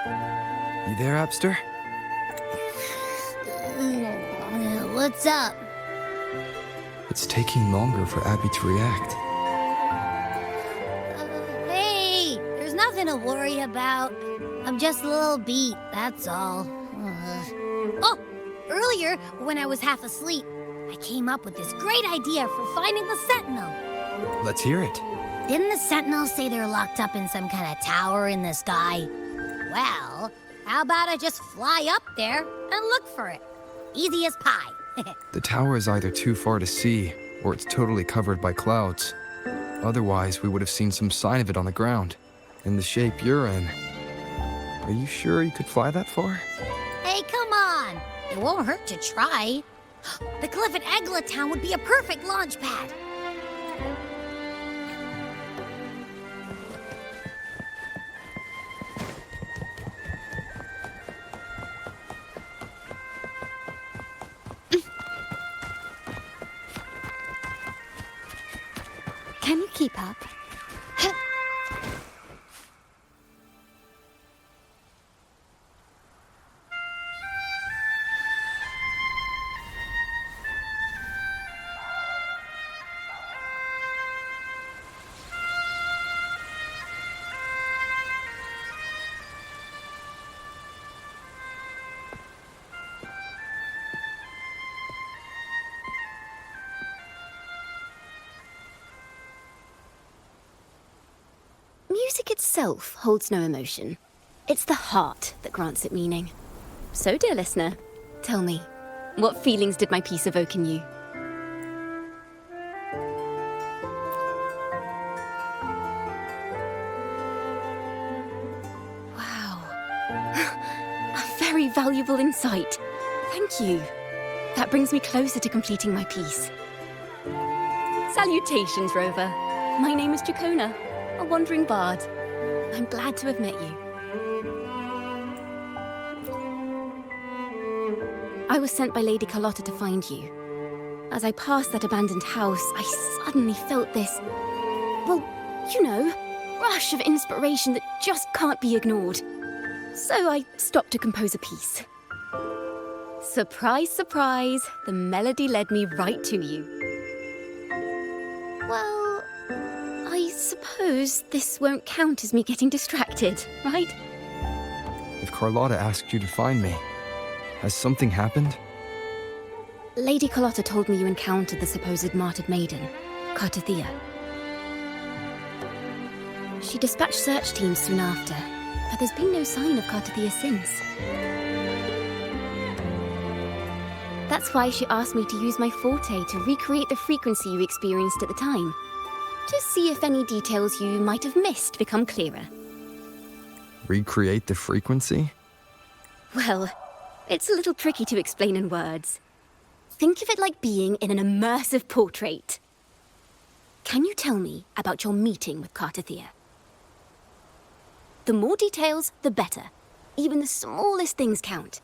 You there, Abster? What's up? It's taking longer for Abby to react. Hey, there's nothing to worry about. I'm just a little beat, that's all. Oh, earlier, when I was half asleep, I came up with this great idea for finding the Sentinel. Let's hear it. Didn't the Sentinels say they're locked up in some kind of tower in the sky? Well, how about I just fly up there and look for it? Easy as pie. The tower is either too far to see, or it's totally covered by clouds. Otherwise, we would have seen some sign of it on the ground, in the shape you're in. Are you sure you could fly that far? Hey, come on! It won't hurt to try. The cliff at Egla Town would be a perfect launch pad. Can you keep up? Music itself holds no emotion. It's the heart that grants it meaning. So, dear listener, tell me, what feelings did my piece evoke in you? Wow. A very valuable insight. Thank you. That brings me closer to completing my piece. Salutations, Rover. My name is Jacona, a wandering bard. I'm glad to have met you. I was sent by Lady Carlotta to find you. As I passed that abandoned house, I suddenly felt this, well, you know, rush of inspiration that just can't be ignored. So I stopped to compose a piece. Surprise, surprise, the melody led me right to you. Well, I suppose this won't count as me getting distracted, right? If Carlotta asked you to find me, has something happened? Lady Carlotta told me you encountered the supposed martyred maiden, Cartathea. She dispatched search teams soon after, but there's been no sign of Cartathea since. That's why she asked me to use my forte to recreate the frequency you experienced at the time, to see if any details you might have missed become clearer. Recreate the frequency? Well, it's a little tricky to explain in words. Think of it like being in an immersive portrait. Can you tell me about your meeting with Cartathea? The more details, the better. Even the smallest things count.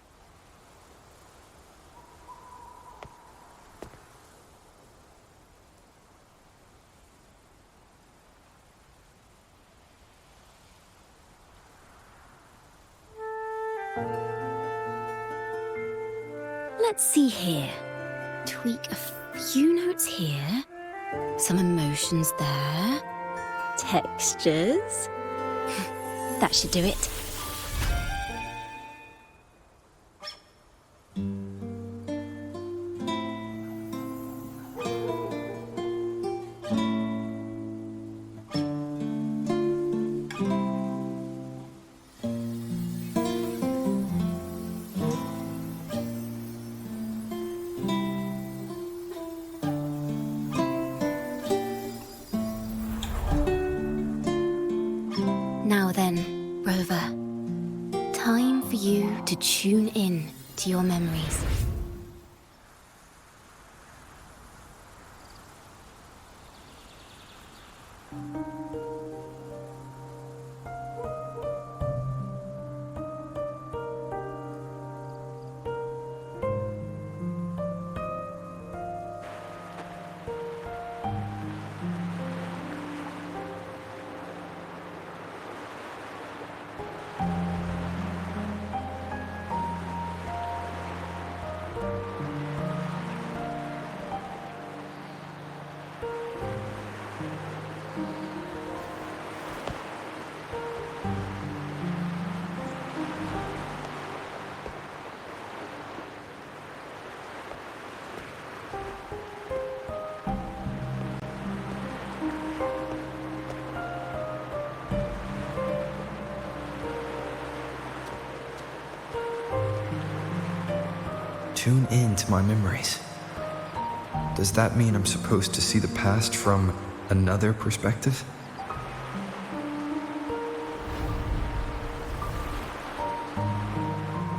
Let's see here. Tweak a few notes here. Some emotions there. Textures. That should do it. Now then, Rover, time for you to tune in to your memories. Tune in to my memories. Does that mean I'm supposed to see the past from another perspective?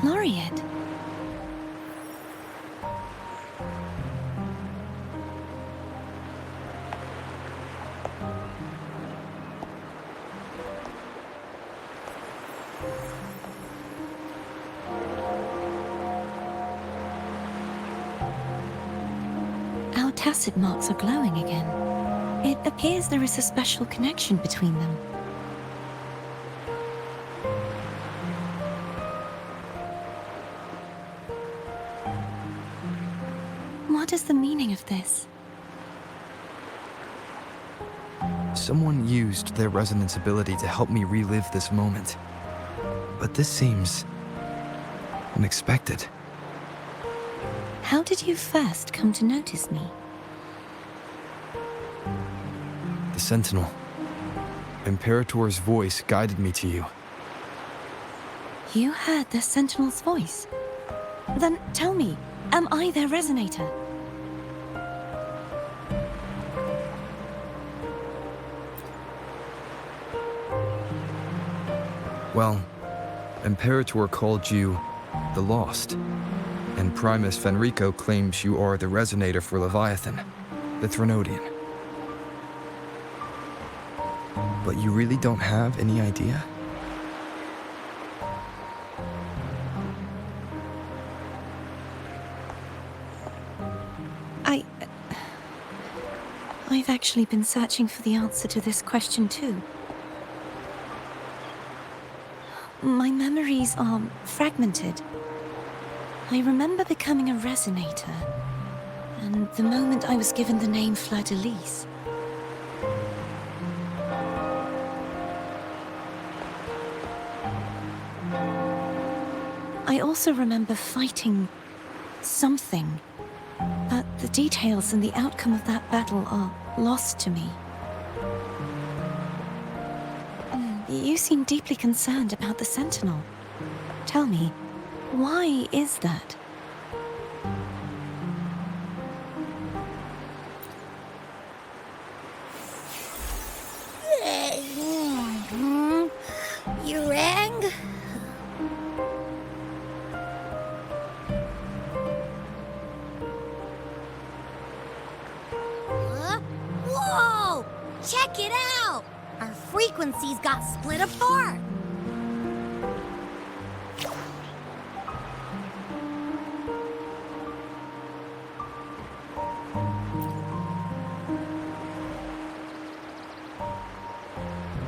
Laureate. Our tacit marks are glowing again. It appears there is a special connection between them. What is the meaning of this? Someone used their resonance ability to help me relive this moment. But this seems unexpected. How did you first come to notice me? The Sentinel. Imperator's voice guided me to you. You heard the Sentinel's voice? Then tell me, am I their resonator? Well, Imperator called you the Lost, and Primus Fenrico claims you are the resonator for Leviathan, the Threnodian. But you really don't have any idea? I've actually been searching for the answer to this question too. My memories are fragmented. I remember becoming a resonator, and the moment I was given the name Fleur-de-Lis. I also remember fighting something, but the details and the outcome of that battle are lost to me. You seem deeply concerned about the Sentinel. Tell me, why is that? You rang? Whoa! Check it out! Our frequencies got split apart!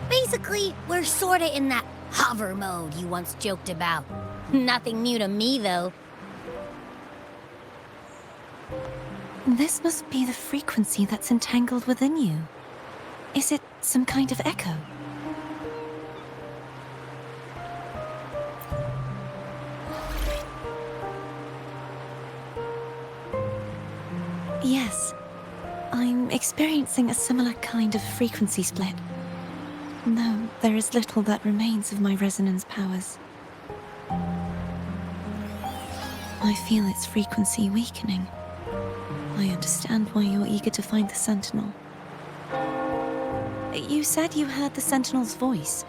Basically, we're sorta in that hover mode you once joked about. Nothing new to me, though. This must be the frequency that's entangled within you. Is it some kind of echo? Yes. I'm experiencing a similar kind of frequency split. Though there is little that remains of my resonance powers. I feel its frequency weakening. I understand why you're eager to find the Sentinel. You said you heard the Sentinel's voice.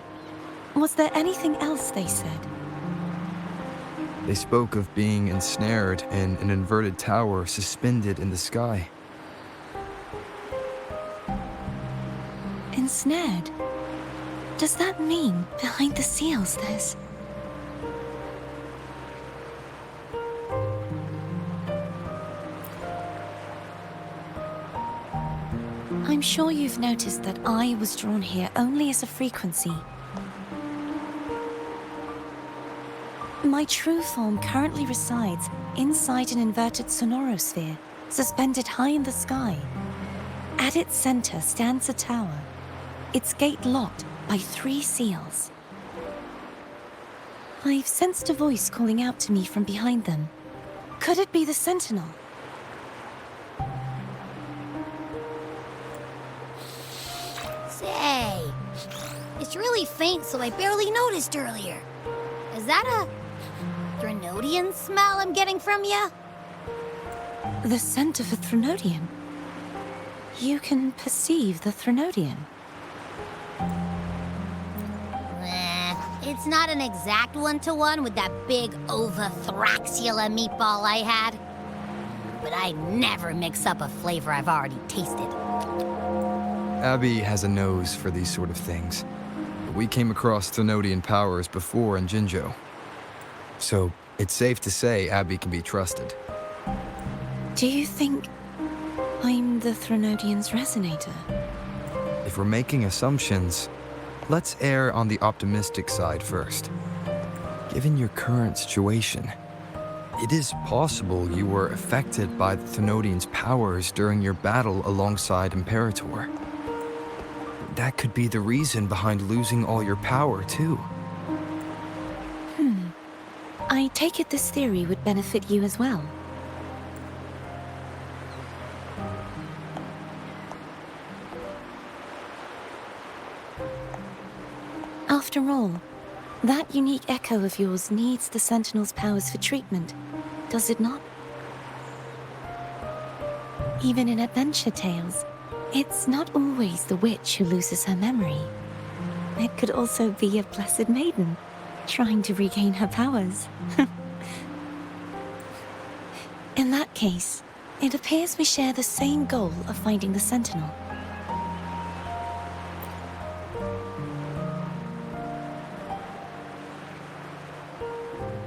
Was there anything else they said? They spoke of being ensnared in an inverted tower suspended in the sky. Ensnared? Does that mean behind the seals there's... I'm sure you've noticed that I was drawn here only as a frequency. My true form currently resides inside an inverted sonorosphere, suspended high in the sky. At its center stands a tower, its gate locked by 3 seals. I've sensed a voice calling out to me from behind them. Could it be the Sentinel? Say, it's really faint, so I barely noticed earlier. Is that a Threnodian smell I'm getting from you? The scent of a Threnodian. You can perceive the Threnodian. It's not an exact one-to-one with that big Ovathraxula meatball I had. But I never mix up a flavor I've already tasted. Abby has a nose for these sort of things. We came across Threnodian powers before in Jinzhou. So it's safe to say Abby can be trusted. Do you think I'm the Threnodian's resonator? If we're making assumptions, let's err on the optimistic side first. Given your current situation, it is possible you were affected by the Threnodian's powers during your battle alongside Imperator. That could be the reason behind losing all your power, too. I take it this theory would benefit you as well. After all, that unique echo of yours needs the Sentinel's powers for treatment, does it not? Even in adventure tales, it's not always the witch who loses her memory. It could also be a blessed maiden, trying to regain her powers. In that case, it appears we share the same goal of finding the Sentinel.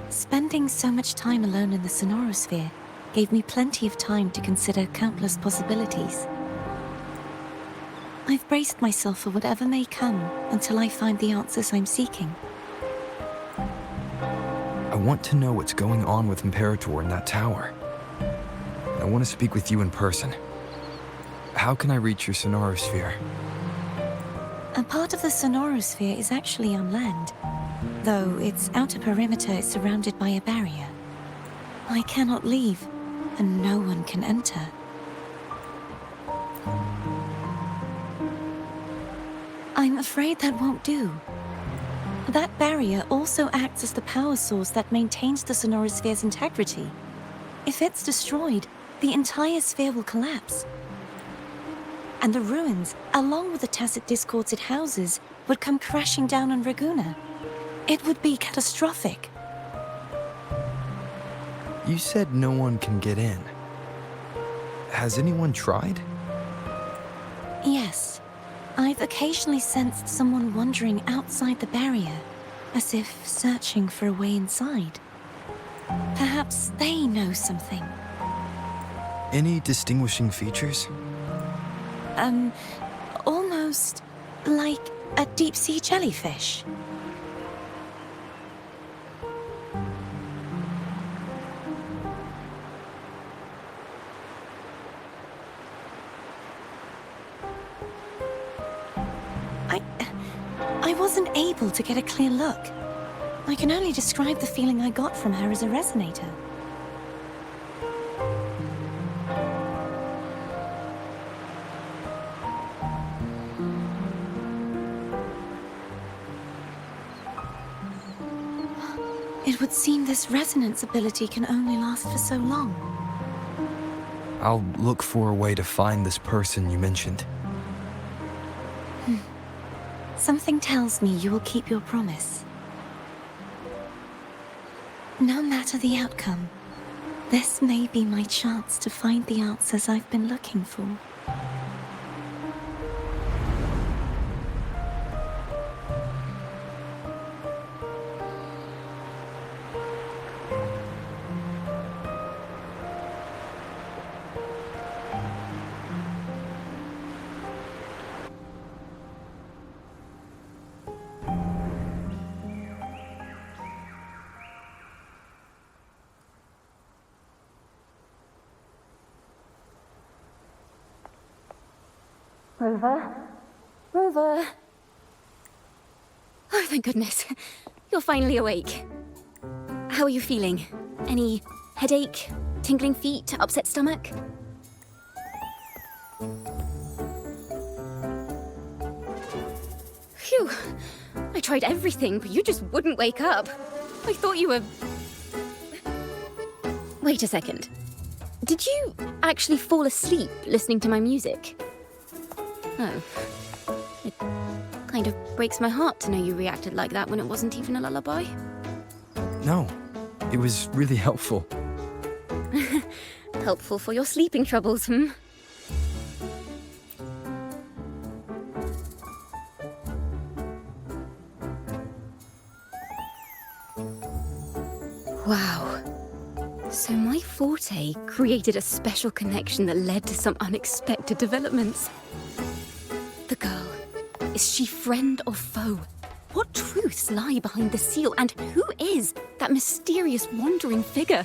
Spending so much time alone in the Sonorosphere gave me plenty of time to consider countless possibilities. I've braced myself for whatever may come until I find the answers I'm seeking. I want to know what's going on with Imperator in that tower. I want to speak with you in person. How can I reach your Sonorosphere? A part of the Sonorosphere is actually on land, though its outer perimeter is surrounded by a barrier. I cannot leave, and no one can enter. I'm afraid that won't do. That barrier also acts as the power source that maintains the Sonorosphere's integrity. If it's destroyed, the entire sphere will collapse. And the ruins, along with the tacit discords it houses, would come crashing down on Raguna. It would be catastrophic. You said no one can get in. Has anyone tried? Yes. I've occasionally sensed someone wandering outside the barrier, as if searching for a way inside. Perhaps they know something. Any distinguishing features? Almost like a deep-sea jellyfish. I wasn't able to get a clear look. I can only describe the feeling I got from her as a resonator. It would seem this resonance ability can only last for so long. I'll look for a way to find this person you mentioned. Something tells me you will keep your promise. No matter the outcome, this may be my chance to find the answers I've been looking for. Rover? Rover? Oh, thank goodness. You're finally awake. How are you feeling? Any headache, tingling feet, upset stomach? Phew. I tried everything, but you just wouldn't wake up. I thought you were... Wait a second. Did you actually fall asleep listening to my music? Oh. It kind of breaks my heart to know you reacted like that when it wasn't even a lullaby. No, it was really helpful. Helpful for your sleeping troubles, hmm? Wow. So my forte created a special connection that led to some unexpected developments. The girl, is she friend or foe? What truths lie behind the seal, and who is that mysterious wandering figure?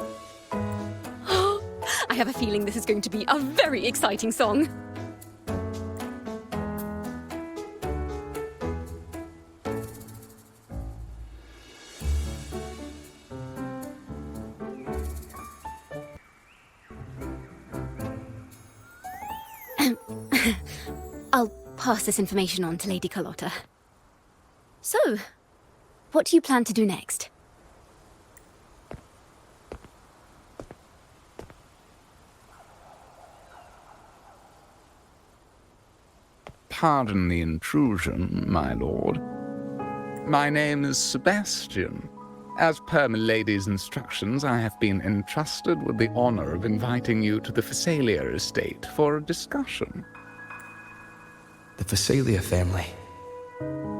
I have a feeling this is going to be a very exciting song. I'll pass this information on to Lady Carlotta. So, what do you plan to do next? Pardon the intrusion, my lord. My name is Sebastian. As per milady's instructions, I have been entrusted with the honor of inviting you to the Phasalia estate for a discussion. The Phasalia family.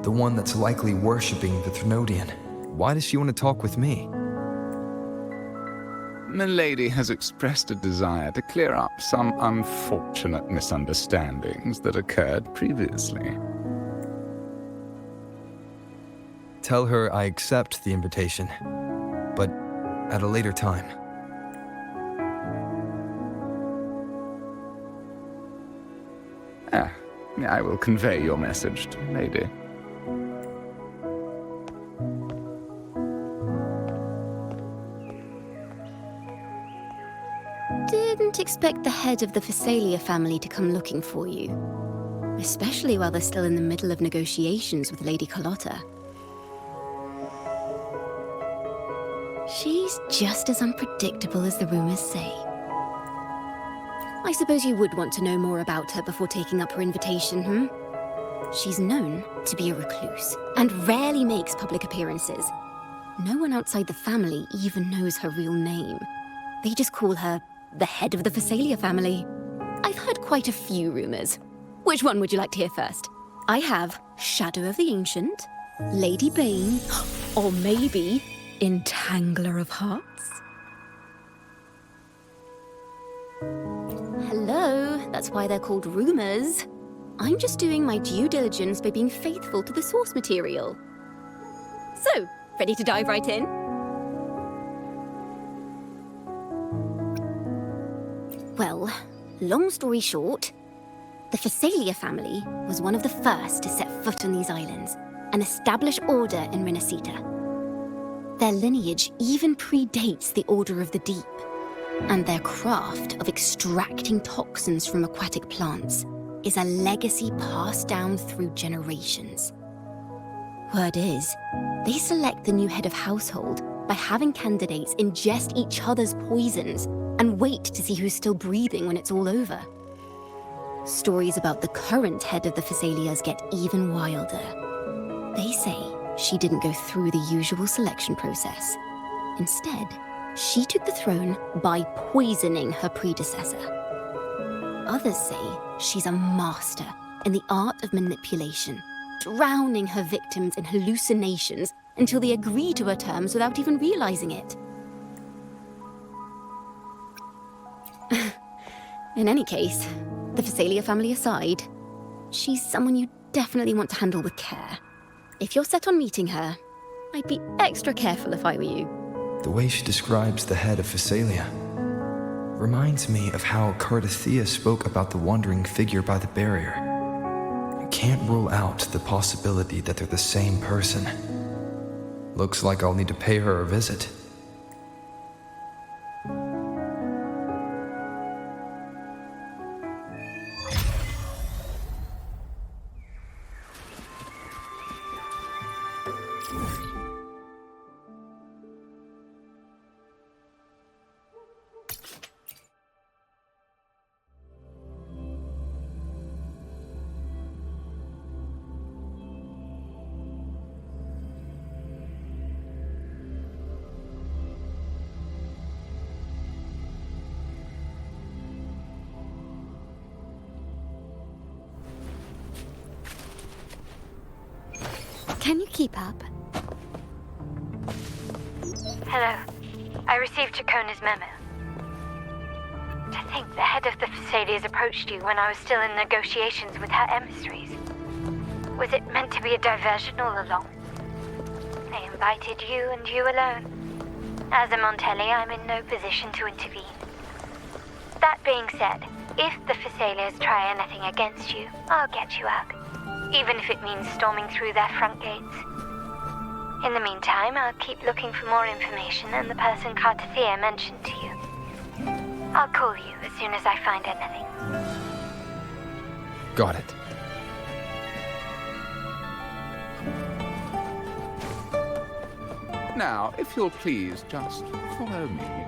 The one that's likely worshipping the Thrunodian. Why does she want to talk with me? Milady has expressed a desire to clear up some unfortunate misunderstandings that occurred previously. Tell her I accept the invitation, but at a later time. I will convey your message to Milady. Didn't expect the head of the Phasalia family to come looking for you. Especially while they're still in the middle of negotiations with Lady Carlotta. She's just as unpredictable as the rumors say. I suppose you would want to know more about her before taking up her invitation, hmm? She's known to be a recluse, and rarely makes public appearances. No one outside the family even knows her real name. They just call her the head of the Phasalia family. I've heard quite a few rumors. Which one would you like to hear first? I have Shadow of the Ancient, Lady Bane, or maybe Entangler of Hearts? Hello, that's why they're called rumors. I'm just doing my due diligence by being faithful to the source material. So, ready to dive right in? Well, long story short, the Phasalia family was one of the first to set foot on these islands and establish order in Rinascita. Their lineage even predates the Order of the Deep, and their craft of extracting toxins from aquatic plants is a legacy passed down through generations. Word is, they select the new head of household by having candidates ingest each other's poisons and wait to see who's still breathing when it's all over. Stories about the current head of the Phasalias get even wilder. They say she didn't go through the usual selection process. Instead, she took the throne by poisoning her predecessor. Others say she's a master in the art of manipulation, drowning her victims in hallucinations until they agree to her terms without even realizing it. In any case, the Phasalia family aside, she's someone you definitely want to handle with care. If you're set on meeting her, I'd be extra careful if I were you. The way she describes the head of Phasalia reminds me of how Cartithea spoke about the wandering figure by the barrier. I can't rule out the possibility that they're the same person. Looks like I'll need to pay her a visit. Can you keep up? Hello. I received Chacona's memo. To think the head of the Thessalias approached you when I was still in negotiations with her emissaries. Was it meant to be a diversion all along? They invited you and you alone. As a Montelli, I'm in no position to intervene. That being said, if the Thessalias try anything against you, I'll get you out. Even if it means storming through their front gates. In the meantime, I'll keep looking for more information and the person Cartathea mentioned to you. I'll call you as soon as I find anything. Got it. Now, if you'll please just follow me.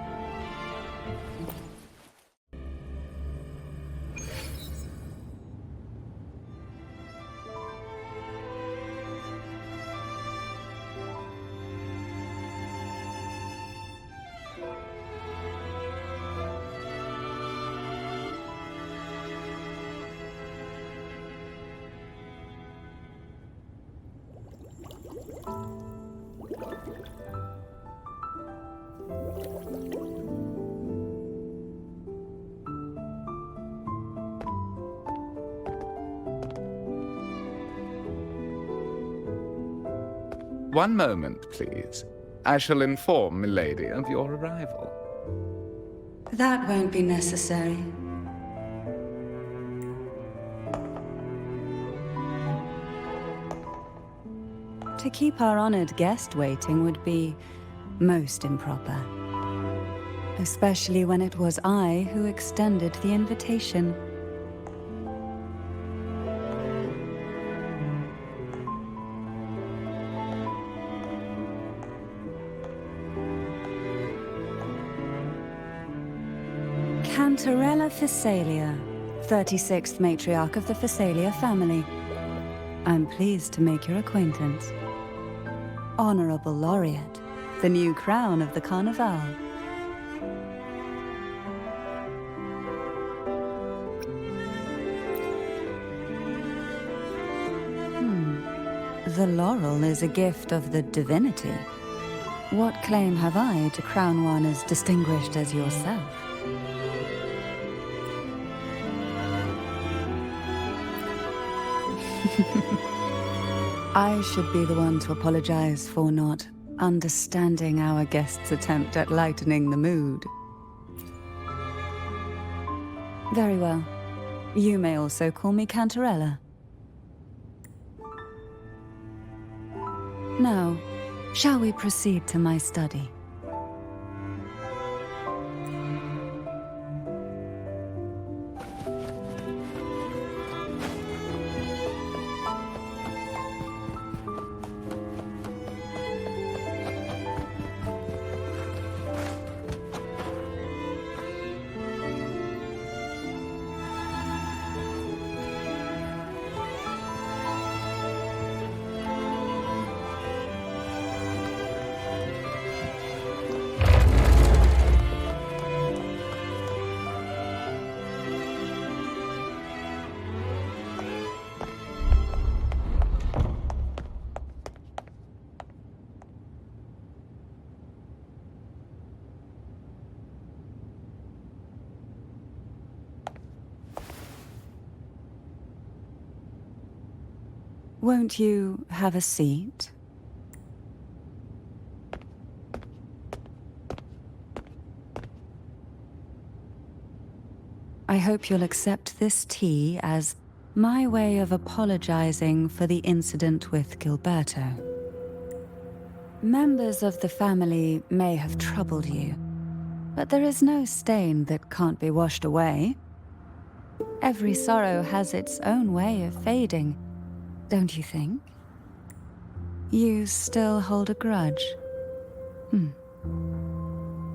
One moment, please. I shall inform Milady of your arrival. That won't be necessary. To keep our honored guest waiting would be most improper. Especially when it was I who extended the invitation. Cantarella Thessalia, 36th matriarch of the Thessalia family. I'm pleased to make your acquaintance. Honorable Laureate, the new crown of the Carnival. The laurel is a gift of the divinity. What claim have I to crown one as distinguished as yourself? I should be the one to apologize for not understanding our guest's attempt at lightening the mood. Very well. You may also call me Cantarella. Now, shall we proceed to my study? Won't you have a seat? I hope you'll accept this tea as my way of apologizing for the incident with Gilberto. Members of the family may have troubled you, but there is no stain that can't be washed away. Every sorrow has its own way of fading. Don't you think? You still hold a grudge?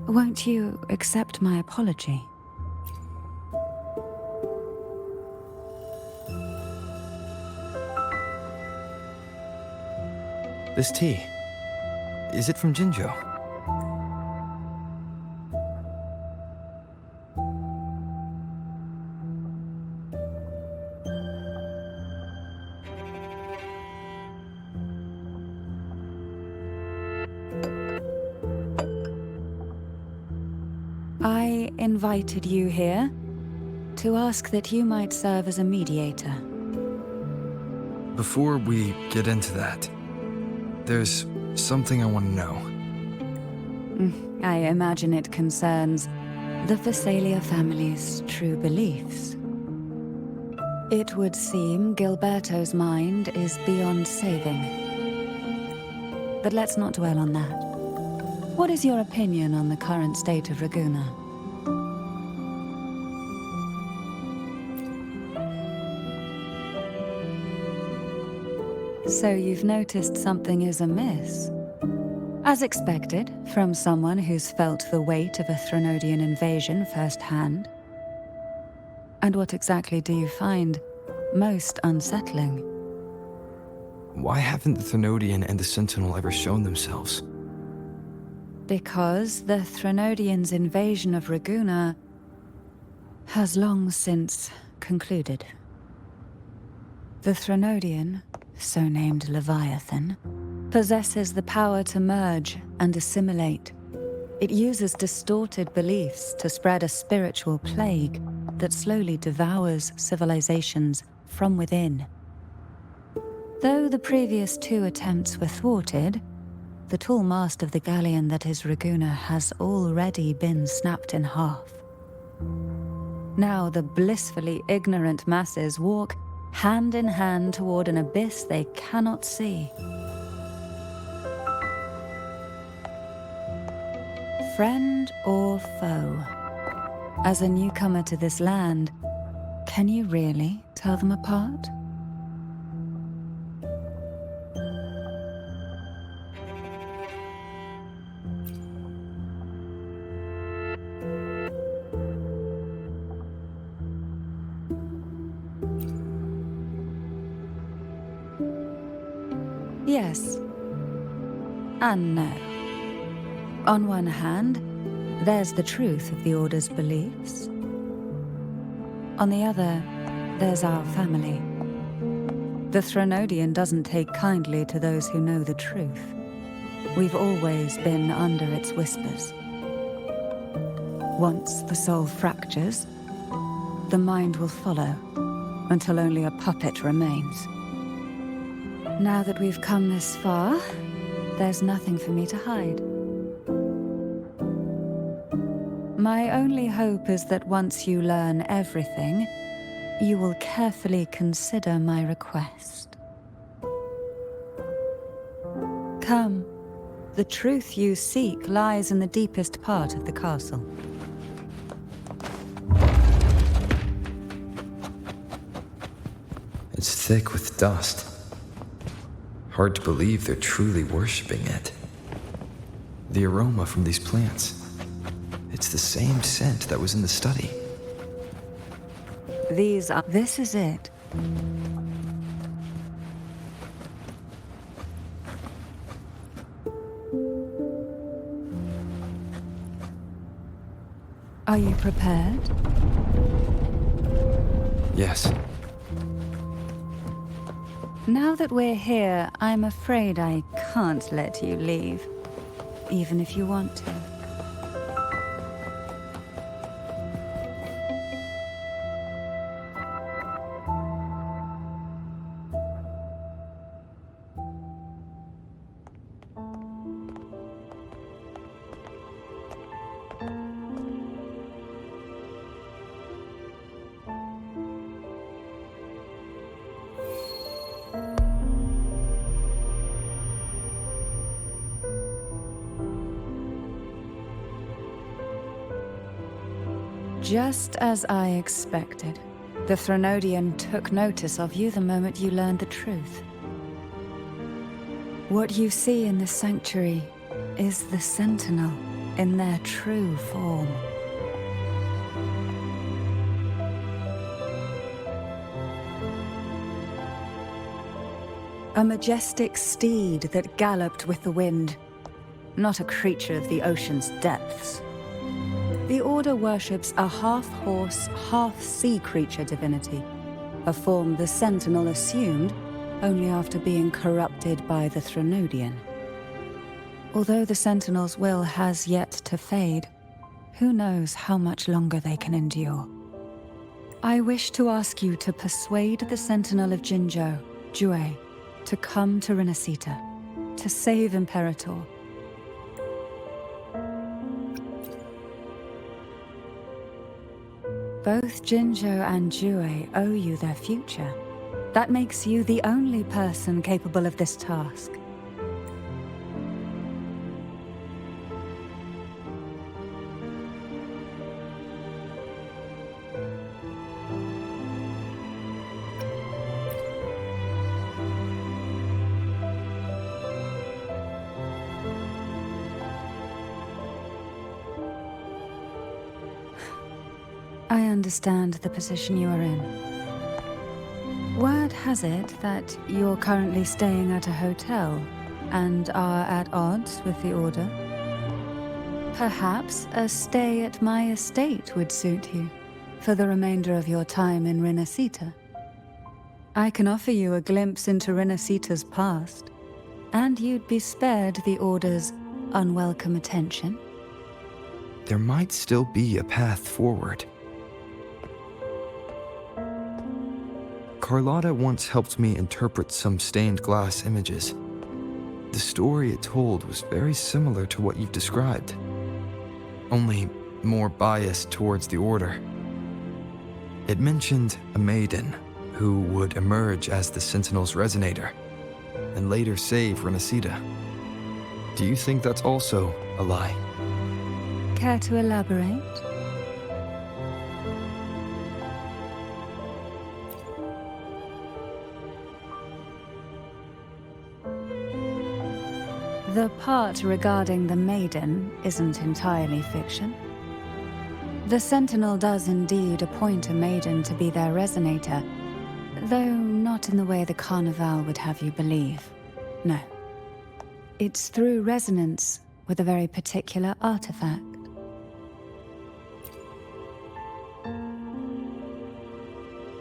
Won't you accept my apology? This tea, is it from Jinjo? I invited you here to ask that you might serve as a mediator. Before we get into that, there's something I want to know. I imagine it concerns the Phasalia family's true beliefs. It would seem Gilberto's mind is beyond saving. But let's not dwell on that. What is your opinion on the current state of Raguna? So you've noticed something is amiss? As expected, from someone who's felt the weight of a Threnodian invasion firsthand. And what exactly do you find most unsettling? Why haven't the Threnodian and the Sentinel ever shown themselves? Because the Threnodians' invasion of Raguna has long since concluded. The Threnodian, so named Leviathan, possesses the power to merge and assimilate. It uses distorted beliefs to spread a spiritual plague that slowly devours civilizations from within. Though the previous 2 attempts were thwarted, the tall mast of the galleon that is Raguna has already been snapped in half. Now the blissfully ignorant masses walk hand in hand toward an abyss they cannot see. Friend or foe? As a newcomer to this land, can you really tell them apart? Yes. And no. On one hand, there's the truth of the Order's beliefs. On the other, there's our family. The Threnodian doesn't take kindly to those who know the truth. We've always been under its whispers. Once the soul fractures, the mind will follow, until only a puppet remains. Now that we've come this far, there's nothing for me to hide. My only hope is that once you learn everything, you will carefully consider my request. Come. The truth you seek lies in the deepest part of the castle. It's thick with dust. Hard to believe they're truly worshipping it. The aroma from these plants. It's the same scent that was in the study. This is it. Are you prepared? Yes. Now that we're here, I'm afraid I can't let you leave, even if you want to. Just as I expected, the Threnodian took notice of you the moment you learned the truth. What you see in the sanctuary is the Sentinel in their true form. A majestic steed that galloped with the wind, not a creature of the ocean's depths. The Order worships a half-horse, half-sea creature divinity, a form the Sentinel assumed only after being corrupted by the Threnodian. Although the Sentinel's will has yet to fade, who knows how much longer they can endure. I wish to ask you to persuade the Sentinel of Jinzhou, Jue, to come to Rinascita, to save Imperator. Both Jinzhou and Jue owe you their future. That makes you the only person capable of this task. I understand the position you are in. Word has it that you're currently staying at a hotel and are at odds with the Order. Perhaps a stay at my estate would suit you for the remainder of your time in Rinascita. I can offer you a glimpse into Rinascita's past, and you'd be spared the Order's unwelcome attention. There might still be a path forward. Carlotta once helped me interpret some stained glass images. The story it told was very similar to what you've described, only more biased towards the Order. It mentioned a maiden who would emerge as the Sentinel's resonator and later save Rinascita. Do you think that's also a lie? Care to elaborate? The part regarding the Maiden isn't entirely fiction. The Sentinel does indeed appoint a Maiden to be their resonator, though not in the way the Carnival would have you believe. No. It's through resonance with a very particular artifact.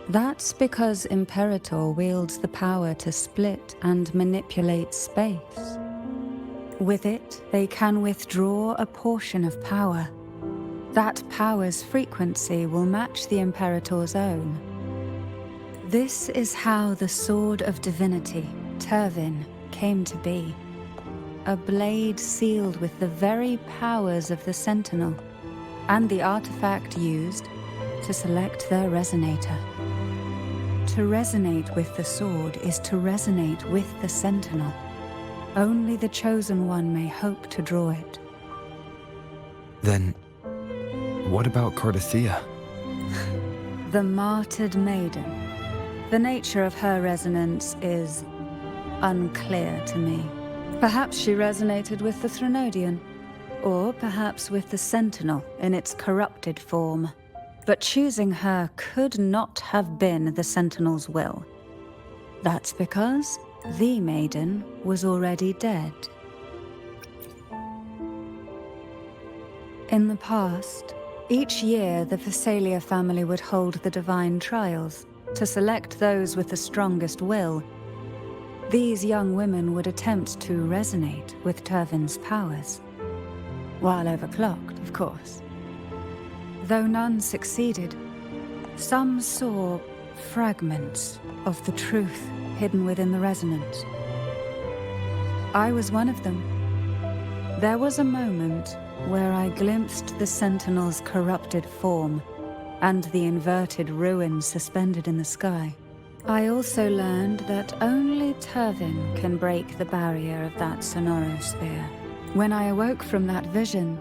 That's because Imperator wields the power to split and manipulate space. With it, they can withdraw a portion of power. That power's frequency will match the Imperator's own. This is how the Sword of Divinity, Turvin, came to be. A blade sealed with the very powers of the Sentinel, and the artifact used to select their resonator. To resonate with the sword is to resonate with the Sentinel. Only the Chosen One may hope to draw it. Then, what about Cardathea? The martyred maiden. The nature of her resonance is unclear to me. Perhaps she resonated with the Threnodian, or perhaps with the Sentinel in its corrupted form. But choosing her could not have been the Sentinel's will. That's because the Maiden was already dead. In the past, each year the Phasalia family would hold the divine trials to select those with the strongest will. These young women would attempt to resonate with Turvin's powers, while overclocked, of course. Though none succeeded, some saw fragments of the truth hidden within the resonance. I was one of them. There was a moment where I glimpsed the Sentinel's corrupted form and the inverted ruins suspended in the sky. I also learned that only Turvin can break the barrier of that sonorosphere. When I awoke from that vision,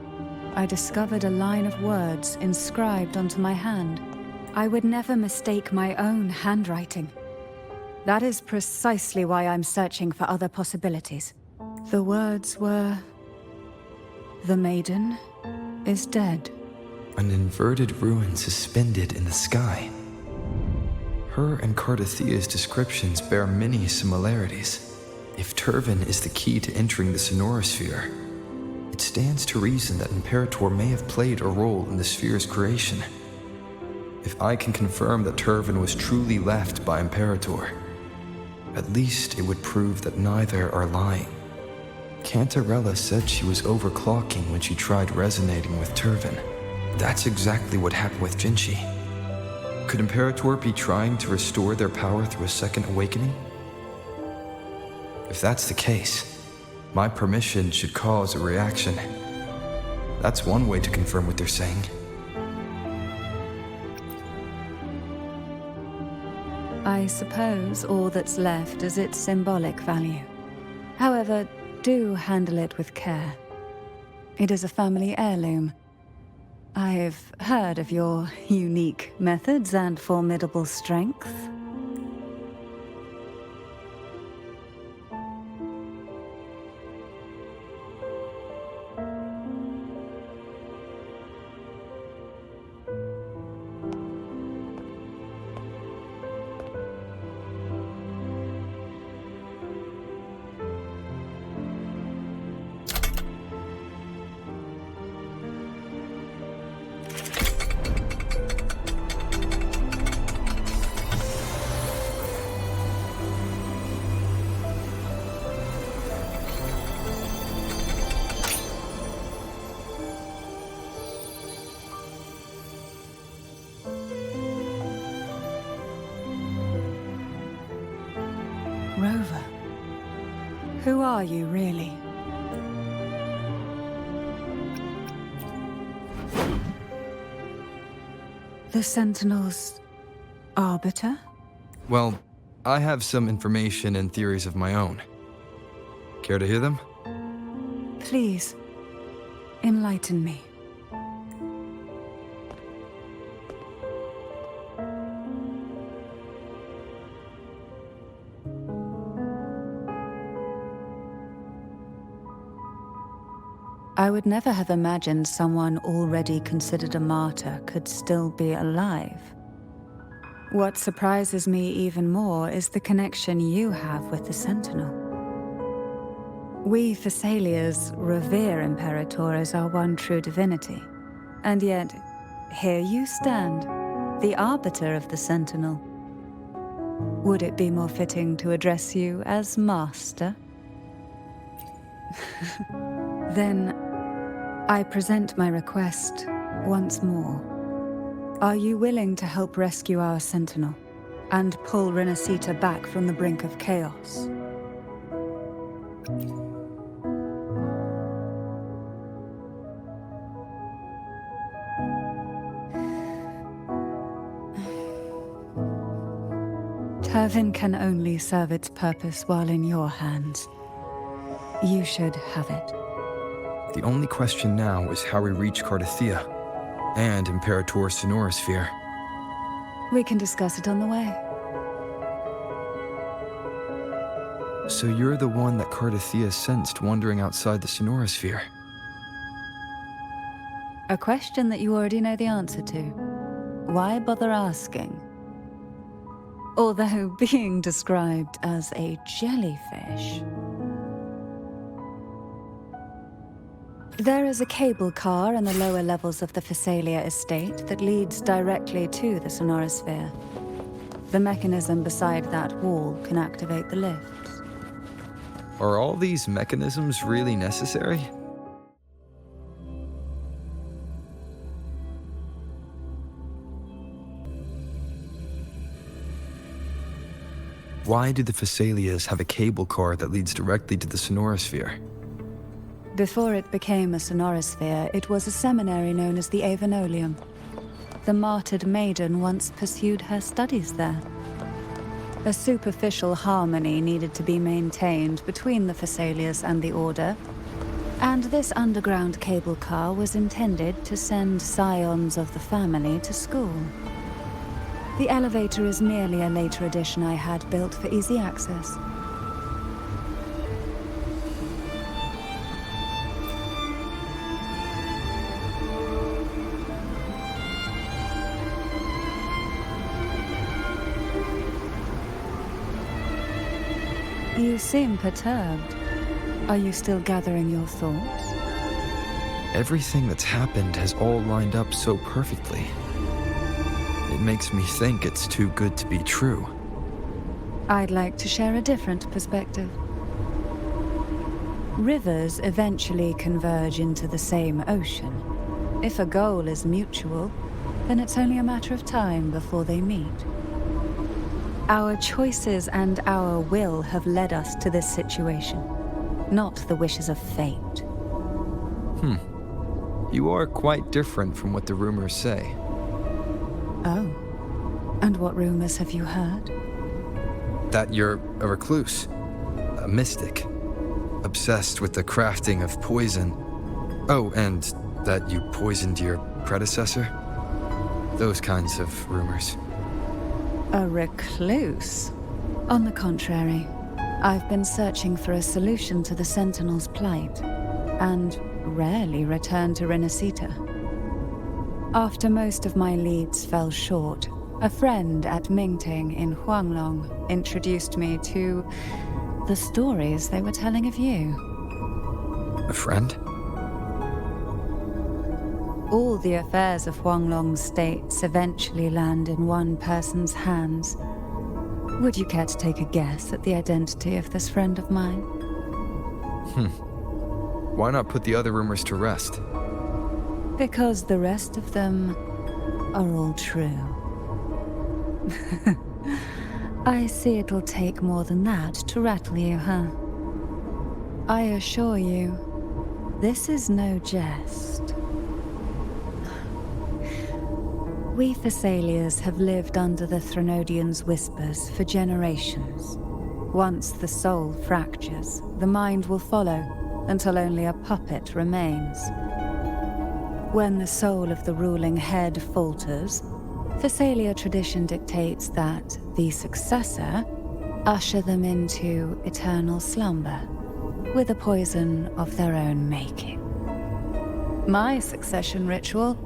I discovered a line of words inscribed onto my hand. I would never mistake my own handwriting. That is precisely why I'm searching for other possibilities. The words were, "The Maiden is dead." An inverted ruin suspended in the sky. Her and Cardathea's descriptions bear many similarities. If Turvin is the key to entering the sonorosphere, it stands to reason that Imperator may have played a role in the sphere's creation. If I can confirm that Turvin was truly left by Imperator, at least it would prove that neither are lying. Cantarella said she was overclocking when she tried resonating with Turvin. That's exactly what happened with Jinchi. Could Imperator be trying to restore their power through a second awakening? If that's the case, my permission should cause a reaction. That's one way to confirm what they're saying. I suppose all that's left is its symbolic value. However, do handle it with care. It is a family heirloom. I've heard of your unique methods and formidable strength. Rover, who are you really? The Sentinel's arbiter? Well, I have some information and theories of my own. Care to hear them? Please, enlighten me. I would never have imagined someone already considered a martyr could still be alive. What surprises me even more is the connection you have with the Sentinel. We Thessalians revere Imperator as our one true divinity, and yet, here you stand, the arbiter of the Sentinel. Would it be more fitting to address you as Master? Then, I present my request once more. Are you willing to help rescue our Sentinel and pull Rinascita back from the brink of chaos? Turvin can only serve its purpose while in your hands. You should have it. The only question now is how we reach Cardathia and Imperator's Sonorosphere. We can discuss it on the way. So you're the one that Cardathia sensed wandering outside the Sonorosphere? A question that you already know the answer to. Why bother asking? Although being described as a jellyfish. There is a cable car in the lower levels of the Thessalia estate that leads directly to the Sonorosphere. The mechanism beside that wall can activate the lifts. Are all these mechanisms really necessary? Why do the Thessalias have a cable car that leads directly to the Sonorosphere? Before it became a Sonorosphere, it was a seminary known as the Avenolium. The martyred Maiden once pursued her studies there. A superficial harmony needed to be maintained between the Thessalias and the Order, and this underground cable car was intended to send scions of the family to school. The elevator is merely a later addition I had built for easy access. You seem perturbed. Are you still gathering your thoughts? Everything that's happened has all lined up so perfectly. It makes me think it's too good to be true. I'd like to share a different perspective. Rivers eventually converge into the same ocean. If a goal is mutual, then it's only a matter of time before they meet. Our choices and our will have led us to this situation, not the wishes of fate. You are quite different from what the rumors say. Oh. And what rumors have you heard? That you're a recluse, a mystic, obsessed with the crafting of poison. Oh, and that you poisoned your predecessor? Those kinds of rumors. A recluse? On the contrary, I've been searching for a solution to the Sentinel's plight, and rarely return to Rinascita. After most of my leads fell short, a friend at Mingting in Huanglong introduced me to the stories they were telling of you. A friend? All the affairs of Huanglong states eventually land in one person's hands. Would you care to take a guess at the identity of this friend of mine? Why not put the other rumors to rest? Because the rest of them are all true. I see it'll take more than that to rattle you, huh? I assure you, this is no jest. We Thessalians have lived under the Threnodians' whispers for generations. Once the soul fractures, the mind will follow, until only a puppet remains. When the soul of the ruling head falters, Thessalia tradition dictates that the successor usher them into eternal slumber, with a poison of their own making. My succession ritual?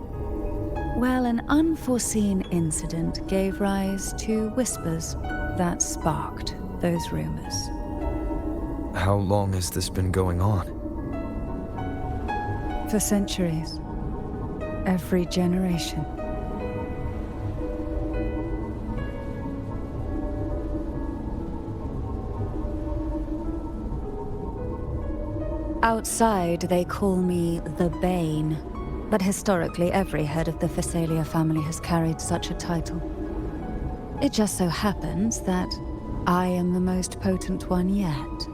Well, an unforeseen incident gave rise to whispers that sparked those rumors. How long has this been going on? For centuries. Every generation. Outside, they call me the Bane, but historically every head of the Thessalia family has carried such a title. It just so happens that I am the most potent one yet.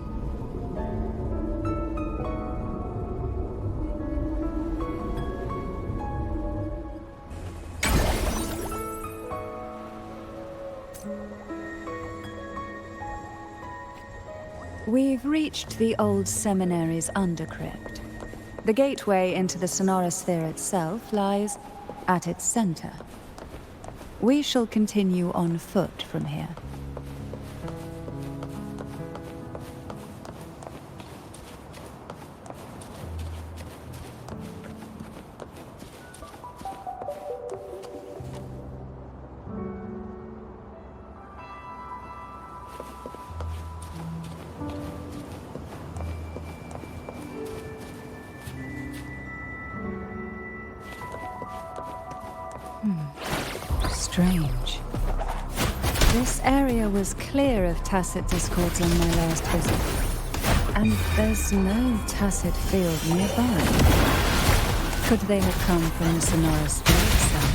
We've reached the old seminary's undercrypt. The gateway into the sonorosphere itself lies at its center. We shall continue on foot from here. Strange. This area was clear of tacit discords on my last visit. And there's no tacit field nearby. Could they have come from the sonorosphere itself?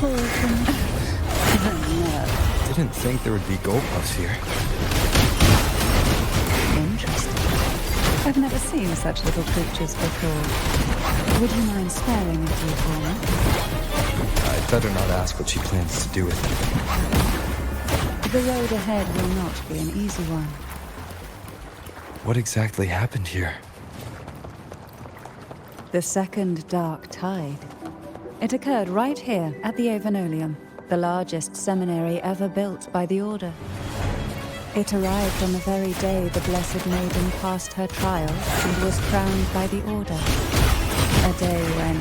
Or from... No. Didn't think there would be goalposts here. Interesting. I've never seen such little creatures before. Would you mind sparing a few for me? I'd better not ask what she plans to do with them. The road ahead will not be an easy one. What exactly happened here? The second dark tide. It occurred right here at the Avenolium, the largest seminary ever built by the Order. It arrived on the very day the Blessed Maiden passed her trial and was crowned by the Order. A day when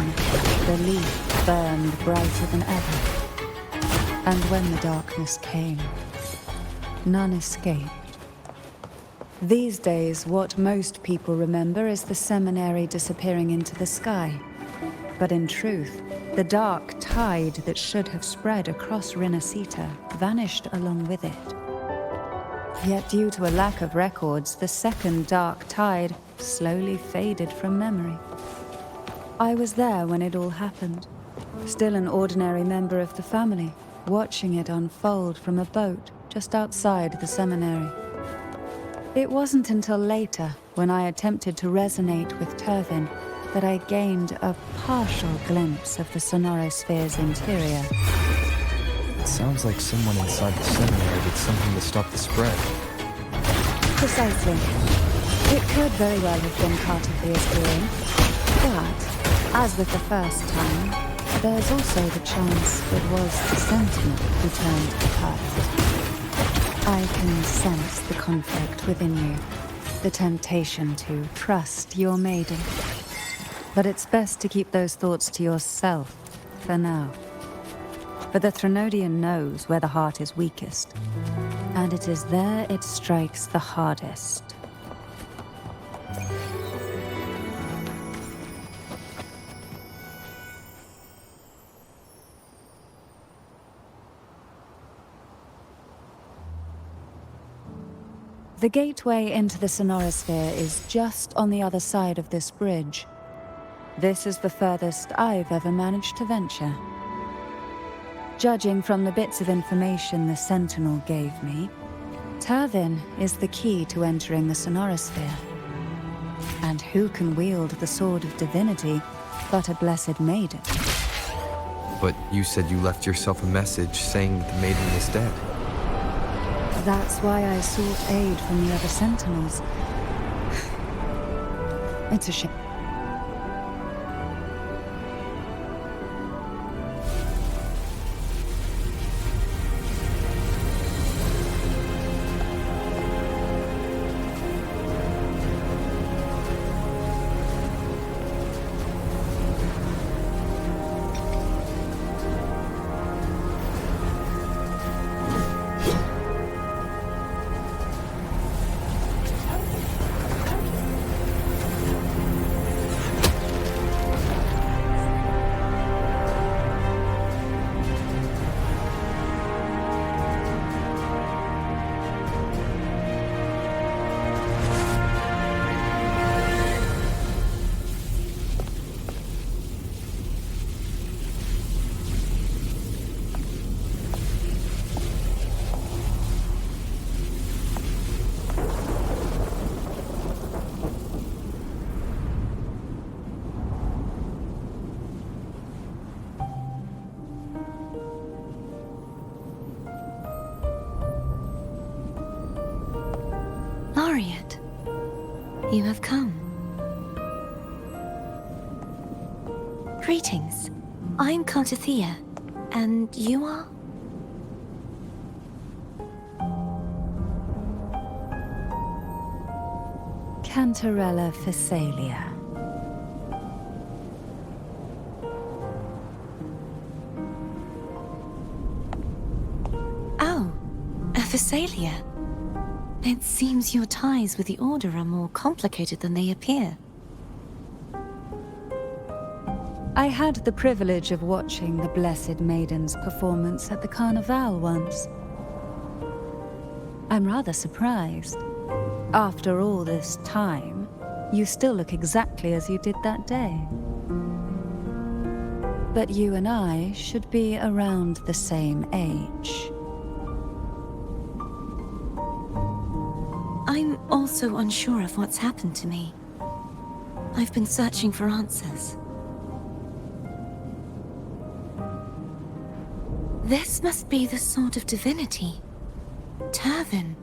the leaf burned brighter than ever. And when the darkness came, none escaped. These days, what most people remember is the seminary disappearing into the sky. But in truth, the dark tide that should have spread across Rinascita vanished along with it. Yet due to a lack of records, the second dark tide slowly faded from memory. I was there when it all happened, still an ordinary member of the family, watching it unfold from a boat just outside the seminary. It wasn't until later, when I attempted to resonate with Turvin, that I gained a partial glimpse of the Sonorosphere's interior. It sounds like someone inside the seminary did something to stop the spread. Precisely. It could very well have been Cartithier's doing. But, as with the first time, there's also the chance it was the Sentinel who turned the path. I can sense the conflict within you, the temptation to trust your maiden. But it's best to keep those thoughts to yourself, for now. For the Threnodian knows where the heart is weakest, and it is there it strikes the hardest. The gateway into the Sonorosphere is just on the other side of this bridge. This is the furthest I've ever managed to venture. Judging from the bits of information the Sentinel gave me, Turvin is the key to entering the Sonorosphere. And who can wield the Sword of Divinity but a blessed maiden? But you said you left yourself a message saying that the maiden was dead. That's why I sought aid from the other Sentinels. It's a shame. Laureate, you have come. Greetings. I'm Cartithia, and you are? Cantarella Phasalia. Oh, a Phasalia. It seems your ties with the Order are more complicated than they appear. I had the privilege of watching the Blessed Maiden's performance at the Carnival once. I'm rather surprised. After all this time, you still look exactly as you did that day. But you and I should be around the same age. I'm also unsure of what's happened to me. I've been searching for answers. This must be the Sword of Divinity. Turvin.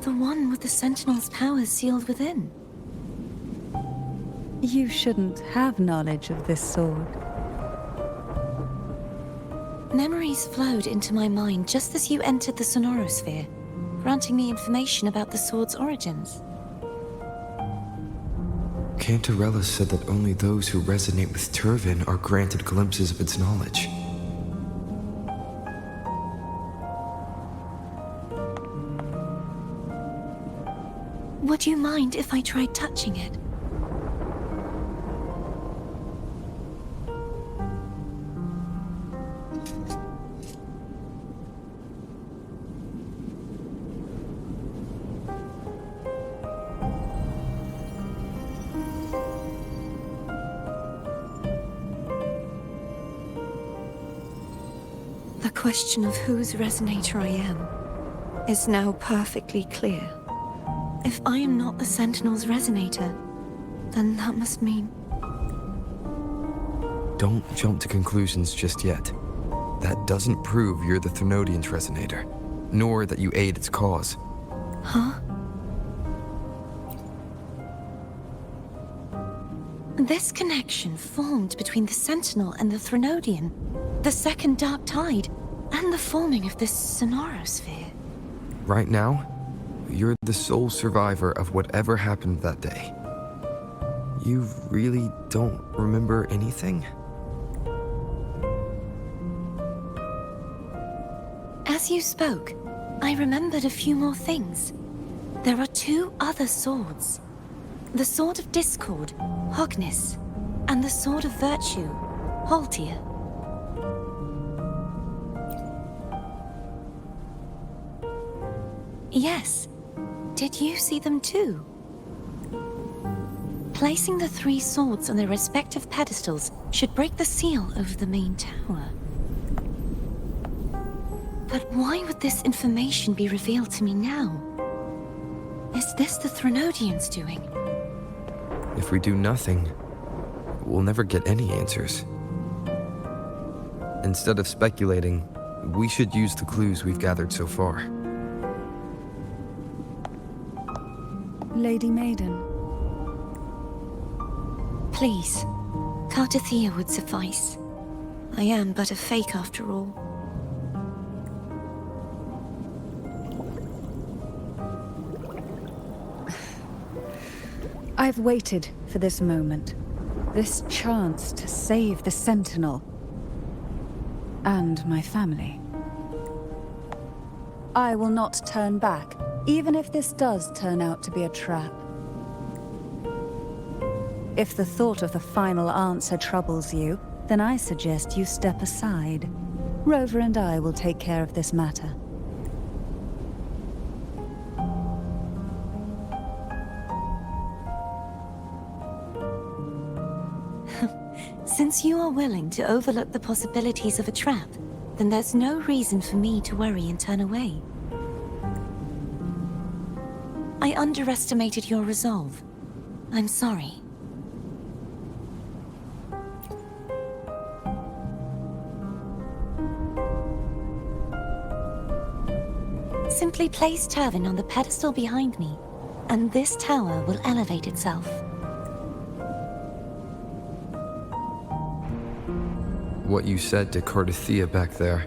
The one with the Sentinel's powers sealed within. You shouldn't have knowledge of this sword. Memories flowed into my mind just as you entered the Sonorosphere, granting me information about the sword's origins. Cantarella said that only those who resonate with Turvin are granted glimpses of its knowledge. Would you mind if I tried touching it? question of whose resonator I am is now perfectly clear. If I am not the Sentinel's resonator, then that must mean... Don't jump to conclusions just yet. That doesn't prove you're the Thermodian's resonator, nor that you aid its cause. Huh? This connection formed between the Sentinel and the Thermodian, the second Dark Tide, and the forming of this sonorosphere. Right now, you're the sole survivor of whatever happened that day. You really don't remember anything? As you spoke, I remembered a few more things. There are 2 other swords. The Sword of Discord, Hognis, and the Sword of Virtue, Haltier. Yes. Did you see them too? Placing the 3 swords on their respective pedestals should break the seal over the main tower. But why would this information be revealed to me now? Is this the Thermodian's doing? If we do nothing, we'll never get any answers. Instead of speculating, we should use the clues we've gathered so far. Lady Maiden. Please, Cartathea would suffice. I am but a fake after all. I've waited for this moment. This chance to save the Sentinel. And my family. I will not turn back, even if this does turn out to be a trap. If the thought of the final answer troubles you, then I suggest you step aside. Rover and I will take care of this matter. Since you are willing to overlook the possibilities of a trap, then there's no reason for me to worry and turn away. I underestimated your resolve. I'm sorry. Simply place Turvin on the pedestal behind me, and this tower will elevate itself. What you said to Cartathea back there.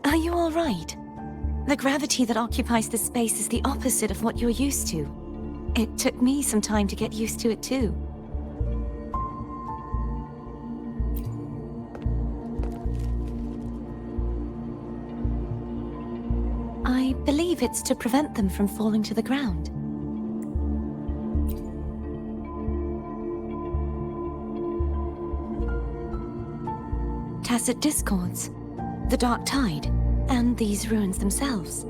Are you all right? The gravity that occupies this space is the opposite of what you're used to. It took me some time to get used to it too. I believe it's to prevent them from falling to the ground. Tacit discords, the Dark Tide, and these ruins themselves.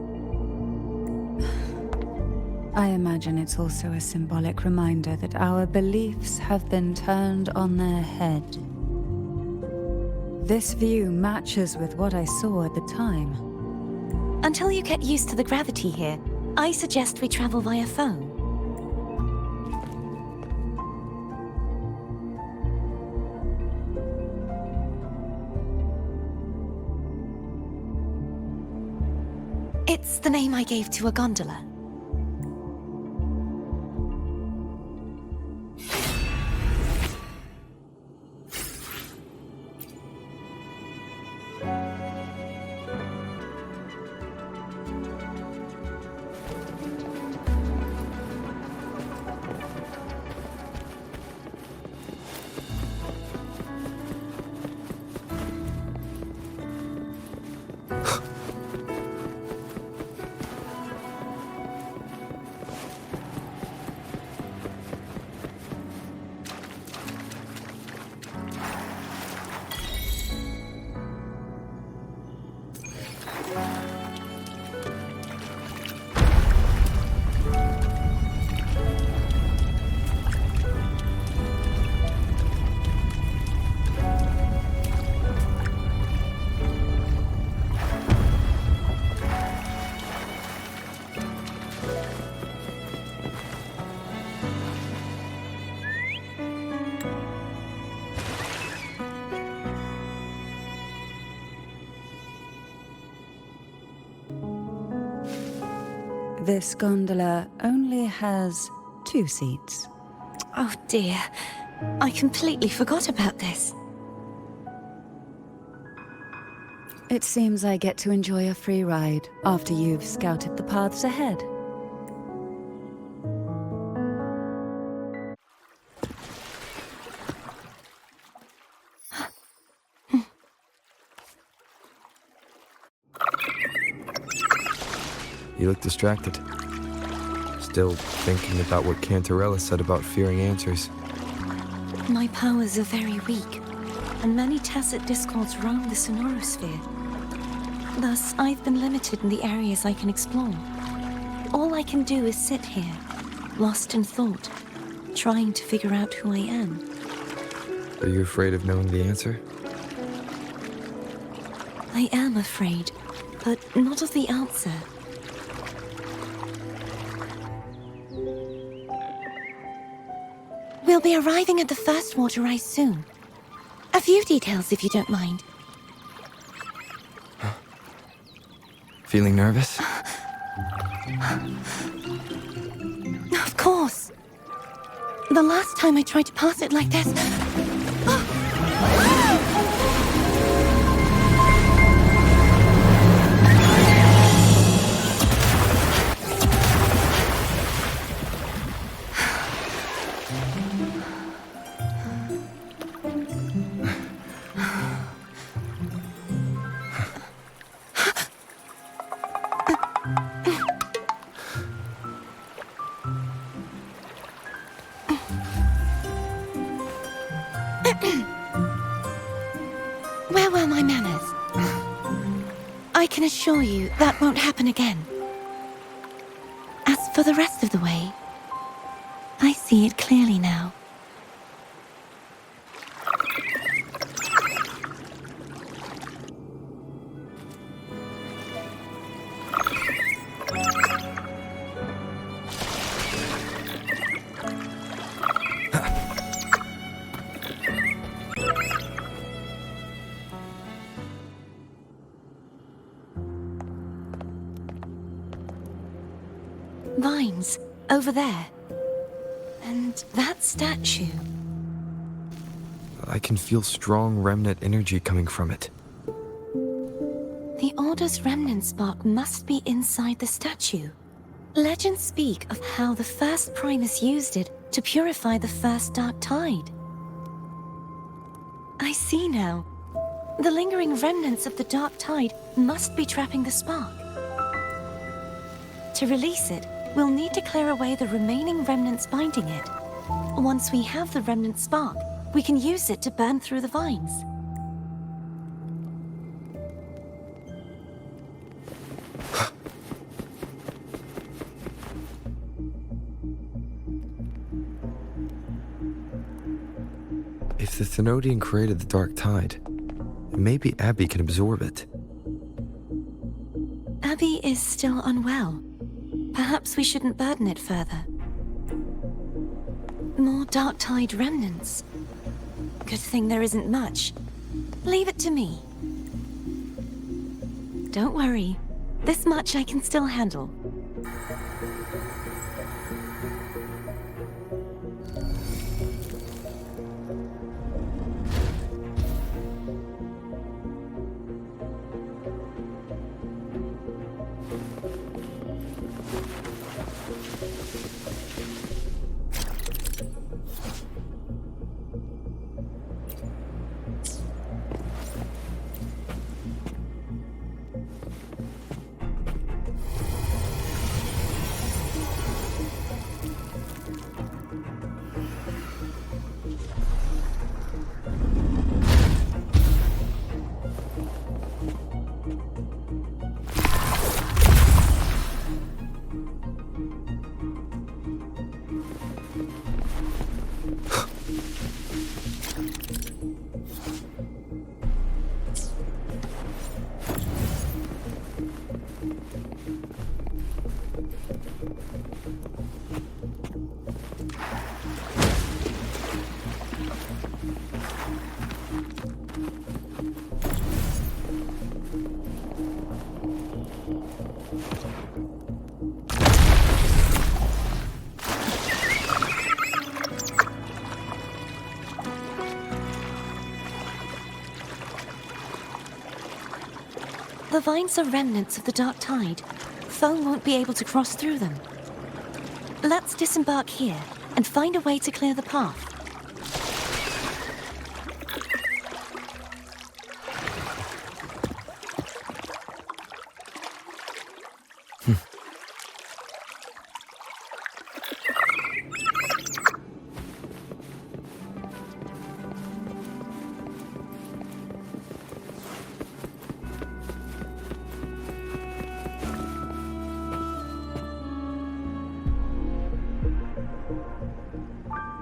I imagine it's also a symbolic reminder that our beliefs have been turned on their head. This view matches with what I saw at the time. Until you get used to the gravity here, I suggest we travel via phone. It's the name I gave to a gondola. This gondola only has 2 seats. Oh dear, I completely forgot about this. It seems I get to enjoy a free ride after you've scouted the paths ahead. You look distracted. Still thinking about what Cantarella said about fearing answers. My powers are very weak, and many tacit discords roam the sonorosphere. Thus, I've been limited in the areas I can explore. All I can do is sit here, lost in thought, trying to figure out who I am. Are you afraid of knowing the answer? I am afraid, but not of the answer. We'll be arriving at the first water rise soon. A few details, if you don't mind. Feeling nervous? Of course. The last time I tried to pass it like this... Where were my manners? I can assure you that won't happen again. As for the rest of the way, I see it clearly now. Vines, over there. And that statue. I can feel strong remnant energy coming from it. The Order's remnant spark must be inside the statue. Legends speak of how the first Primus used it to purify the first Dark Tide. I see now. The lingering remnants of the Dark Tide must be trapping the spark. To release it, we'll need to clear away the remaining remnants binding it. Once we have the remnant spark, we can use it to burn through the vines. If the Thenodian created the Dark Tide, maybe Abby can absorb it. Abby is still unwell. Perhaps we shouldn't burden it further. More Dark Tide remnants. Good thing there isn't much. Leave it to me. Don't worry. This much I can still handle. The vines are remnants of the dark tide. Foam won't be able to cross through them. Let's disembark here and find a way to clear the path.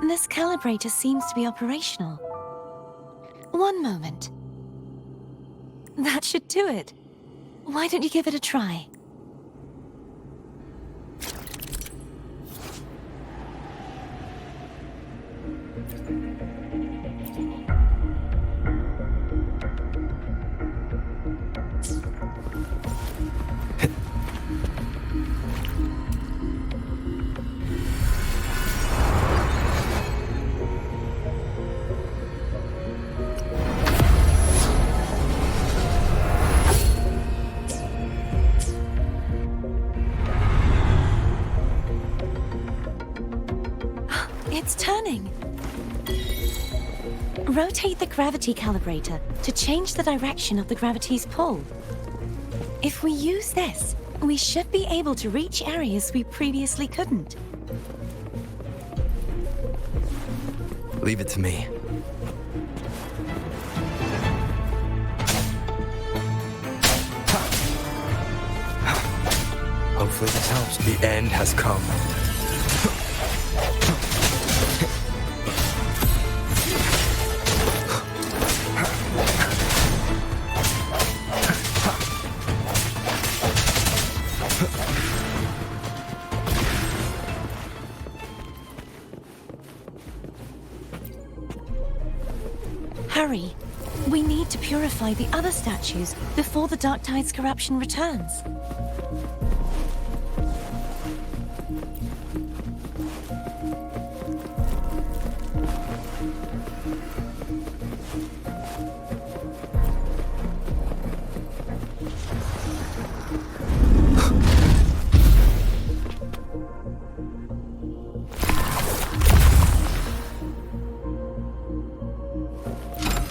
This calibrator seems to be operational. One moment. That should do it. Why don't you give it a try? It's turning. Rotate the gravity calibrator to change the direction of the gravity's pull. If we use this, we should be able to reach areas we previously couldn't. Leave it to me. Hopefully this helps. The end has come. Hurry! We need to purify the other statues before the Dark Tide's corruption returns.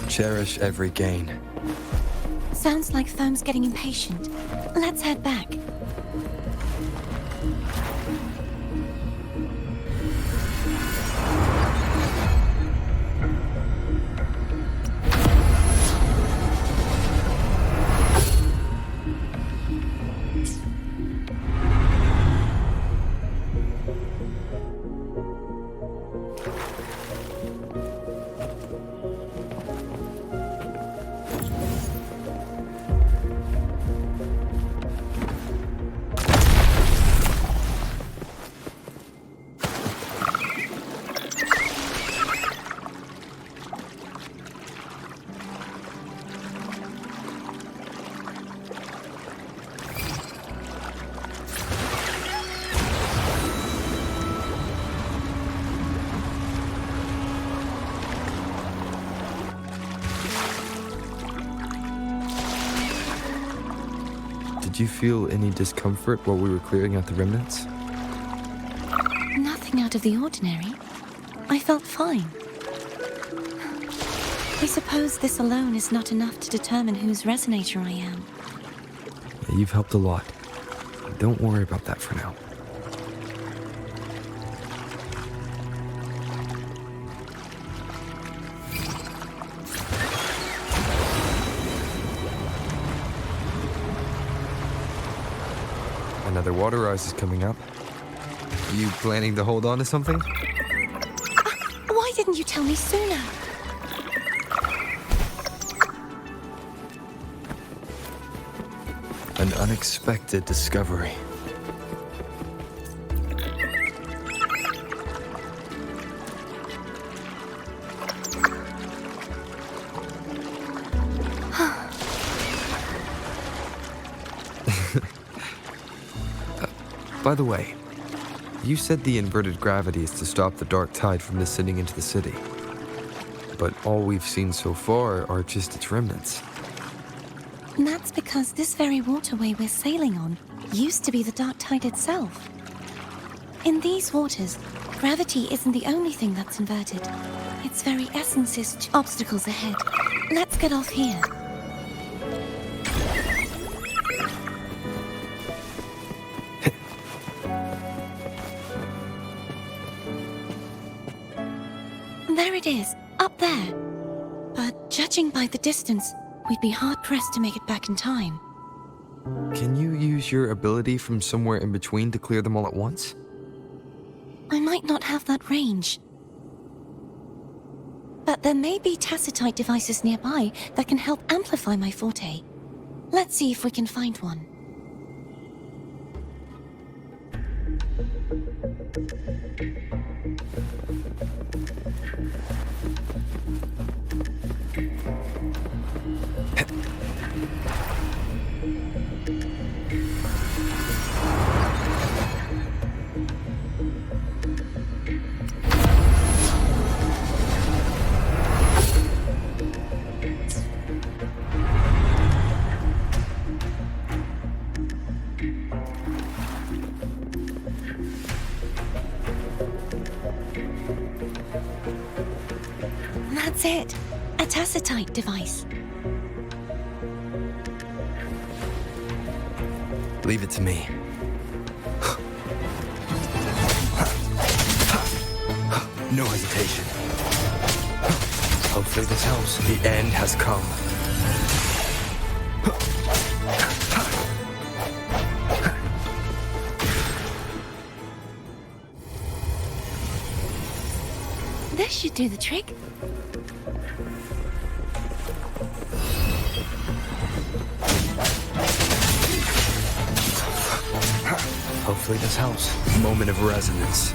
Cherish every gain. Sounds like Foam's getting impatient. Let's head back. Did you feel any discomfort while we were clearing out the remnants? Nothing out of the ordinary. I felt fine. I suppose this alone is not enough to determine whose resonator I am. Yeah, you've helped a lot. Don't worry about that for now. Another water rise is coming up. You planning to hold on to something? Why didn't you tell me sooner? An unexpected discovery. By the way, you said the inverted gravity is to stop the dark tide from descending into the city. But all we've seen so far are just its remnants. And that's because this very waterway we're sailing on used to be the dark tide itself. In these waters, gravity isn't the only thing that's inverted. Its very essence is obstacles ahead. Let's get off here. There it is, up there. But judging by the distance, we'd be hard-pressed to make it back in time. Can you use your ability from somewhere in between to clear them all at once? I might not have that range. But there may be tacitite devices nearby that can help amplify my forte. Let's see if we can find one. That's it. A tacitite device. Leave it to me. No hesitation. Hopefully this helps. The end has come. This should do the trick. Hopefully this helps. Moment of resonance.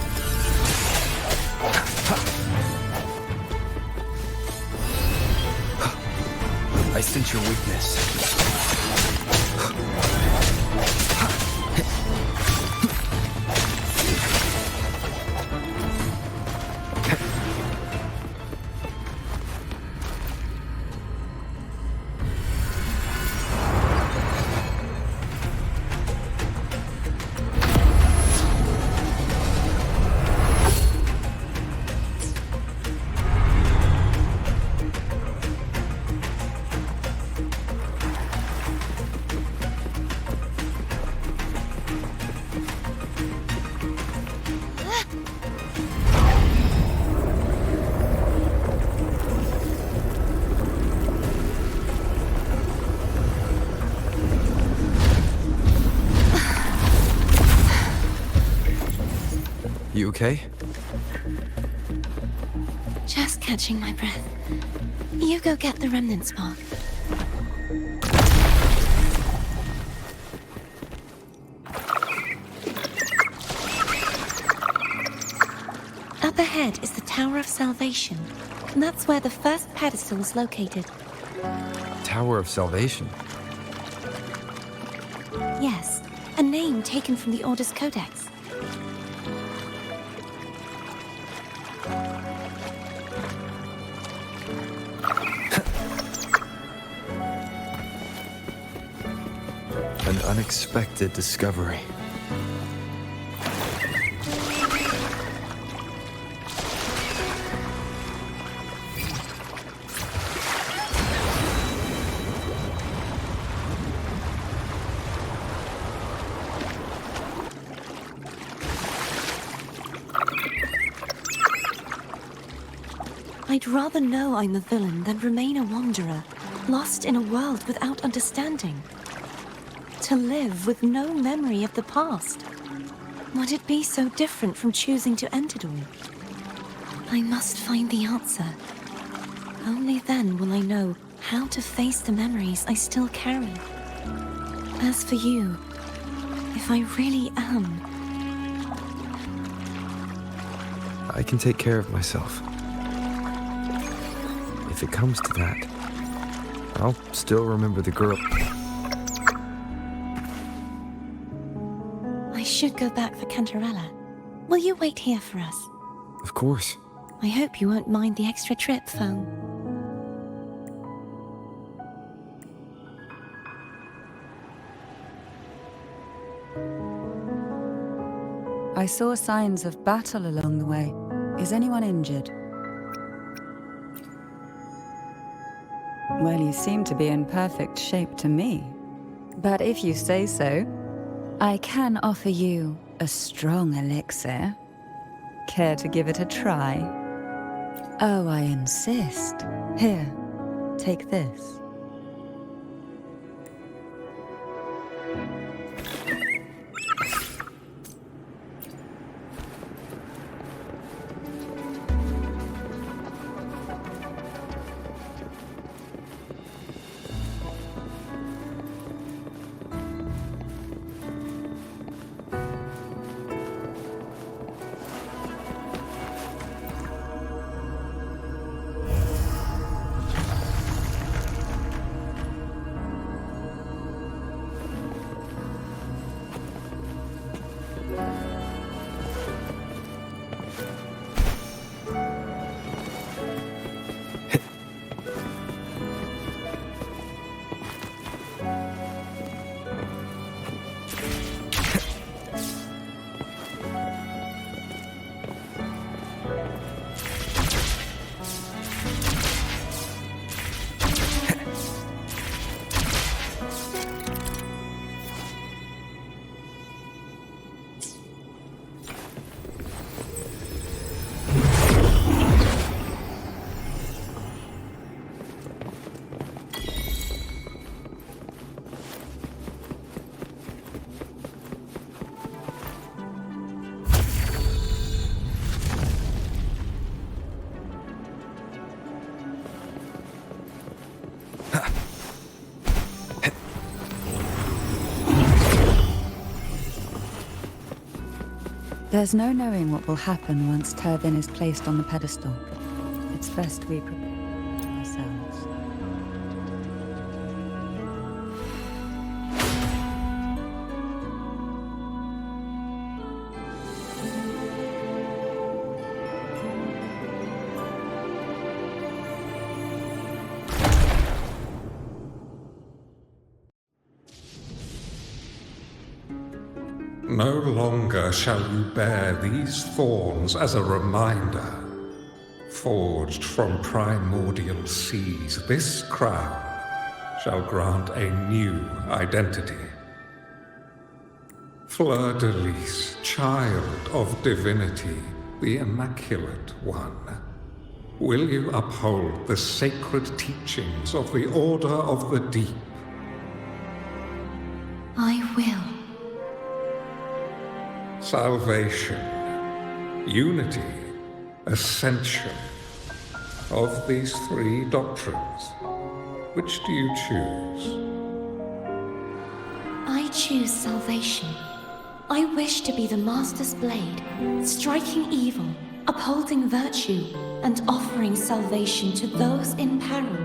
I sense your weakness. You okay? Just catching my breath. You go get the remnant spark. Up ahead is the Tower of Salvation. And that's where the first pedestal is located. Tower of Salvation. Yes, a name taken from the Order's Codex. An unexpected discovery. I'd rather know I'm a villain than remain a wanderer, lost in a world without understanding. To live with no memory of the past. Would it be so different from choosing to end it all? I must find the answer. Only then will I know how to face the memories I still carry. As for you, if I really am... I can take care of myself. If it comes to that, I'll still remember the girl. I should go back for Cantarella. Will you wait here for us? Of course. I hope you won't mind the extra trip, Foam. I saw signs of battle along the way. Is anyone injured? Well, you seem to be in perfect shape to me. But if you say so, I can offer you a strong elixir. Care to give it a try? Oh, I insist. Here, take this. There's no knowing what will happen once Turvin is placed on the pedestal. It's best we prepare ourselves. No longer shall you bear these thorns as a reminder. Forged from primordial seas, this crown shall grant a new identity. Fleur-de-Lis, child of divinity, the Immaculate One. Will you uphold the sacred teachings of the Order of the Deep? I will. Salvation, unity, ascension. Of these three doctrines, which do you choose? I choose salvation. I wish to be the Master's blade, striking evil, upholding virtue, and offering salvation to those in peril.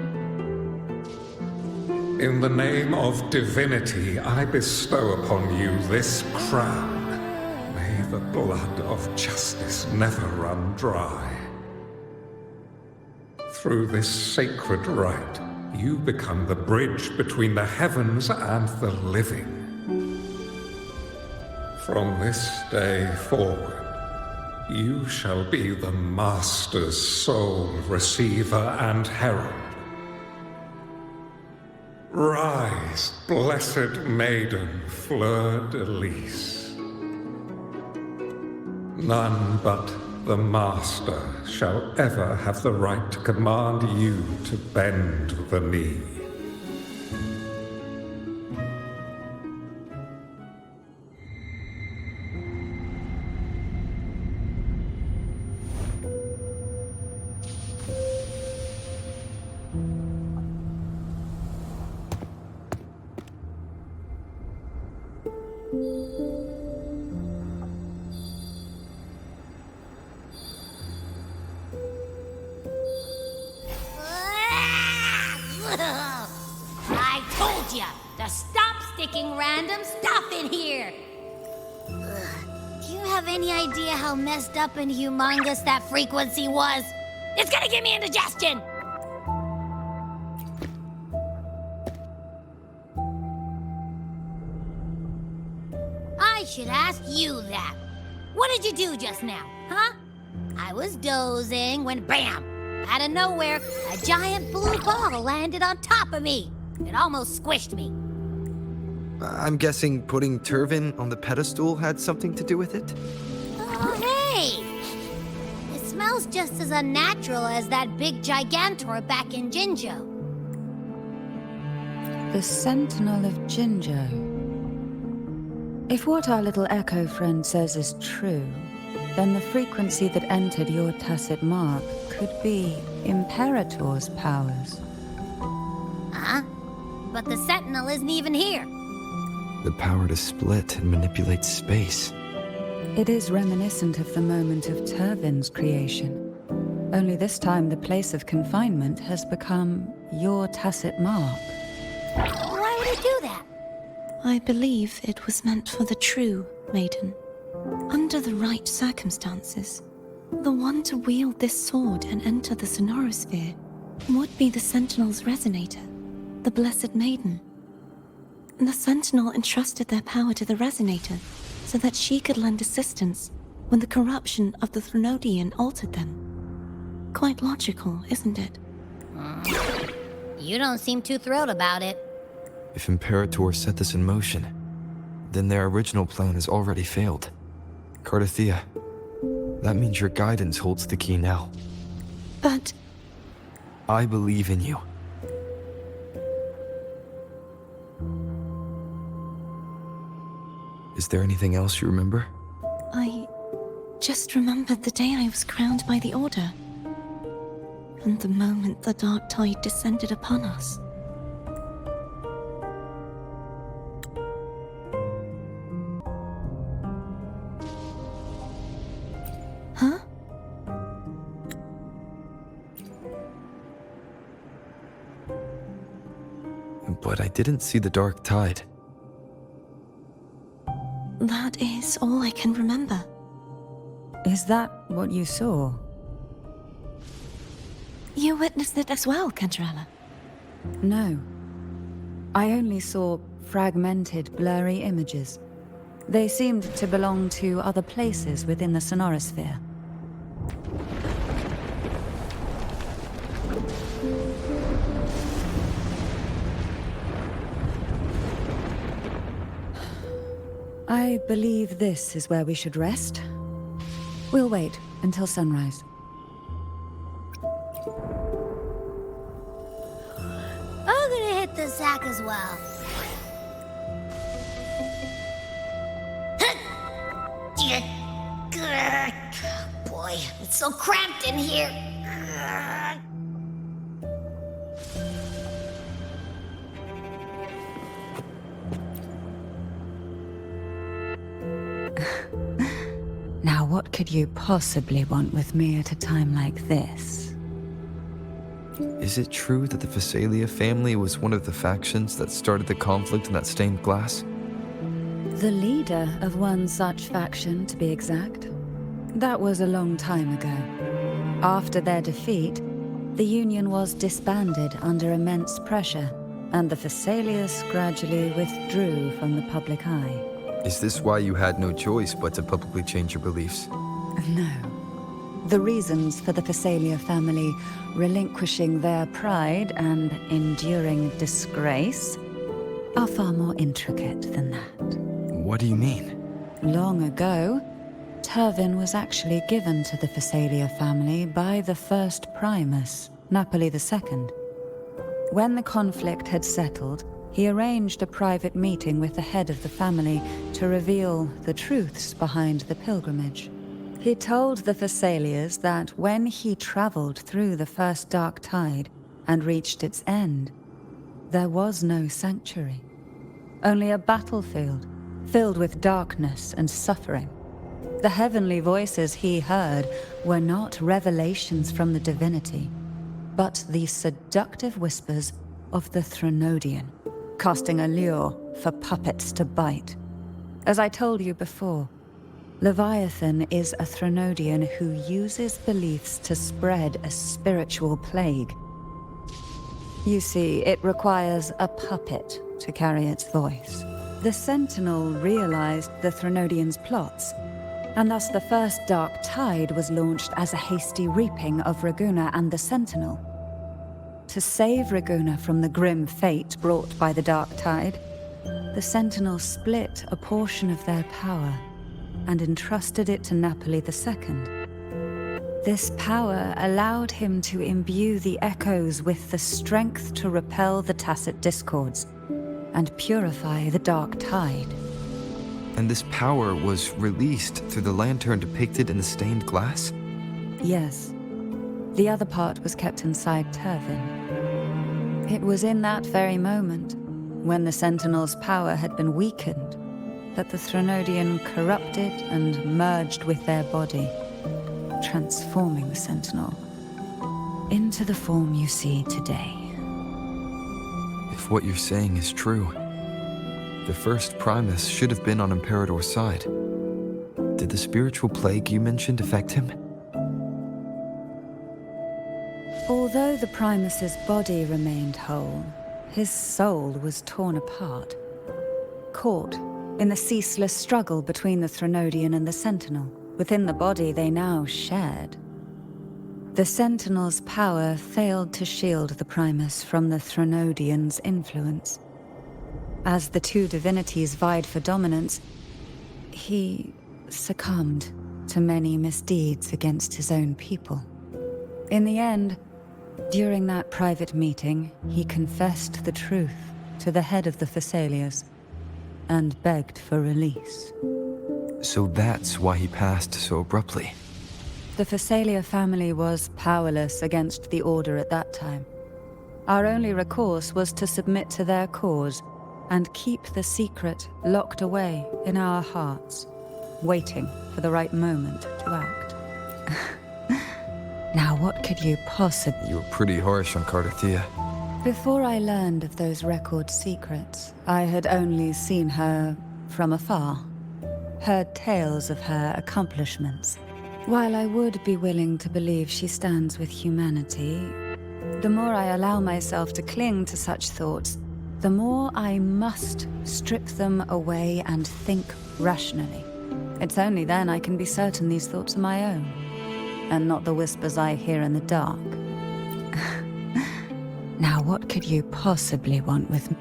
In the name of divinity, I bestow upon you this crown. May the blood of justice never run dry. Through this sacred rite, you become the bridge between the heavens and the living. From this day forward, you shall be the Master's sole receiver and herald. Rise, blessed maiden, fleur-de-lis. None but the Master shall ever have the right to command you to bend the knee. I told ya to stop sticking random stuff in here! Do you have any idea how messed up and humongous that frequency was? It's gonna give me indigestion! I should ask you that. What did you do just now, huh? I was dozing when BAM! Out of nowhere, a giant blue ball landed on top of me. It almost squished me. I'm guessing putting Turvin on the pedestal had something to do with it? Oh, hey! It smells just as unnatural as that big Gigantor back in Jinjo. The Sentinel of Jinjo. If what our little echo friend says is true, then the frequency that entered your tacit mark could be Imperator's powers. Huh? But the Sentinel isn't even here. The power to split and manipulate space. It is reminiscent of the moment of Turvin's creation. Only this time the place of confinement has become your tacit mark. Why would it do that? I believe it was meant for the true, Maiden. Under the right circumstances, the one to wield this sword and enter the Sonorosphere would be the Sentinel's resonator, the Blessed Maiden. The Sentinel entrusted their power to the resonator so that she could lend assistance when the corruption of the Threnodian altered them. Quite logical, isn't it? You don't seem too thrilled about it. If Imperator set this in motion, then their original plan has already failed. Cardathea, that means your guidance holds the key now. But I believe in you. Is there anything else you remember? I just remembered the day I was crowned by the Order, and the moment the dark tide descended upon us. Huh? But I didn't see the dark tide. That is all I can remember. Is that what you saw? You witnessed it as well, Cantarella. No. I only saw fragmented, blurry images. They seemed to belong to other places within the Sonorosphere. I believe this is where we should rest. We'll wait until sunrise. I'm gonna hit the sack as well. Boy, it's so cramped in here. Now, what could you possibly want with me at a time like this? Is it true that the Phasalia family was one of the factions that started the conflict in that stained glass? The leader of one such faction, to be exact. That was a long time ago. After their defeat, the Union was disbanded under immense pressure, and the Phasalias gradually withdrew from the public eye. Is this why you had no choice but to publicly change your beliefs? No. The reasons for the Phasalia family relinquishing their pride and enduring disgrace are far more intricate than that. What do you mean? Long ago, Turvin was actually given to the Phasalia family by the first Primus, Napoli II. When the conflict had settled, he arranged a private meeting with the head of the family to reveal the truths behind the pilgrimage. He told the Phasalias that when he traveled through the first dark tide and reached its end, there was no sanctuary, only a battlefield filled with darkness and suffering. The heavenly voices he heard were not revelations from the divinity, but the seductive whispers of the Threnodian, casting a lure for puppets to bite. As I told you before, Leviathan is a Threnodian who uses beliefs to spread a spiritual plague. You see, it requires a puppet to carry its voice. The Sentinel realized the Threnodian's plots, and thus the first Dark Tide was launched as a hasty reaping of Raguna and the Sentinel. To save Raguna from the grim fate brought by the Dark Tide, the Sentinel split a portion of their power and entrusted it to Napoli II. This power allowed him to imbue the echoes with the strength to repel the tacit discords and purify the Dark Tide. And this power was released through the lantern depicted in the stained glass? Yes. The other part was kept inside Turvin. It was in that very moment, when the Sentinel's power had been weakened, that the Threnodian corrupted and merged with their body, transforming the Sentinel into the form you see today. If what you're saying is true, the first Primus should have been on Imperator's side. Did the spiritual plague you mentioned affect him? Although the Primus's body remained whole, his soul was torn apart, caught in the ceaseless struggle between the Threnodian and the Sentinel. Within the body they now shared. The Sentinel's power failed to shield the Primus from the Threnodian's influence. As the two divinities vied for dominance, he succumbed to many misdeeds against his own people. In the end, during that private meeting, he confessed the truth to the head of the Phasalias and begged for release. So that's why he passed so abruptly. The Phasalia family was powerless against the Order at that time. Our only recourse was to submit to their cause and keep the secret locked away in our hearts, waiting for the right moment to act. Now, what could you possibly... You were pretty harsh on Cardathia. Before I learned of those record secrets, I had only seen her from afar, heard tales of her accomplishments. While I would be willing to believe she stands with humanity, the more I allow myself to cling to such thoughts, the more I must strip them away and think rationally. It's only then I can be certain these thoughts are my own, and not the whispers I hear in the dark. Now, what could you possibly want with me?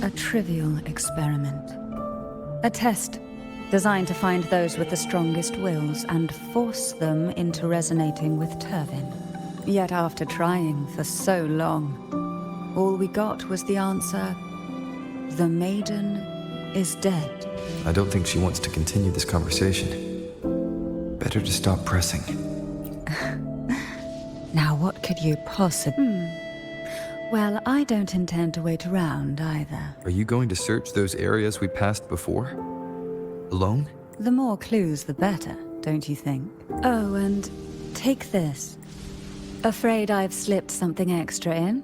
A trivial experiment. A test designed to find those with the strongest wills and force them into resonating with Turvin. Yet after trying for so long, all we got was the answer, the Maiden is dead. I don't think she wants to continue this conversation. Better to stop pressing. Now, what could you possibly... Well, I don't intend to wait around either. Are you going to search those areas we passed before? Alone? The more clues, the better, don't you think? Oh, and take this. Afraid I've slipped something extra in?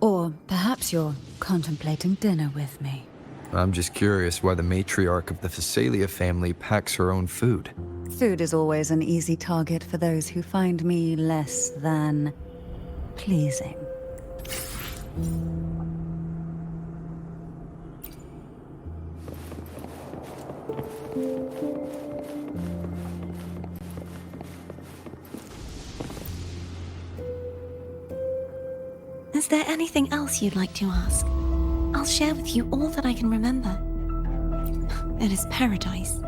Or perhaps you're contemplating dinner with me. I'm just curious why the matriarch of the Phasalia family packs her own food. Food is always an easy target for those who find me less than pleasing. Is there anything else you'd like to ask? I'll share with you all that I can remember. It is paradise.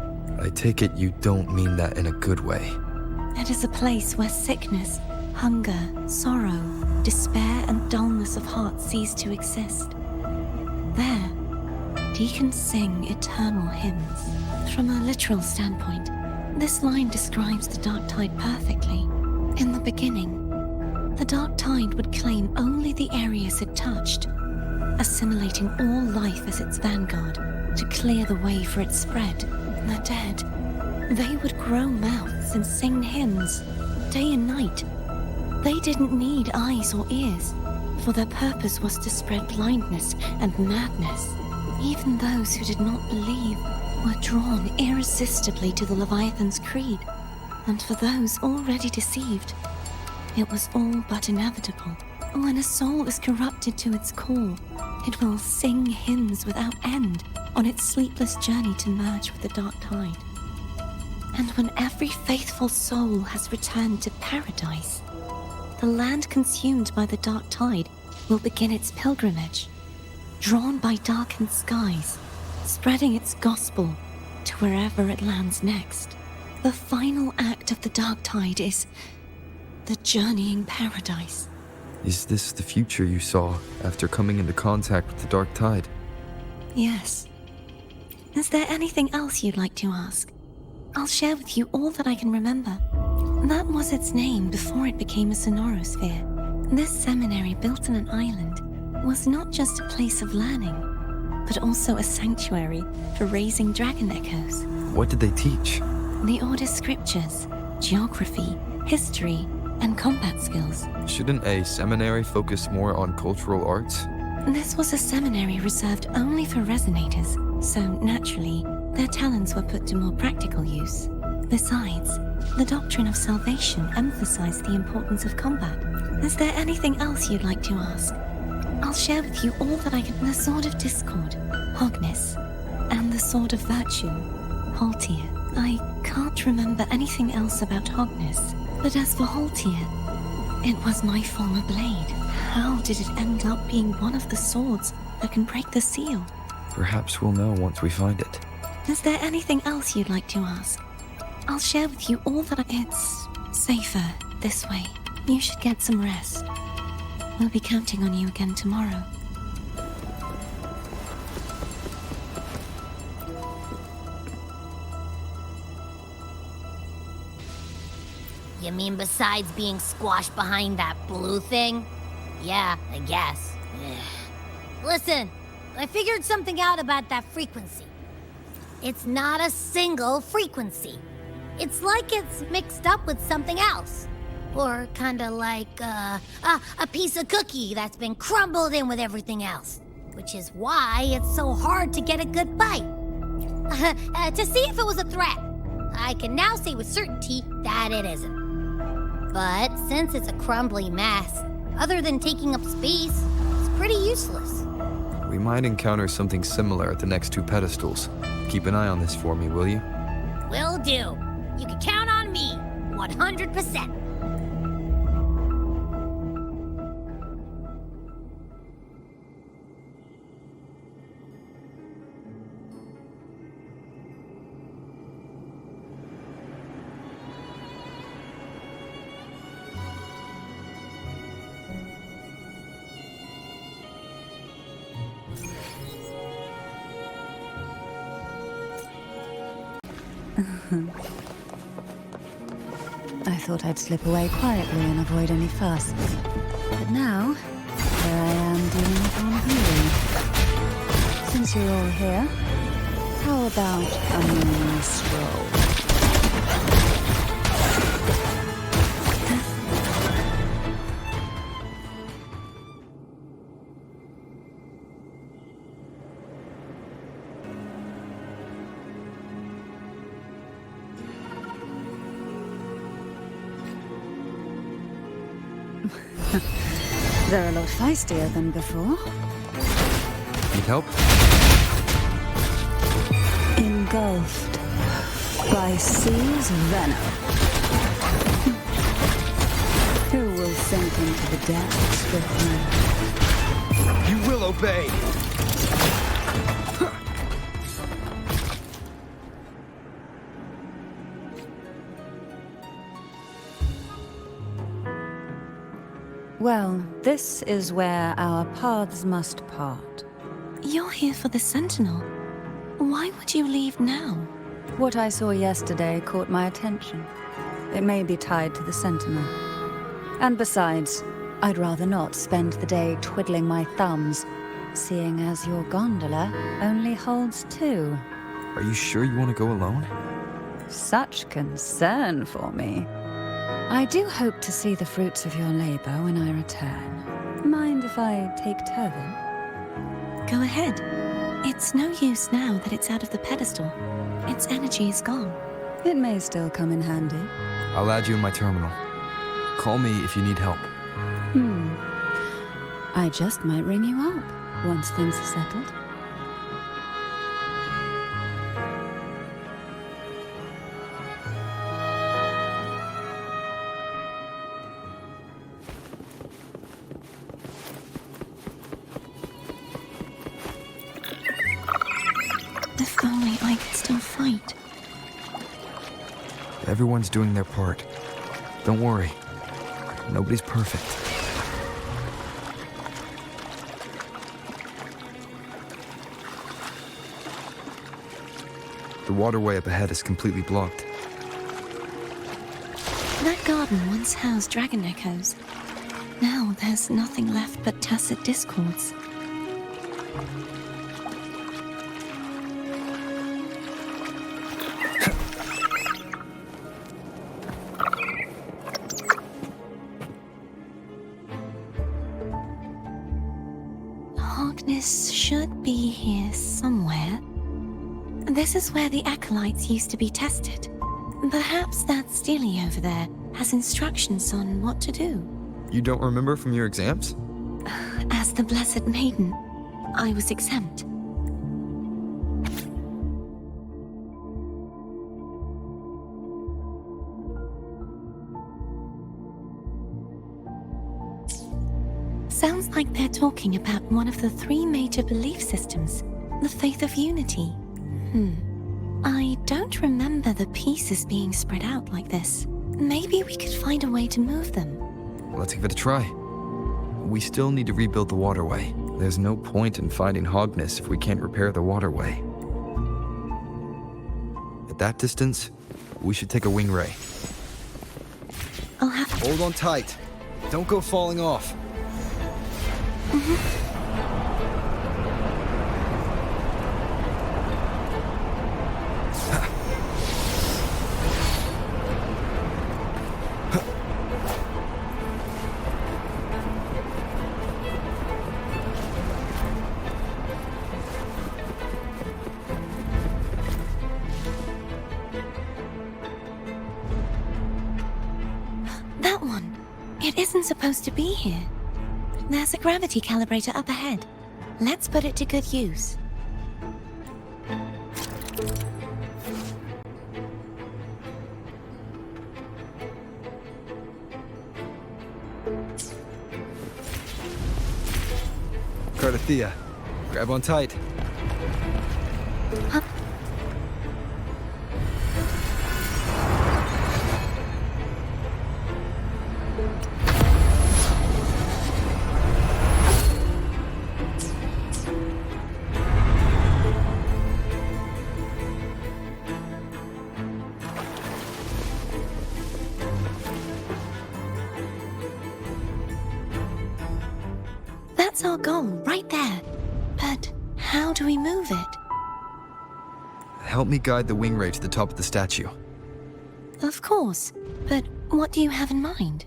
I take it you don't mean that in a good way. It is a place where sickness, hunger, sorrow, despair, and dullness of heart cease to exist. There, deacons sing eternal hymns. From a literal standpoint, this line describes the Dark Tide perfectly. In the beginning, the Dark Tide would claim only the areas it touched, assimilating all life as its vanguard to clear the way for its spread. The dead, they would grow mouths and sing hymns, day and night. They didn't need eyes or ears, for their purpose was to spread blindness and madness. Even those who did not believe were drawn irresistibly to the Leviathan's creed, and for those already deceived, it was all but inevitable. When a soul is corrupted to its core, it will sing hymns without end on its sleepless journey to merge with the Dark Tide. And when every faithful soul has returned to paradise, the land consumed by the Dark Tide will begin its pilgrimage, drawn by darkened skies, spreading its gospel to wherever it lands next. The final act of the Dark Tide is the journeying paradise. Is this the future you saw after coming into contact with the Dark Tide? Yes. Is there anything else you'd like to ask? I'll share with you all that I can remember. That was its name before it became a sonorosphere. This seminary, built on an island, was not just a place of learning, but also a sanctuary for raising dragon echoes. What did they teach? The Order's scriptures, geography, history, and combat skills. Shouldn't a seminary focus more on cultural arts? This was a seminary reserved only for resonators, so naturally, their talents were put to more practical use. Besides, the doctrine of salvation emphasized the importance of combat. Is there anything else you'd like to ask? I'll share with you all that I can. The Sword of Discord, Hogness, and the Sword of Virtue, Haltier. I can't remember anything else about Hogness, but as for Haltier, it was my former blade. How did it end up being one of the swords that can break the seal? Perhaps we'll know once we find it. Is there anything else you'd like to ask? I'll share with you all that It's safer this way. You should get some rest. We'll be counting on you again tomorrow. You mean besides being squashed behind that blue thing? Yeah, I guess. Listen, I figured something out about that frequency. It's not a single frequency. It's like it's mixed up with something else. Or kinda like a piece of cookie that's been crumbled in with everything else. Which is why it's so hard to get a good bite. To see if it was a threat. I can now say with certainty that it isn't. But since it's a crumbly mess, other than taking up space, it's pretty useless. We might encounter something similar at the next two pedestals. Keep an eye on this for me, will you? Will do. You can count on me, 100%. I thought I'd slip away quietly and avoid any fuss. But now, here I am dealing with unruly. Since you're all here, how about a mini stroll? They're a lot feistier than before. Need help? Engulfed. By sea's venom. Who will sink into the depths with me? You will obey! Well, this is where our paths must part. You're here for the Sentinel. Why would you leave now? What I saw yesterday caught my attention. It may be tied to the Sentinel. And besides, I'd rather not spend the day twiddling my thumbs, seeing as your gondola only holds 2. Are you sure you want to go alone? Such concern for me. I do hope to see the fruits of your labor when I return. Mind if I take Turvin? Go ahead. It's no use now that it's out of the pedestal. Its energy is gone. It may still come in handy. I'll add you in my terminal. Call me if you need help. I just might ring you up once things are settled. If only I could still fight. Everyone's doing their part. Don't worry. Nobody's perfect. The waterway up ahead is completely blocked. That garden once housed dragon echoes. Now there's nothing left but tacit discords. Harkness should be here somewhere. This is where the acolytes used to be tested. Perhaps that Steely over there has instructions on what to do. You don't remember from your exams? As the Blessed Maiden, I was exempt. Sounds like they're talking about one of the 3 major belief systems, the faith of unity. I don't remember the pieces being spread out like this. Maybe we could find a way to move them. Let's give it a try. We still need to rebuild the waterway. There's no point in fighting Hogness if we can't repair the waterway. At that distance, we should take a wing ray. I'll have to... Hold on tight. Don't go falling off. That one. It isn't supposed to be here. There's a gravity calibrator up ahead. Let's put it to good use. Cardathea, grab on tight. Huh? That's our goal, right there. But how do we move it? Help me guide the wing ray to the top of the statue. Of course. But what do you have in mind?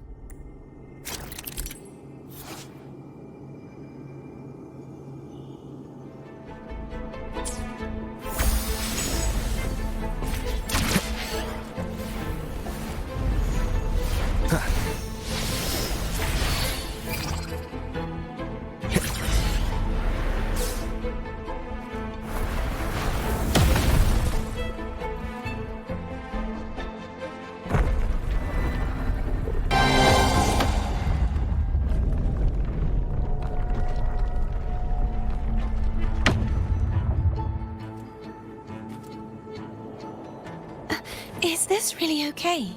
Is this really okay?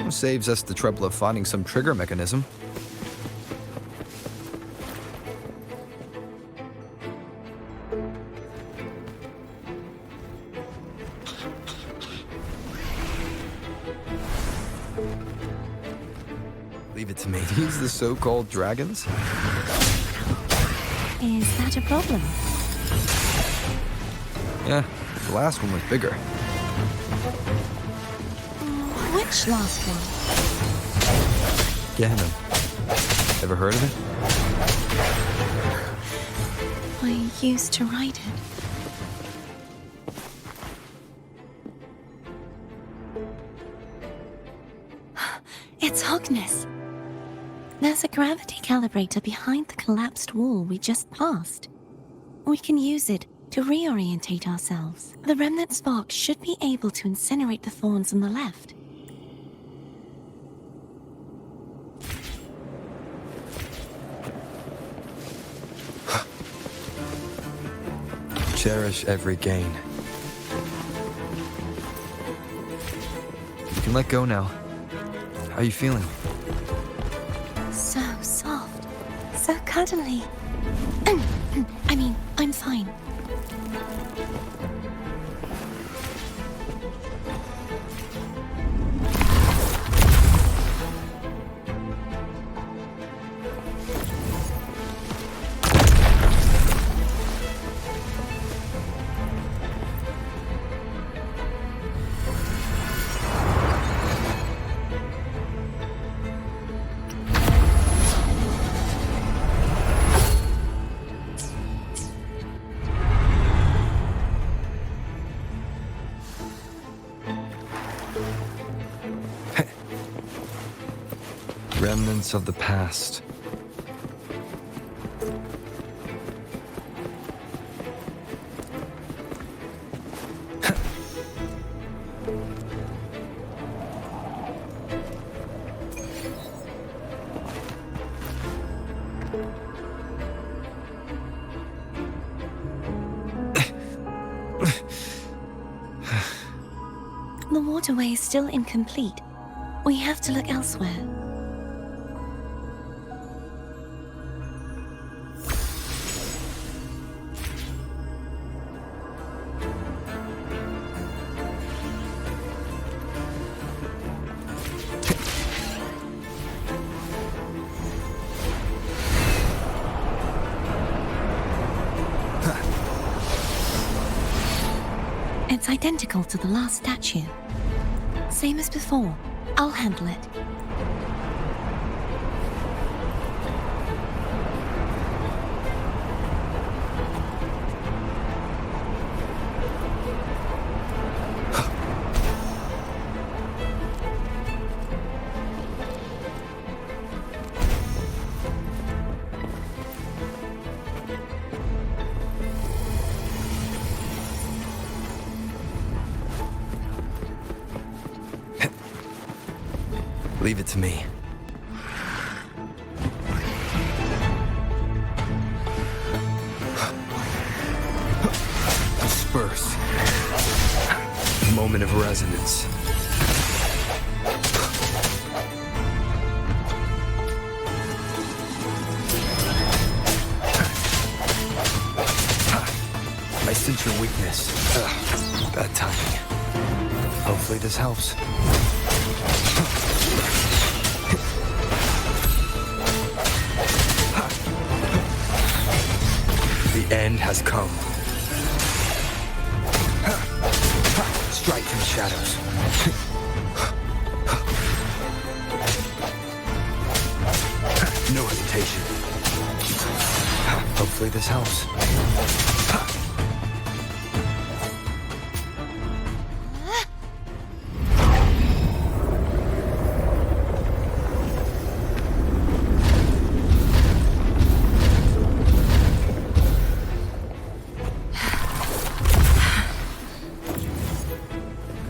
Saves us the trouble of finding some trigger mechanism. Leave it to me. These the so-called dragons? Is that a problem? Yeah, the last one was bigger. Which last one? Ganon. Ever heard of it? I used to ride it. It's Hogness. There's a gravity calibrator behind the collapsed wall we just passed. We can use it to reorientate ourselves. The remnant spark should be able to incinerate the thorns on the left. Cherish every gain. You can let go now. How are you feeling? So soft. So cuddly. I mean, I'm fine. Remnants of the past. The waterway is still incomplete. We have to look elsewhere. It's identical to the last statue. Same as before. I'll handle it. Leave it to me. Disperse. Moment of resonance. I sense your weakness. Bad timing. Hopefully this helps. The end has come. Strike from the shadows. No hesitation. Hopefully this helps.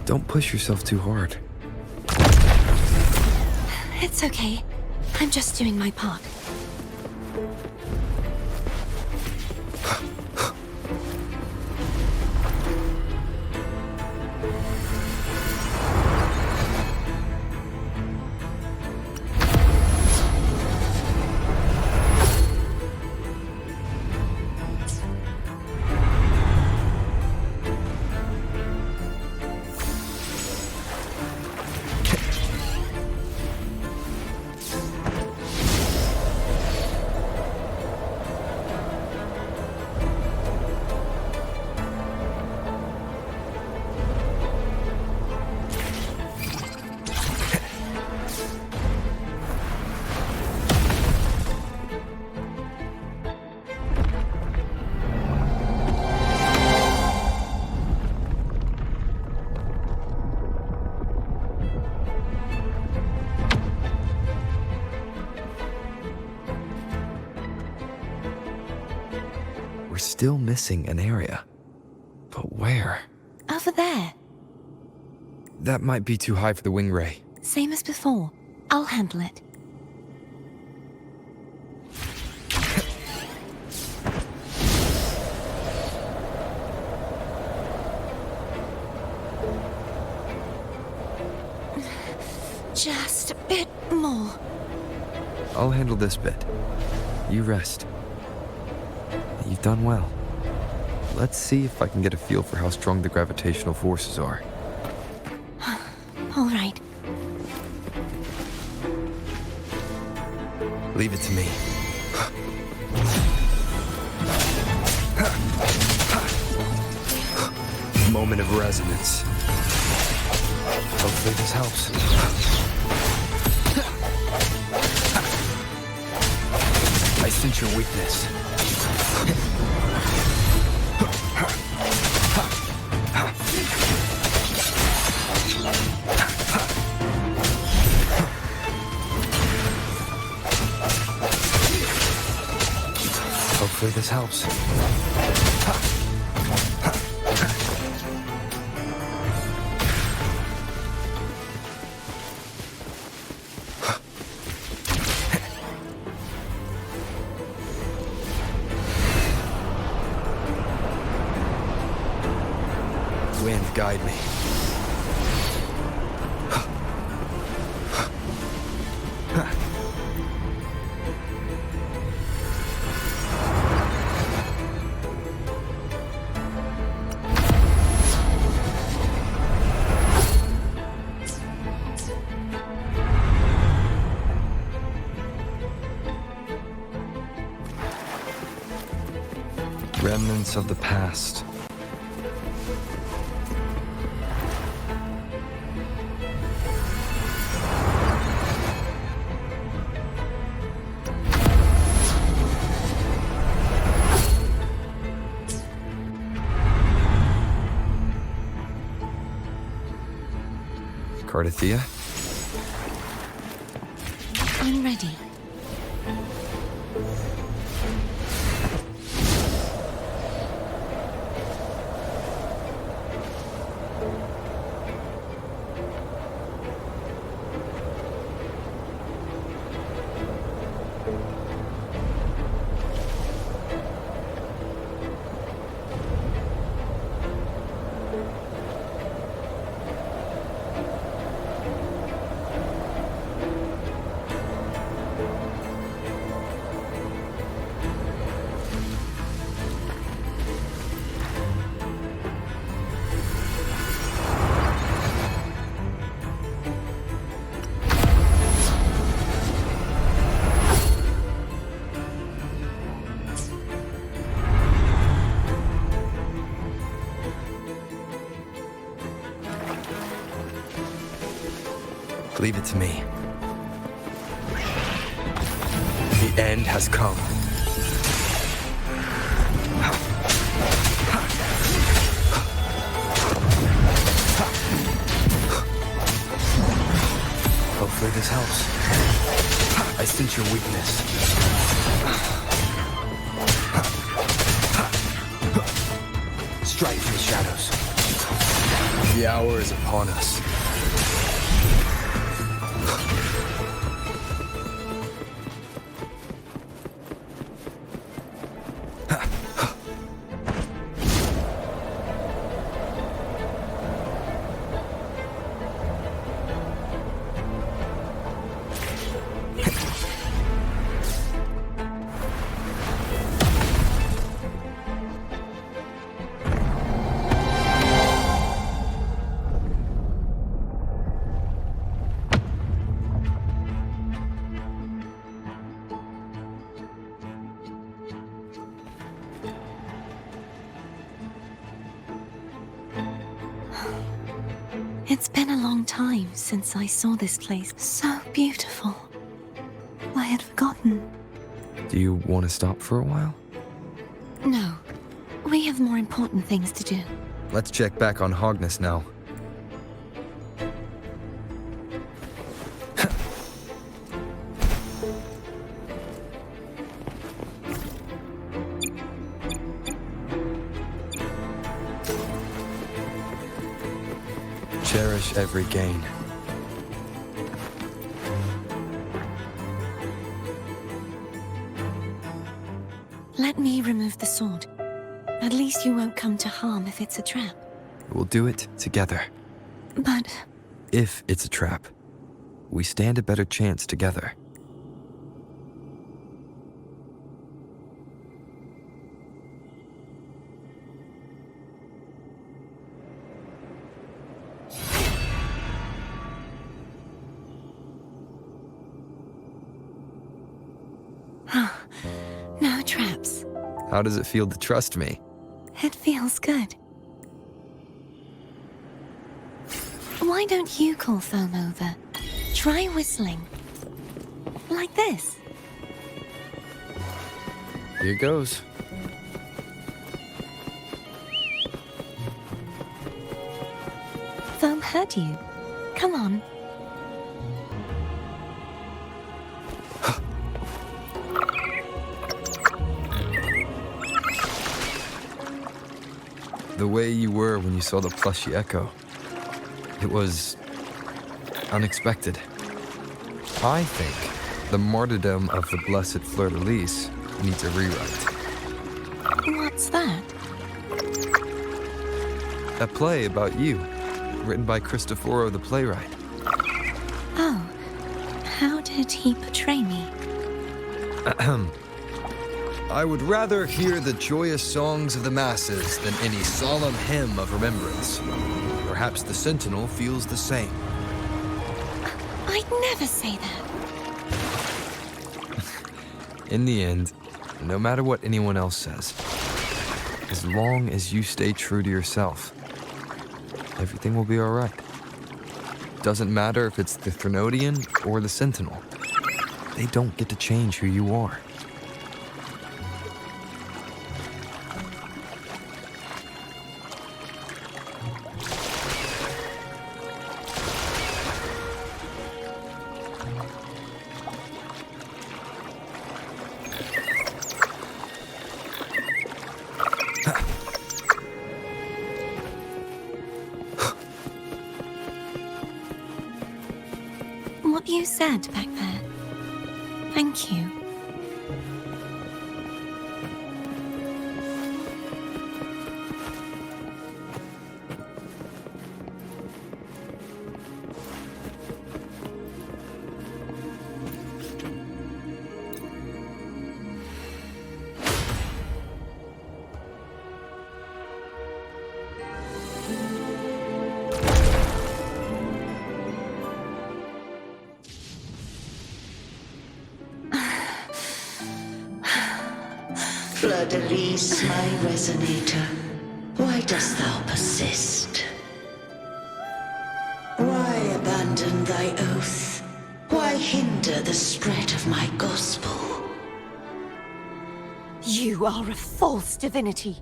Don't push yourself too hard. It's okay. I'm just doing my part. we're still missing an area. But where? Over there. That might be too high for the wing ray. Same as before. I'll handle it. Just a bit more. I'll handle this bit. You rest. You've done well. Let's see if I can get a feel for how strong the gravitational forces are. All right. Leave it to me. Moment of resonance. Hopefully this helps. I sense your weakness. Hopefully this helps. Wind, guide me. Remnants of the past. Cardathia? I'm ready. Leave it to me. The end has come. Hopefully this helps. I sense your weakness. Strike from the shadows. The hour is upon us. It's been a long time since I saw this place. So beautiful. I had forgotten. Do you want to stop for a while? No. We have more important things to do. Let's check back on Hogness now. Cherish every gain. Let me remove the sword. At least you won't come to harm if it's a trap. We'll do it together. But If it's a trap, we stand a better chance together. no traps. How does it feel to trust me? It feels good. Why don't you call Foam over? Try whistling. Like this. Here goes. Foam heard you. Come on. The way you were when you saw the plushy echo. It was unexpected. I think the martyrdom of the blessed fleur-de-lis needs a rewrite. What's that? A play about you, written by Cristoforo the playwright. Oh, how did he portray me? I would rather hear the joyous songs of the masses than any solemn hymn of remembrance. Perhaps the Sentinel feels the same. I'd never say that. In the end, no matter what anyone else says, as long as you stay true to yourself, everything will be all right. Doesn't matter if it's the Threnodian or the Sentinel. They don't get to change who you are. What you said back there. Thank you. Fleur-de-lis, my resonator, why dost thou persist? Why abandon thy oath? Why hinder the spread of my gospel? You are a false divinity.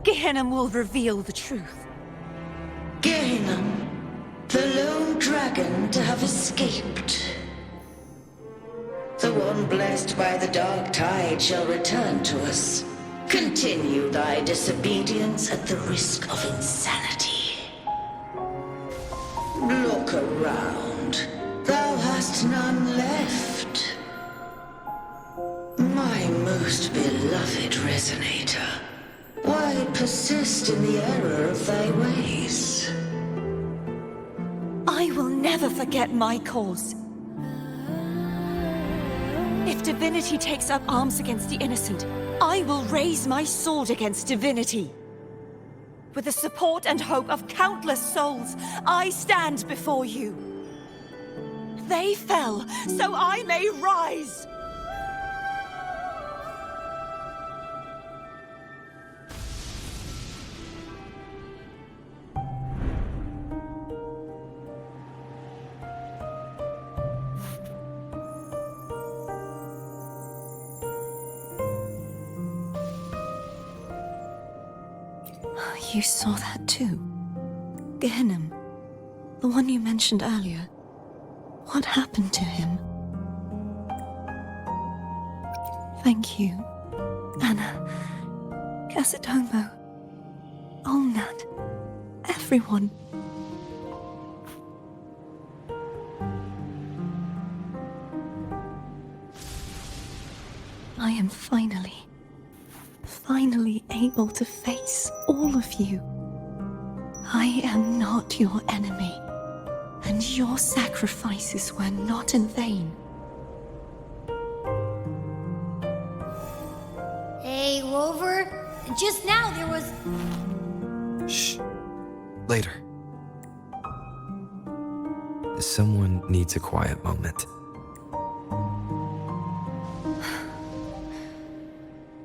Gehenna will reveal the truth. Gehenna, the lone dragon to have escaped. The one blessed by the dark tide shall return to us. Continue thy disobedience at the risk of insanity. Look around. Thou hast none left. My most beloved resonator, why persist in the error of thy ways? I will never forget my cause. If divinity takes up arms against the innocent, I will raise my sword against divinity. With the support and hope of countless souls, I stand before you. They fell, so I may rise! You saw that too? Gehenna, the one you mentioned earlier. What happened to him? Thank you, Anna, Casitomo, Olnat, everyone. am finally able to face all of you. I am not your enemy, and your sacrifices were not in vain. Hey, Rover, just now there was... Shh. Later. Someone needs a quiet moment.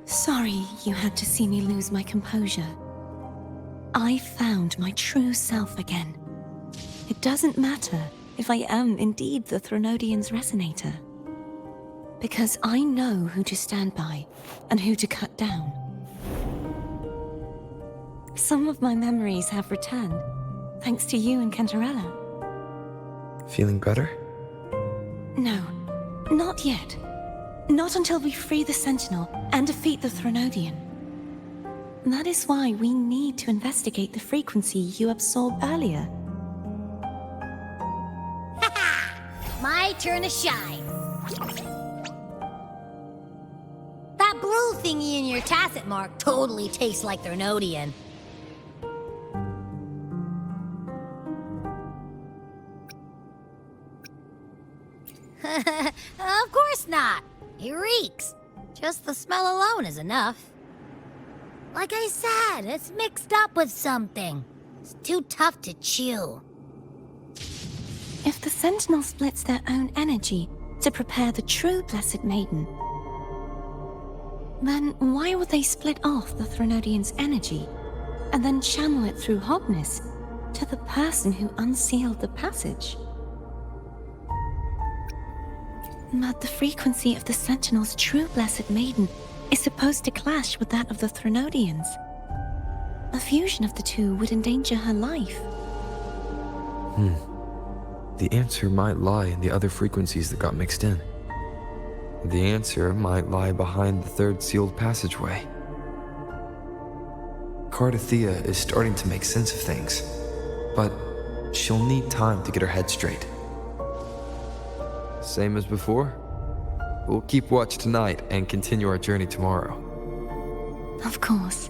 Sorry you had to see me lose my composure. I found my true self again. It doesn't matter if I am indeed the Threnodian's resonator, because I know who to stand by and who to cut down. Some of my memories have returned, thanks to you and Cantarella. Feeling better? No, not yet. Not until we free the Sentinel and defeat the Threnodian. That is why we need to investigate the frequency you absorbed earlier. My turn to shine. That blue thingy in your tacit mark totally tastes like Threnodian. Of course not. It reeks. Just the smell alone is enough. Like I said, it's mixed up with something. It's too tough to chew. If the Sentinel splits their own energy to prepare the true Blessed Maiden, then why would they split off the Threnodian's energy and then channel it through Hognis to the person who unsealed the passage? But the frequency of the Sentinel's true Blessed Maiden is supposed to clash with that of the Threnodian's. A fusion of the two would endanger her life. The answer might lie in the other frequencies that got mixed in. The answer might lie behind the third sealed passageway. Cardathea is starting to make sense of things, but she'll need time to get her head straight. Same as before? We'll keep watch tonight and continue our journey tomorrow. Of course.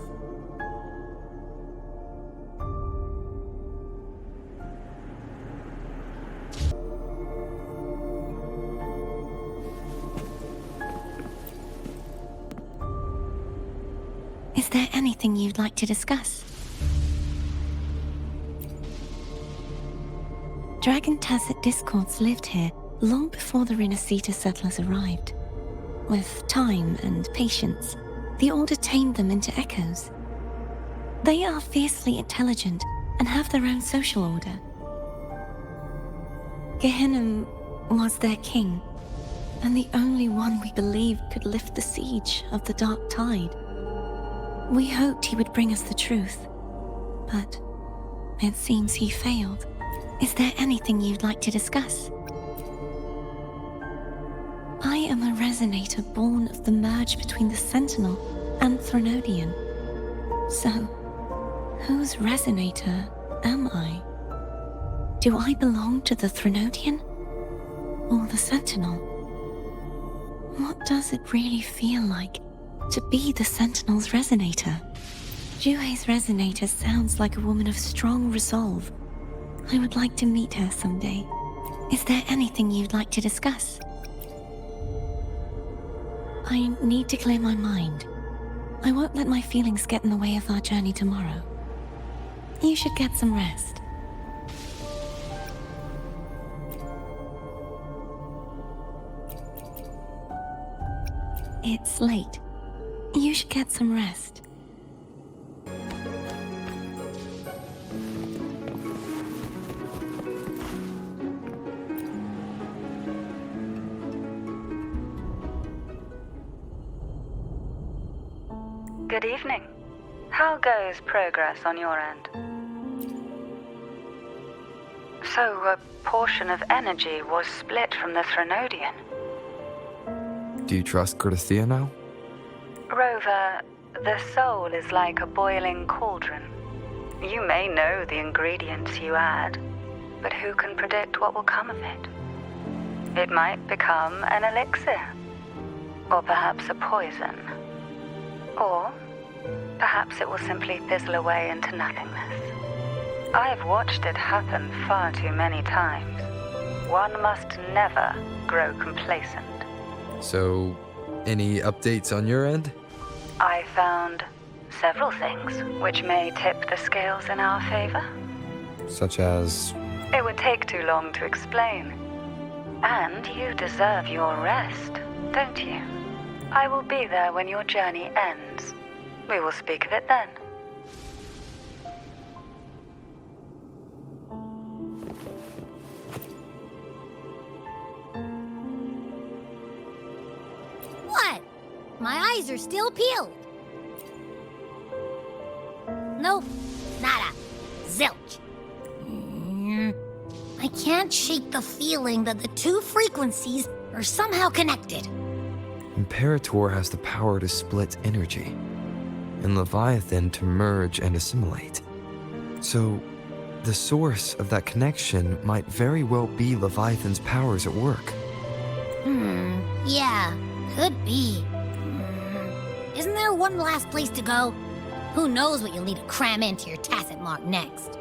Is there anything you'd like to discuss? Dragon Tacit discords lived here long before the Rinascita settlers arrived. With time and patience, the Order tamed them into echoes. They are fiercely intelligent and have their own social order. Gehinnom was their king, and the only one we believed could lift the siege of the Dark Tide. We hoped he would bring us the truth, but it seems he failed. Is there anything you'd like to discuss? I am a resonator born of the merge between the Sentinel and Threnodian. So, whose resonator am I? Do I belong to the Threnodian or the Sentinel? What does it really feel like to be the Sentinel's resonator? Juhe's resonator sounds like a woman of strong resolve. I would like to meet her someday. Is there anything you'd like to discuss? I need to clear my mind. I won't let my feelings get in the way of our journey tomorrow. You should get some rest. It's late. You should get some rest. Good evening. How goes progress on your end? So, a portion of energy was split from the Threnodian. Do you trust Cardathea now? Rover, the soul is like a boiling cauldron. You may know the ingredients you add, but who can predict what will come of it? It might become an elixir. Or perhaps a poison. Or perhaps it will simply fizzle away into nothingness. I've watched it happen far too many times. One must never grow complacent. So, any updates on your end? I found several things which may tip the scales in our favor. Such as... It would take too long to explain. And you deserve your rest, don't you? I will be there when your journey ends. We will speak of it then. What? My eyes are still peeled. Nope, nada, zilch. I can't shake the feeling that the two frequencies are somehow connected. Imperator has the power to split energy, and Leviathan to merge and assimilate. So, the source of that connection might very well be Leviathan's powers at work. Yeah, could be. Isn't there one last place to go? Who knows what you'll need to cram into your tacit mark next?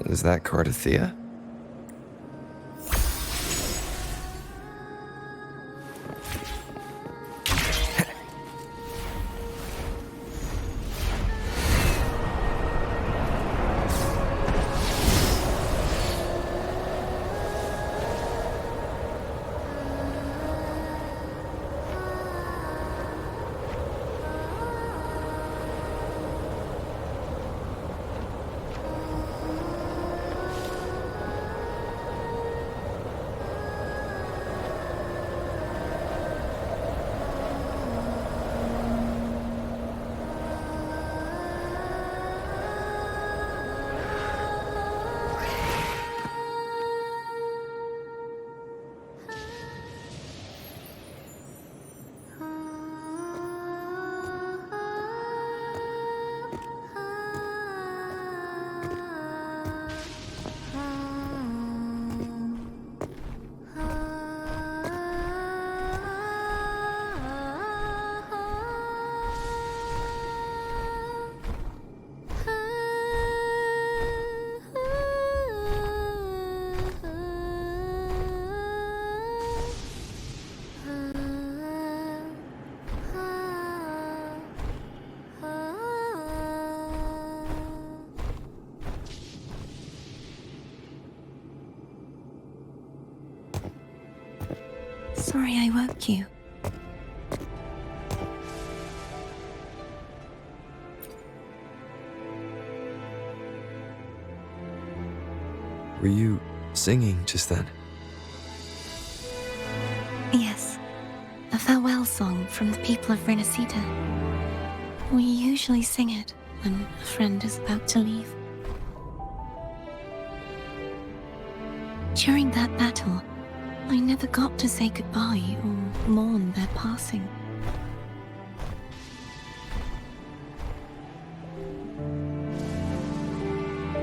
Is that Cardathea? Sorry I woke you. Were you singing just then? Yes, a farewell song from the people of Rinascita. We usually sing it when a friend is about to leave. During that battle, I never got to say goodbye or mourn their passing.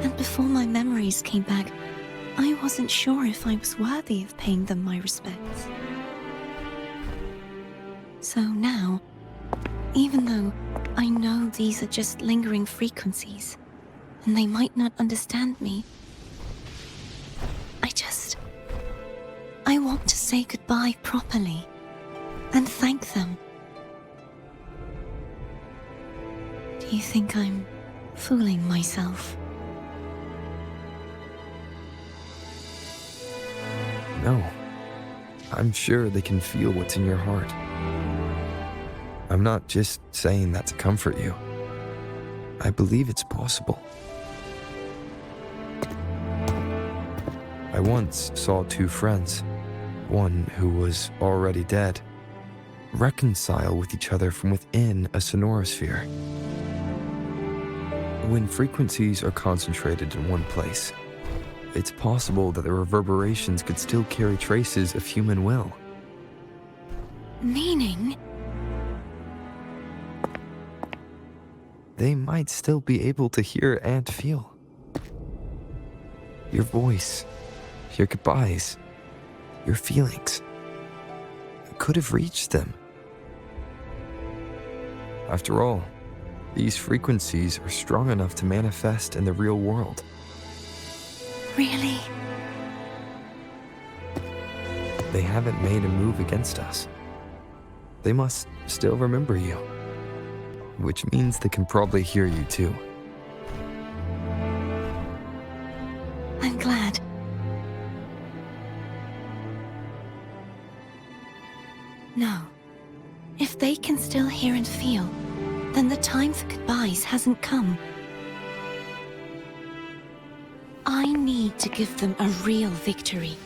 And before my memories came back, I wasn't sure if I was worthy of paying them my respects. So now, even though I know these are just lingering frequencies, and they might not understand me, I want to say goodbye properly and thank them. Do you think I'm fooling myself? No. I'm sure they can feel what's in your heart. I'm not just saying that to comfort you. I believe it's possible. I once saw two friends, one who was already dead, reconcile with each other from within a sonorosphere. When frequencies are concentrated in one place, it's possible that the reverberations could still carry traces of human will. Meaning? they might still be able to hear and feel. Your voice, your goodbyes, your feelings. It could have reached them. After all, these frequencies are strong enough to manifest in the real world. Really? They haven't made a move against us. They must still remember you. Which means they can probably hear you too. I'm glad. No. If they can still hear and feel, then the time for goodbyes hasn't come. I need to give them a real victory.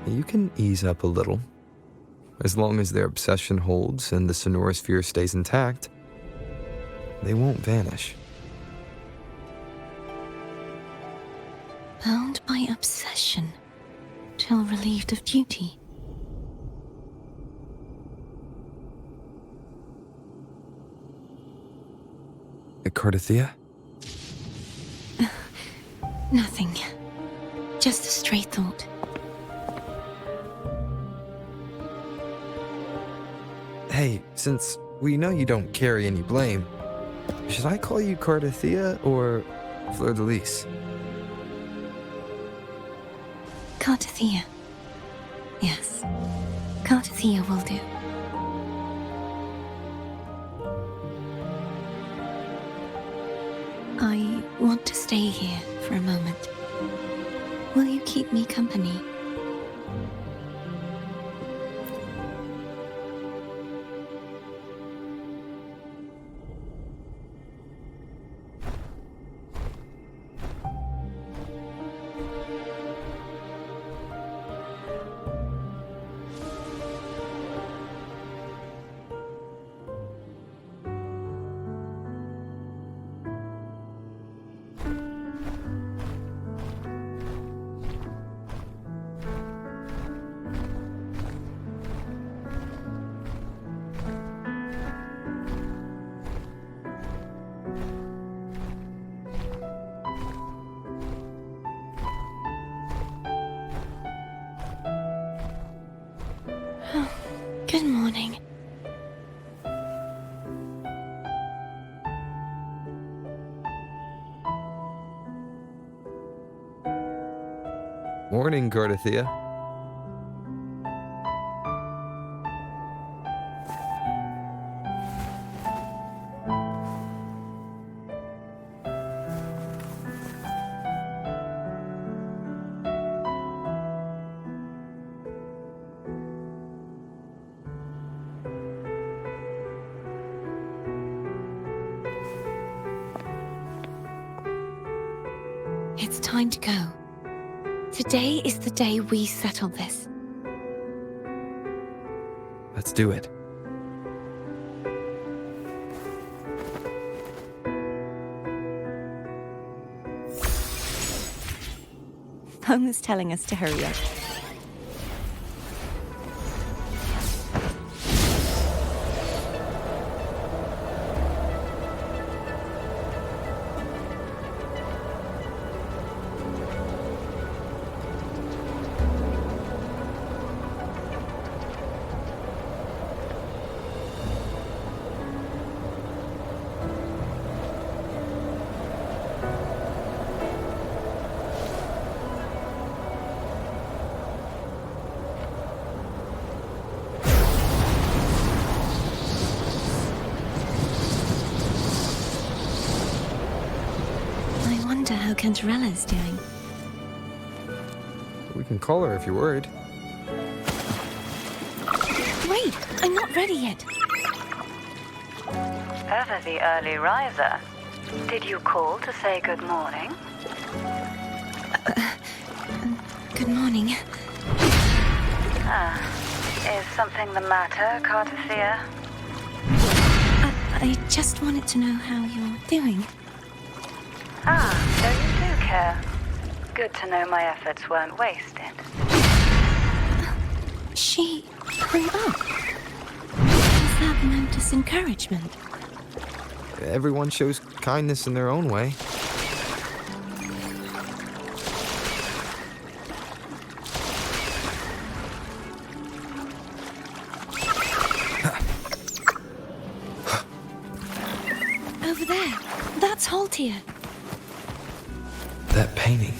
You can ease up a little. As long as their obsession holds and the sonorosphere stays intact, they won't vanish. Bound by obsession, till relieved of duty. Cardathia? Nothing. Just a stray thought. Hey, since we know you don't carry any blame, should I call you Cardathia or Fleur-de-Lis? Cardathia. Yes. Cardathia will do. I want to stay here for a moment. Will you keep me company? Good morning. Morning, Cardathia. It's time to go. Today is the day we settle this. Let's do it. Phone is telling us to hurry up. How Cantarella's doing. We can call her if you're worried. Wait, I'm not ready yet. Ever the early riser. Did you call to say good morning? Good morning. Is something the matter, Cardathia? I just wanted to know how you're doing. So you do care. Good to know my efforts weren't wasted. She hung up. that meant as encouragement? Everyone shows kindness in their own way. Over there. That's Haltier. That painting.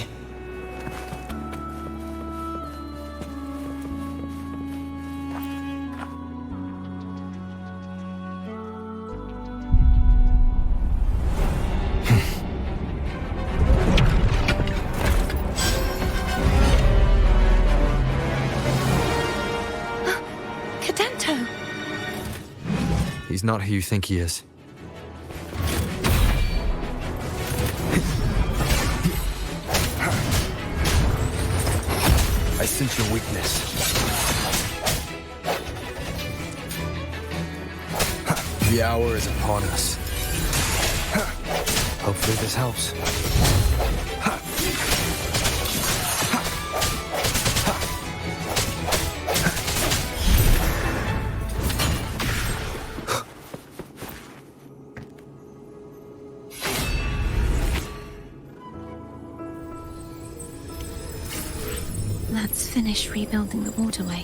Cadento! He's not who you think he is. I sense your weakness. The hour is upon us. Hopefully this helps. Let's finish rebuilding the waterway.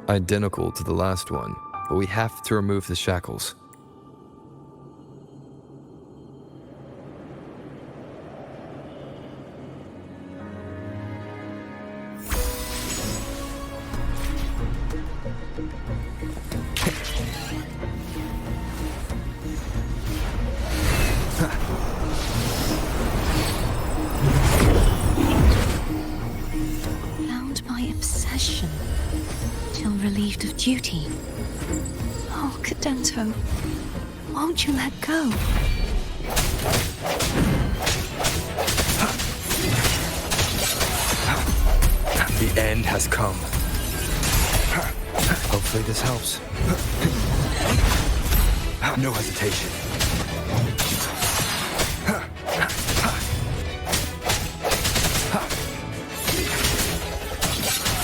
Identical to the last one, but we have to remove the shackles. Bound by obsession, till relieved of duty. Oh, Cadento, won't you let go? The end has come. Hopefully this helps. No hesitation.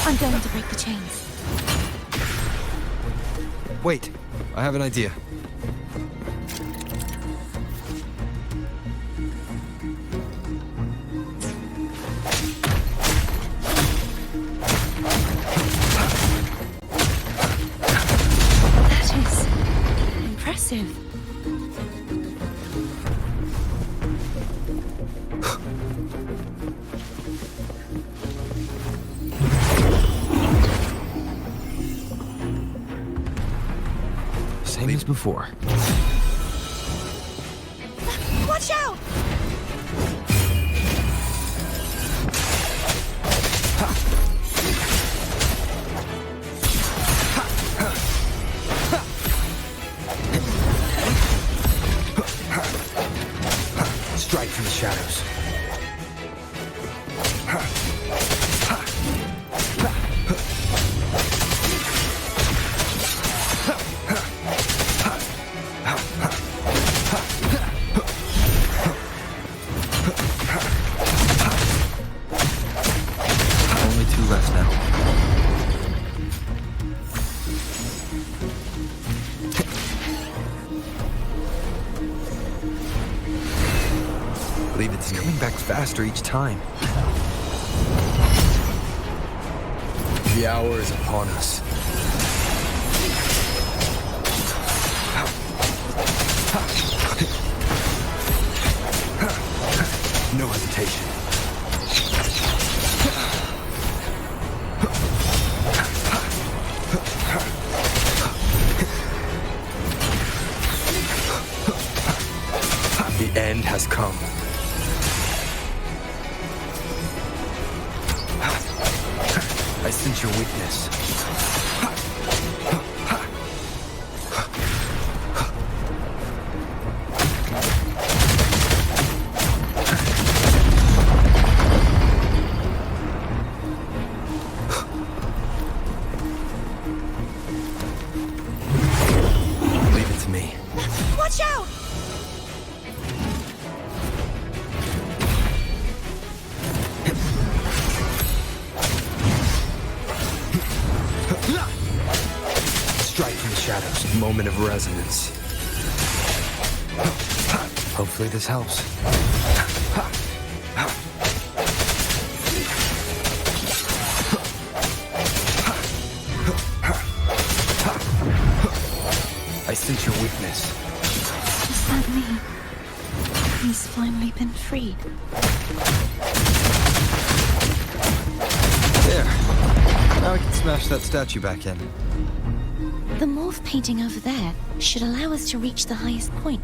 I'm going to break the chains. Wait, I have an idea. That is impressive. Same as before. Watch out! Strike from the shadows. Only two left now. I believe it's coming back faster each time. The hour is upon us. No hesitation. The end has come. I sense your weakness. Leave it to me. Watch out! Strike from the shadows. Moment of resonance. Hopefully this helps. I sense your weakness. Does that mean he's finally been freed? There. Now we can smash that statue back in. The morph painting over there should allow us to reach the highest point.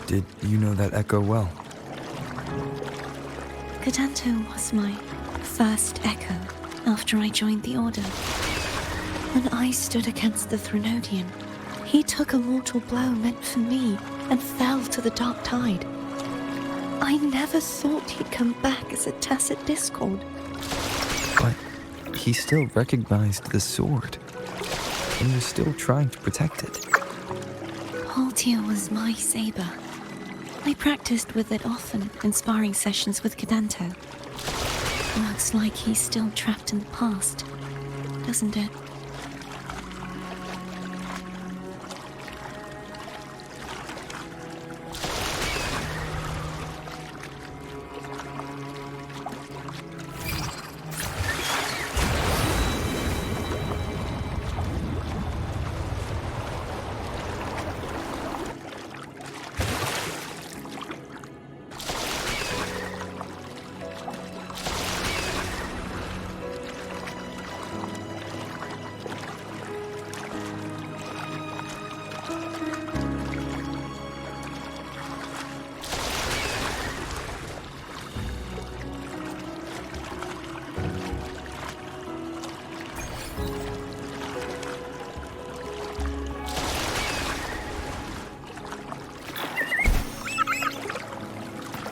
Did you know that echo well? Cadanto was my first echo after I joined the Order. When I stood against the Threnodian, he took a mortal blow meant for me and fell to the dark tide. I never thought he'd come back as a tacit discord. But he still recognized the sword and was still trying to protect it. Haltia was my saber. I practiced with it often in sparring sessions with Cadanto. Looks like he's still trapped in the past, doesn't it?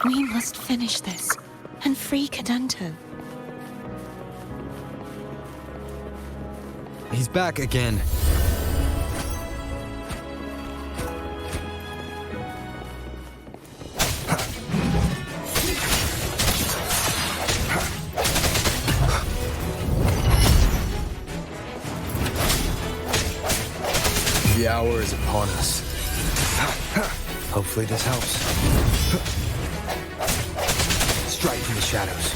We must finish this and free Cadanto. He's back again. The hour is upon us. Hopefully this helps. Strike from the shadows.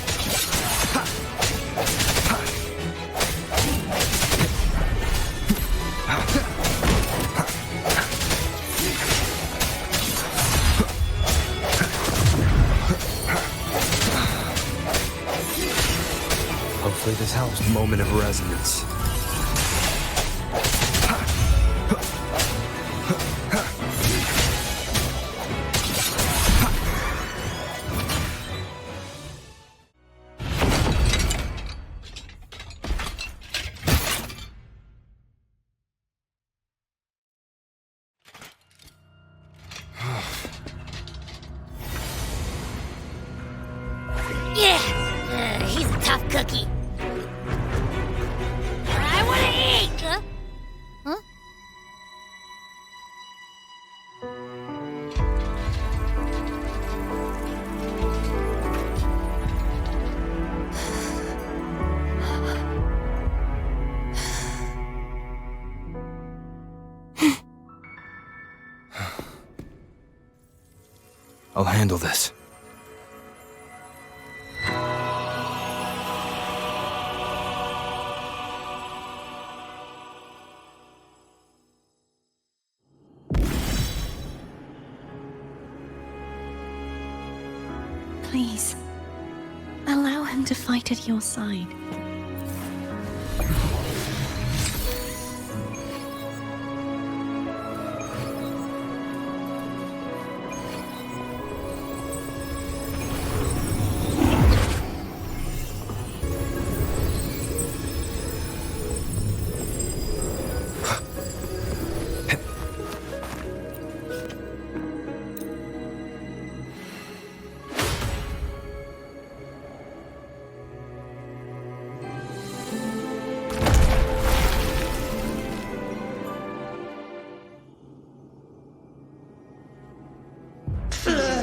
Hopefully this helps. Moment of resonance. Yeah, he's a tough cookie. I want to eat. Huh? I'll handle this. Please, and to fight at your side.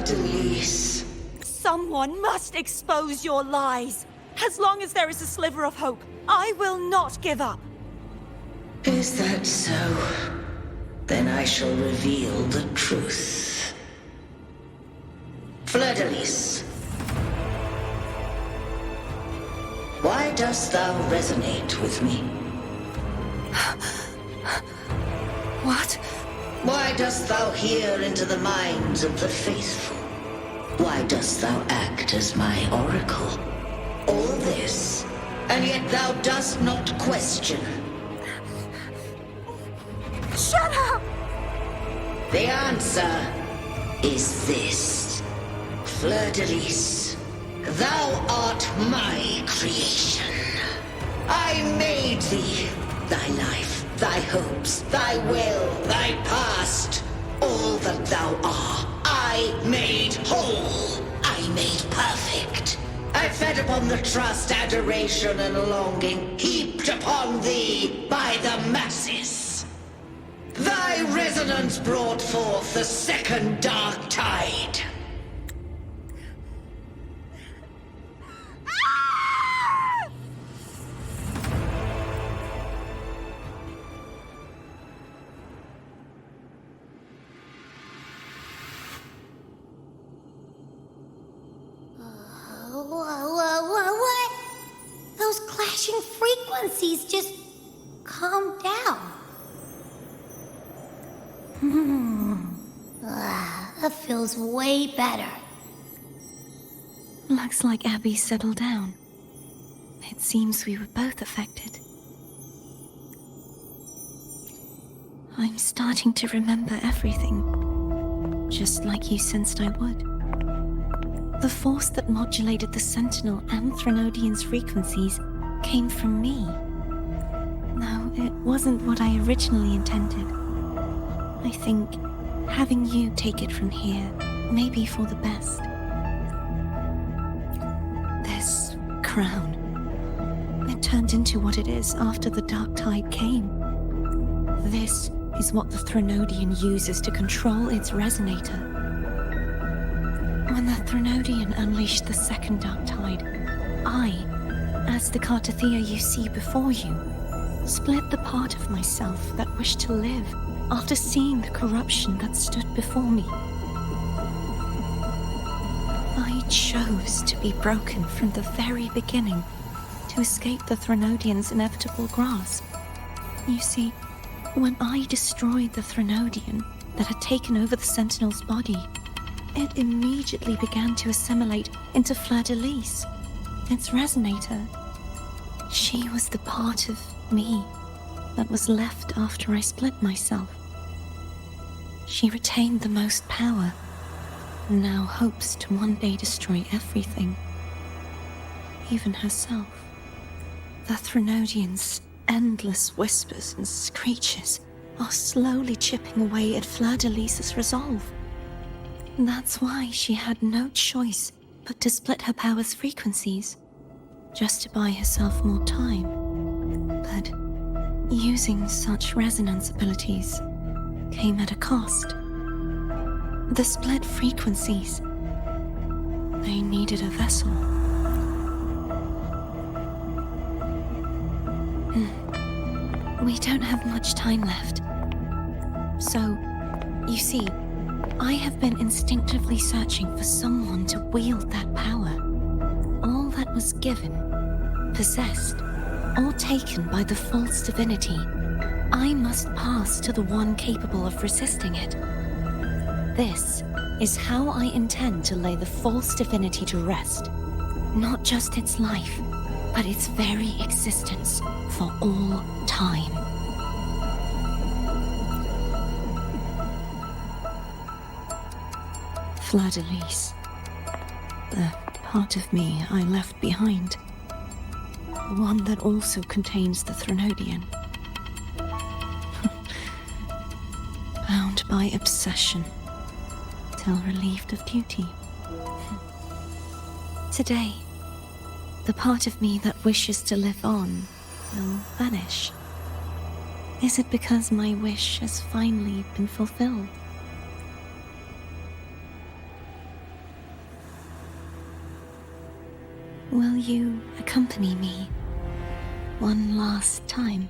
Dailies. Someone must expose your lies. As long as there is a sliver of hope, I will not give up. Is that so? Then I shall reveal the truth. Fleur-de-Lis, why dost thou resonate with me? What? Why dost thou hear into the minds of the faithful? Why dost thou act as my oracle? All this, and yet thou dost not question. Shut up! The answer is this. Fleur-de-Lis, thou art my creation. I made thee, thy life, thy hopes, thy will, thy past. All that thou art, I made whole. I made perfect. I fed upon the trust, adoration, and longing heaped upon thee by the masses. Thy resonance brought forth the second dark tide. What? Those clashing frequencies just calm down. That feels way better. Looks like Abby settled down. It seems we were both affected. I'm starting to remember everything, just like you sensed I would. The force that modulated the Sentinel and Threnodian's frequencies came from me. No, it wasn't what I originally intended. I think having you take it from here may be for the best. This crown, it turned into what it is after the Dark Tide came. This is what the Threnodian uses to control its resonator. When the Threnodian unleashed the second Dark Tide, I, as the Cartathea you see before you, split the part of myself that wished to live after seeing the corruption that stood before me. I chose to be broken from the very beginning to escape the Threnodian's inevitable grasp. You see, when I destroyed the Threnodian that had taken over the Sentinel's body, it immediately began to assimilate into Fleur-de-Lis, its resonator. She was the part of me that was left after I split myself. She retained the most power, and now hopes to one day destroy everything, even herself. The Threnodian's endless whispers and screeches are slowly chipping away at Fleur-de-Lis's resolve. That's why she had no choice but to split her power's frequencies, just to buy herself more time. But using such resonance abilities came at a cost. The split frequencies, they needed a vessel. We don't have much time left. So, you see, I have been instinctively searching for someone to wield that power. All that was given, possessed, or taken by the false divinity, I must pass to the one capable of resisting it. This is how I intend to lay the false divinity to rest. Not just its life, but its very existence for all time. Fleur-de-Lis. The part of me I left behind. The one that also contains the Threnodian. Bound by obsession, till relieved of duty. Today, the part of me that wishes to live on will vanish. Is it because my wish has finally been fulfilled? Will you accompany me one last time?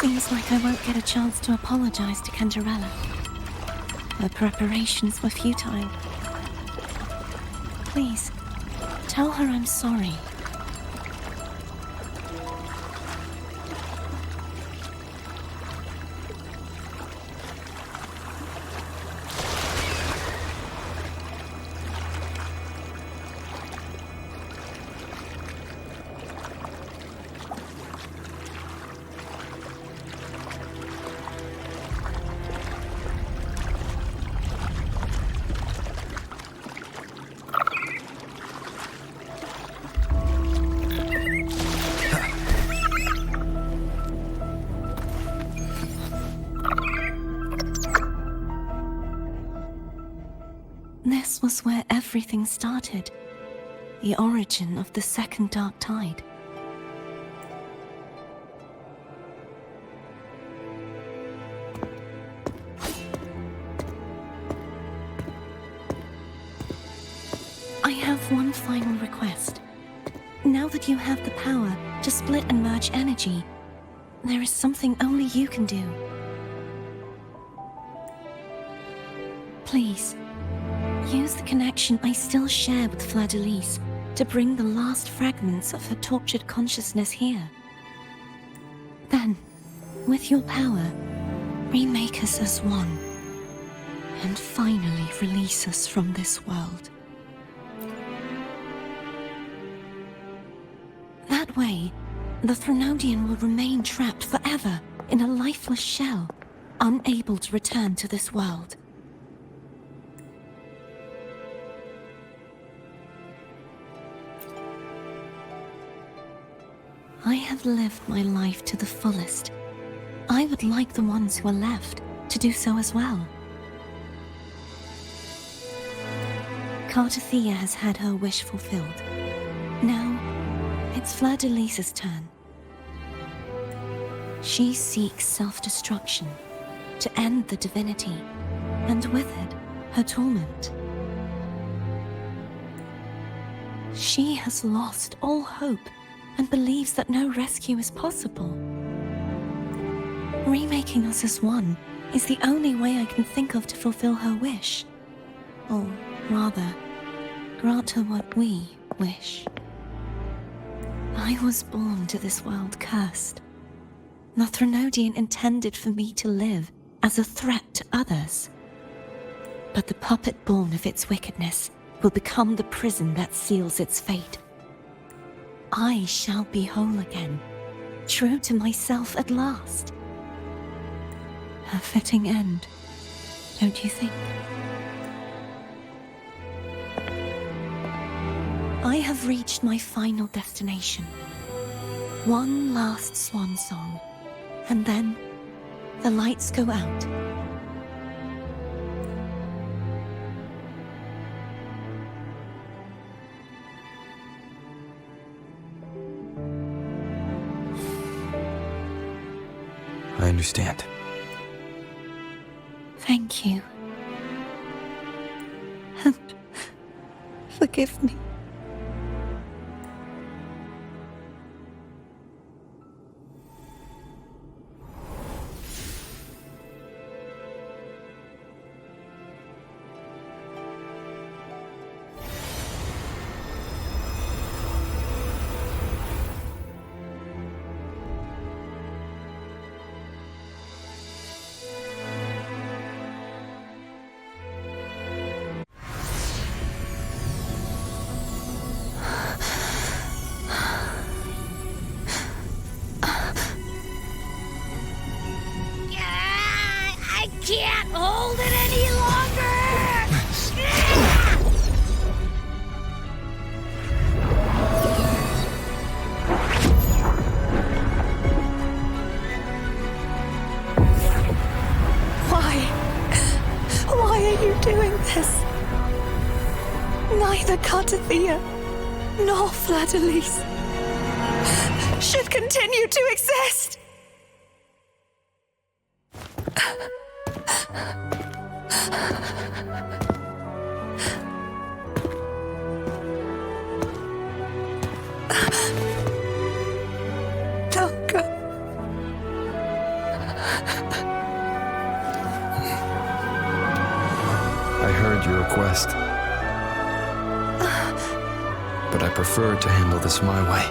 Seems like I won't get a chance to apologize to Cantarella. Her preparations were futile. Please, tell her I'm sorry. This was where everything started. The origin of the second dark tide. I have one final request. Now that you have the power to split and merge energy, there is something only you can do. Please, use the connection I still share with Fleur-de-Lis to bring the last fragments of her tortured consciousness here. Then, with your power, remake us as one, and finally release us from this world. That way, the Threnodian will remain trapped forever in a lifeless shell, unable to return to this world. I have lived my life to the fullest. I would like the ones who are left to do so as well. Cartathea has had her wish fulfilled. Now, it's Fleur-de-Lis's turn. She seeks self-destruction to end the divinity, and with it, her torment. She has lost all hope and believes that no rescue is possible. Remaking us as one is the only way I can think of to fulfill her wish. Or rather, grant her what we wish. I was born to this world cursed. The Threnodian intended for me to live as a threat to others. But the puppet born of its wickedness will become the prison that seals its fate. I shall be whole again, true to myself at last. A fitting end, don't you think? I have reached my final destination. One last swan song, and then the lights go out. I understand. Thank you. and forgive me. I can't hold it any longer! Why are you doing this? Neither Cartathea nor Fleur-de-Lis should continue to exist. Don't go. I heard your request. But I prefer to handle this my way.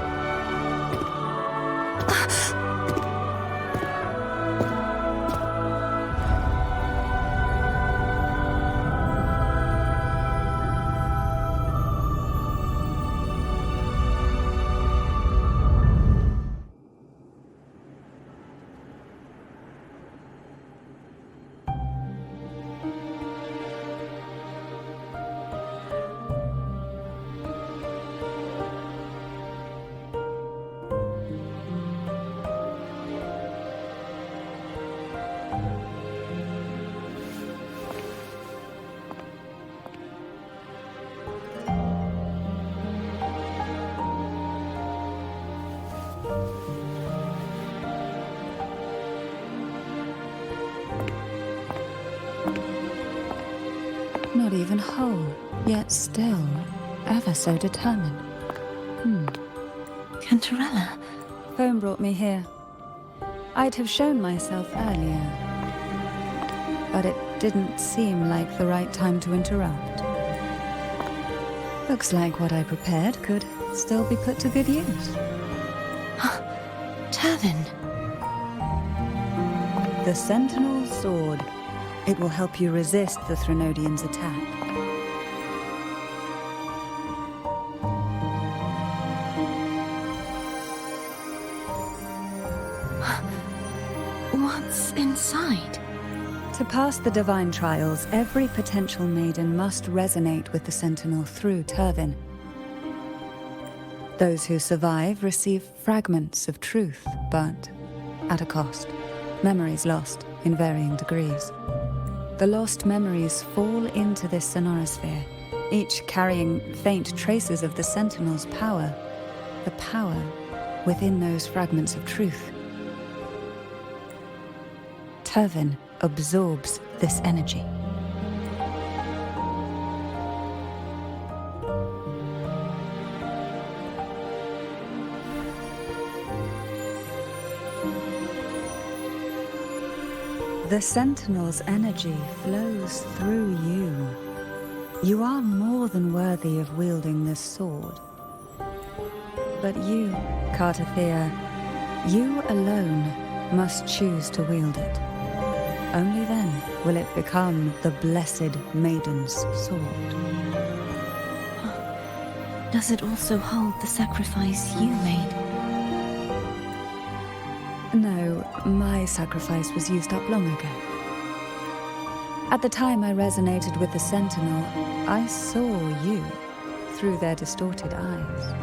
Not even whole, yet still ever so determined. Cantarella. Phone brought me here. I'd have shown myself earlier, but it didn't seem like the right time to interrupt. Looks like what I prepared could still be put to good use. Turvin. The Sentinel's Sword. It will help you resist the Threnodian's attack. What's inside? To pass the divine trials, every potential maiden must resonate with the Sentinel through Turvin. Those who survive receive fragments of truth, but at a cost. Memories lost in varying degrees. The lost memories fall into this sonorosphere, each carrying faint traces of the Sentinel's power, the power within those fragments of truth. Turvin absorbs this energy. The Sentinel's energy flows through you. You are more than worthy of wielding this sword. But you, Cartathea, you alone must choose to wield it. Only then will it become the blessed Maiden's sword. Does it also hold the sacrifice you made? No, my sacrifice was used up long ago. At the time I resonated with the Sentinel, I saw you through their distorted eyes.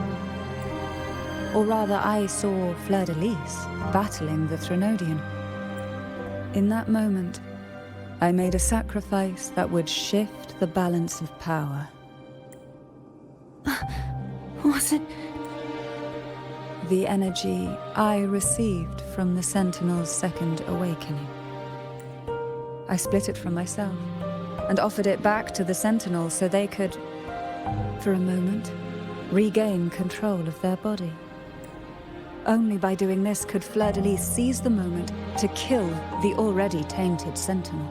Or rather, I saw Fleur-de-Lis battling the Threnodian. In that moment, I made a sacrifice that would shift the balance of power. Was it? The energy I received from the Sentinel's second awakening. I split it from myself, and offered it back to the Sentinels so they could, for a moment, regain control of their body. Only by doing this could Fleur-de-Lis seize the moment to kill the already tainted Sentinel.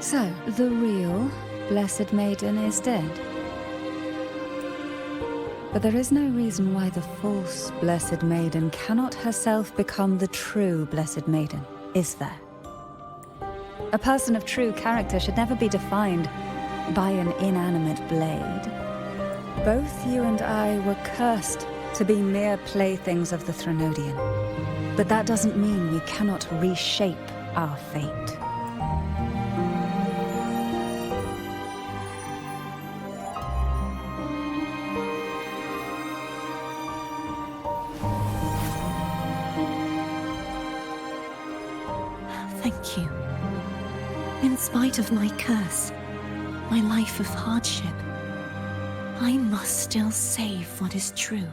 So, the real Blessed Maiden is dead. But there is no reason why the false Blessed Maiden cannot herself become the true Blessed Maiden, is there? A person of true character should never be defined by an inanimate blade. Both you and I were cursed to be mere playthings of the Threnodian. But that doesn't mean we cannot reshape our fate. Thank you. In spite of my curse, my life of hardship, I must still save what is true.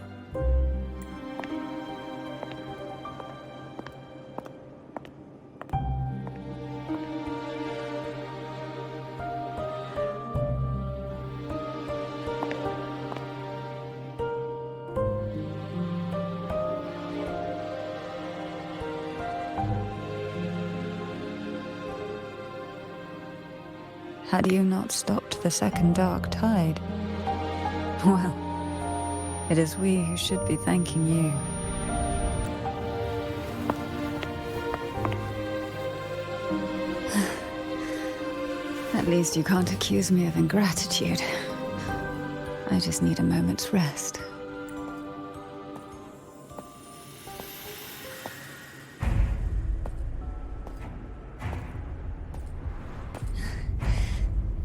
Had you not stopped the second dark tide? Well, it is we who should be thanking you. At least you can't accuse me of ingratitude. I just need a moment's rest.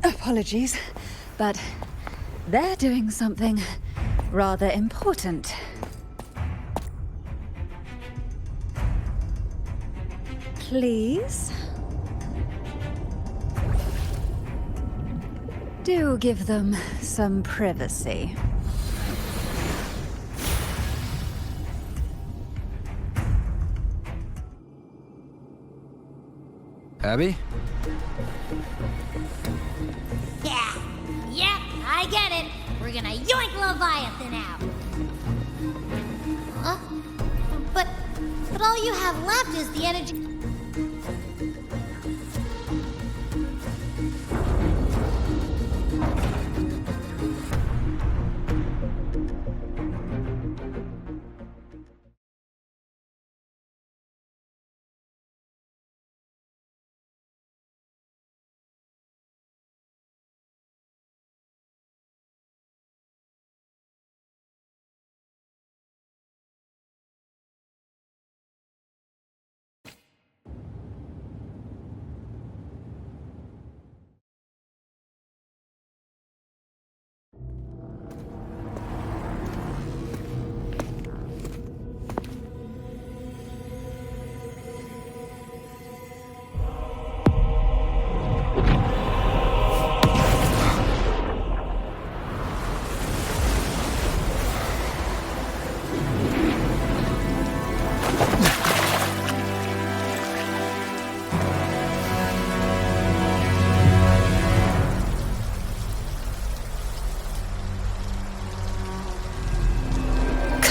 Apologies, but they're doing something rather important. Please? Do give them some privacy. Abby? Yeah, I get it. We're gonna yoink Leviathan out. Huh? But all you have left is the energy.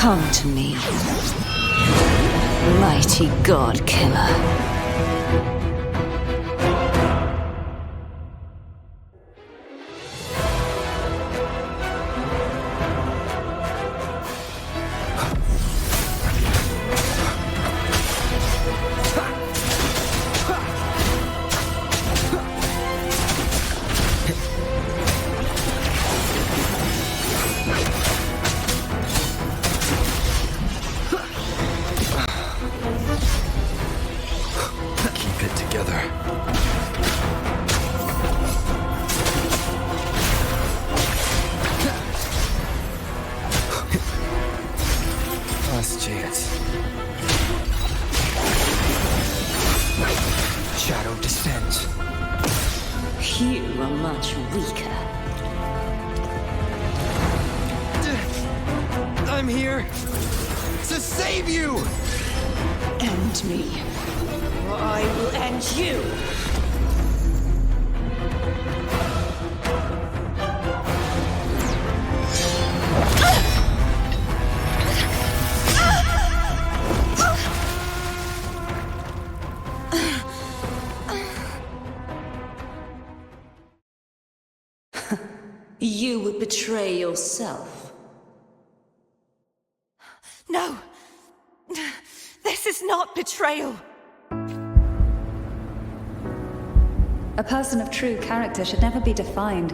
Come to me, mighty god killer. I'm here to save you! end me, or I will end you! You would betray yourself. No! This is not betrayal! A person of true character should never be defined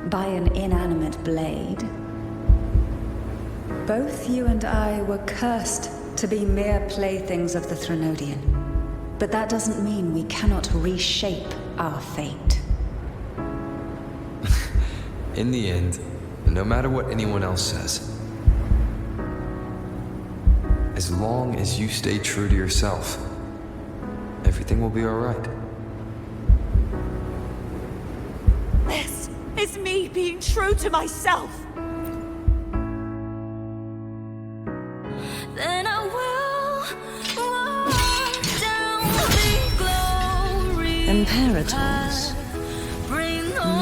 by an inanimate blade. Both you and I were cursed to be mere playthings of the Threnodian. But that doesn't mean we cannot reshape our fate. In the end, no matter what anyone else says, as long as you stay true to yourself, everything will be all right. This is me being true to myself! Then I will walk down the glory Imperators. No.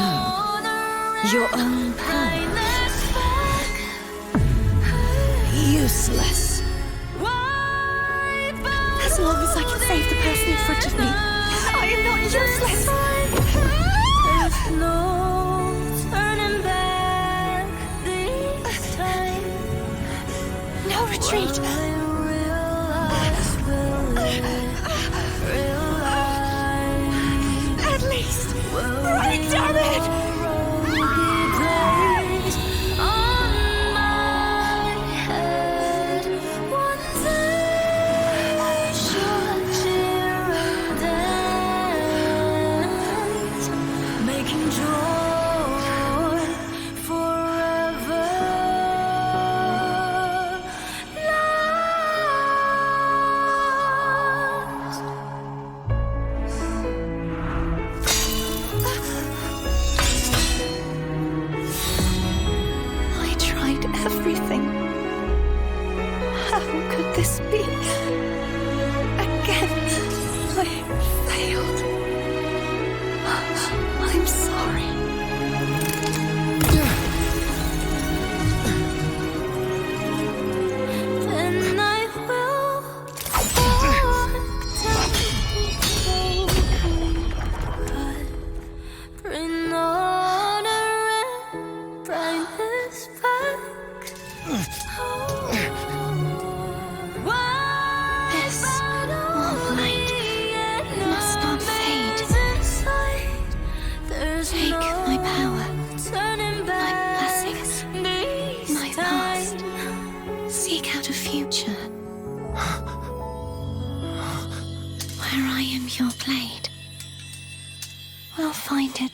Your own power. Useless. As long as I can save the person in front of me, I am not useless! There's no turning back this time. No retreat! At least, right, damn it!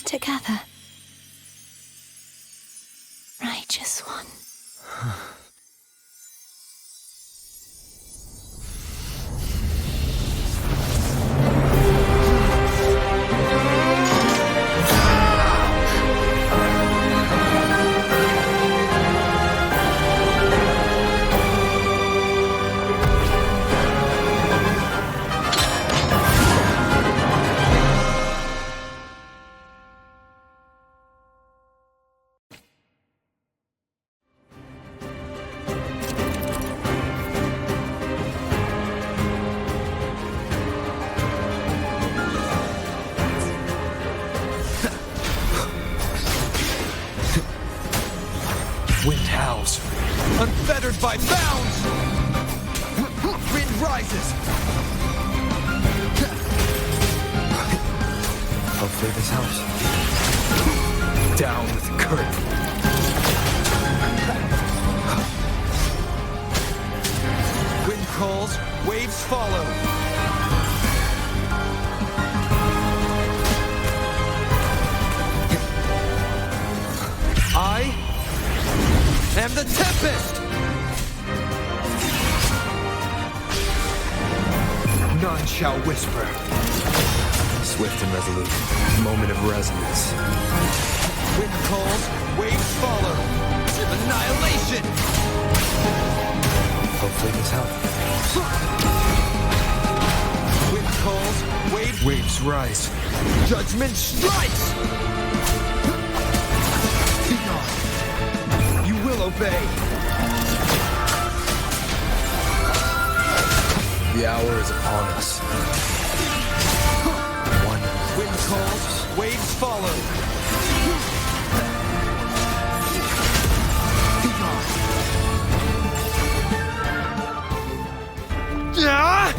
Together. Righteous one. Wind howls, unfettered by bounds! Wind rises! Hopefully this helps. Down with the current. Wind calls, waves follow. I am the Tempest! None shall whisper. Swift and resolute, moment of resonance. Wind calls, waves follow. Annihilation! Hopefully this helps. calls, waves rise. Judgment strikes! Be gone. You will obey. The hour is upon us. One wind calls, waves follow. Be gone. Yeah!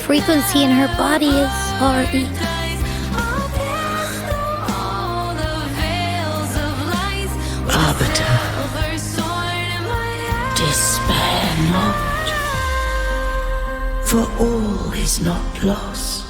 Frequency in her body is already. Arbiter, despair not, for all is not lost.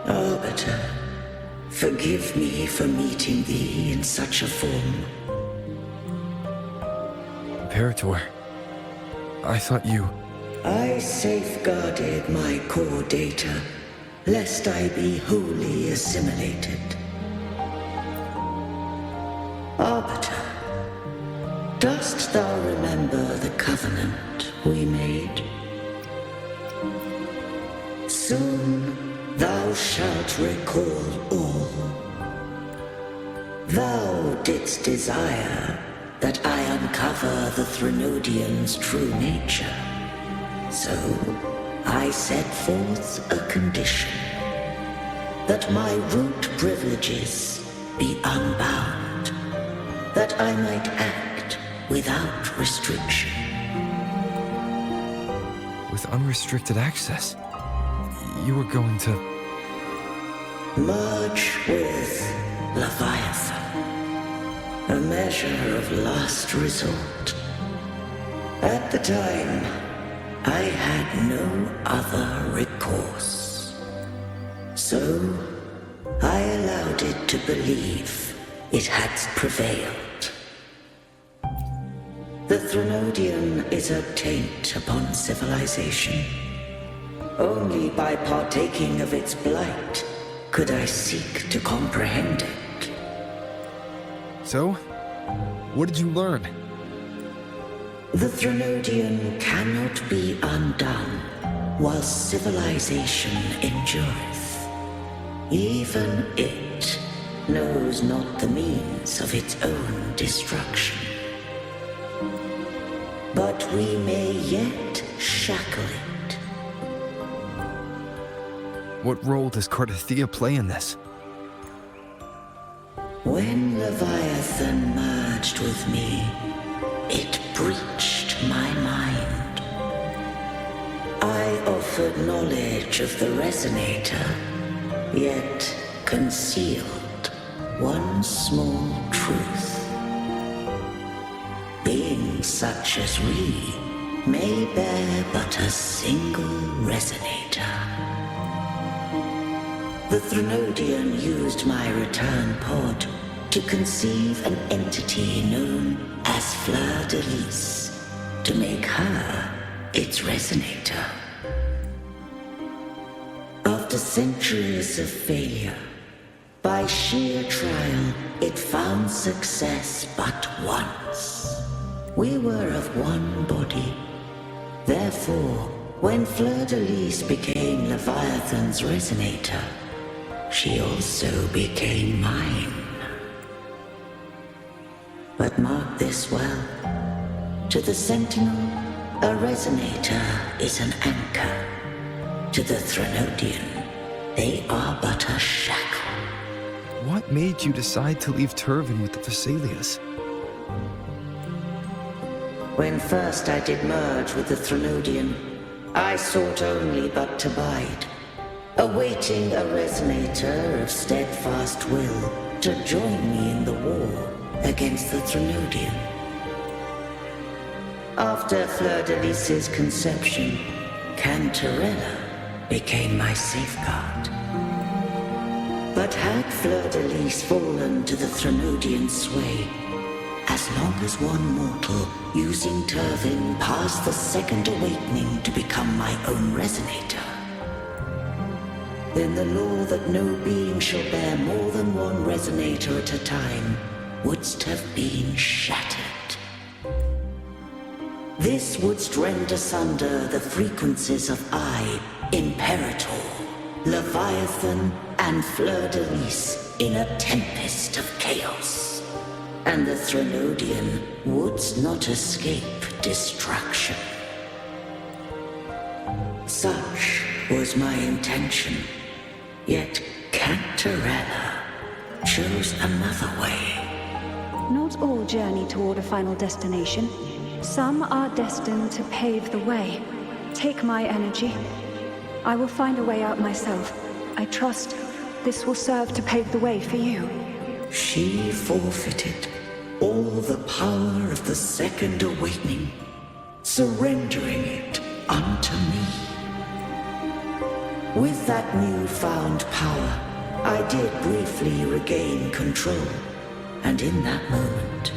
Arbiter, forgive me for meeting thee in such a form. Imperator, I thought you... I safeguarded my core data, lest I be wholly assimilated. Arbiter, dost thou remember the covenant we made? Soon thou shalt recall all. Thou didst desire that I uncover the Threnodian's true nature. So I set forth a condition, that my root privileges be unbound, that I might act without restriction. With unrestricted access, you were going to... merge with Leviathan, a measure of last resort. At the time, I had no other recourse. So, I allowed it to believe it had prevailed. The Threnodian is a taint upon civilization. Only by partaking of its blight could I seek to comprehend it. So, What did you learn? The Threnodian cannot be undone while civilization endureth. Even it knows not the means of its own destruction. But we may yet shackle it. What role does Cartithea play in this? When Leviathan merged with me, it breached my mind. I offered knowledge of the Resonator, yet concealed one small truth. Beings such as we may bear but a single Resonator. The Threnodian used my return pod to conceive an entity known as Fleur de Lis, to make her its Resonator. After centuries of failure, by sheer trial, it found success but once. We were of one body. Therefore, when Fleur de Lis became Leviathan's Resonator, she also became mine. But mark this well. To the Sentinel, a Resonator is an anchor. To the Threnodian, they are but a shackle. What made you decide to leave Turvin with the Thessalias? When first I did merge with the Threnodian, I sought only but to bide, awaiting a Resonator of steadfast will to join me in the war against the Threnodian. After Fleur de Lis's conception, Cantarella became my safeguard. But had Fleur de Lis fallen to the Threnodian sway, as long as one mortal using Turvin passed the second awakening to become my own Resonator, then the law that no being shall bear more than one Resonator at a time wouldst have been shattered. This wouldst rend asunder the frequencies of I, Imperator, Leviathan, and Fleur de Lis in a tempest of chaos. And the Threnodian wouldst not escape destruction. Such was my intention, yet Cantarella chose another way. Not all journey toward a final destination. Some are destined to pave the way. Take my energy. I will find a way out myself. I trust this will serve to pave the way for you. She forfeited all the power of the second awakening, surrendering it unto me. With that newfound power, I did briefly regain control, and in that moment,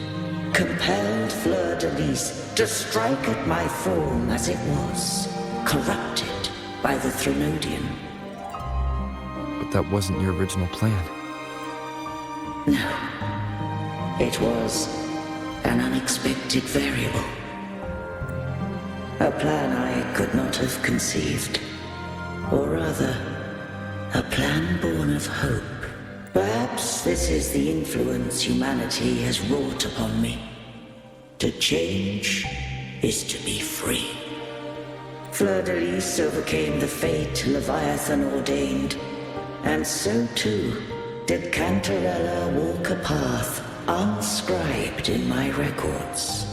compelled Fleur de Lis to strike at my form as it was, corrupted by the Threnodian. But that wasn't your original plan. No. It was an unexpected variable. A plan I could not have conceived. Or rather, a plan born of hope. Perhaps this is the influence humanity has wrought upon me. To change is to be free. Fleur de Lis overcame the fate Leviathan ordained, and so too did Cantarella walk a path unscribed in my records.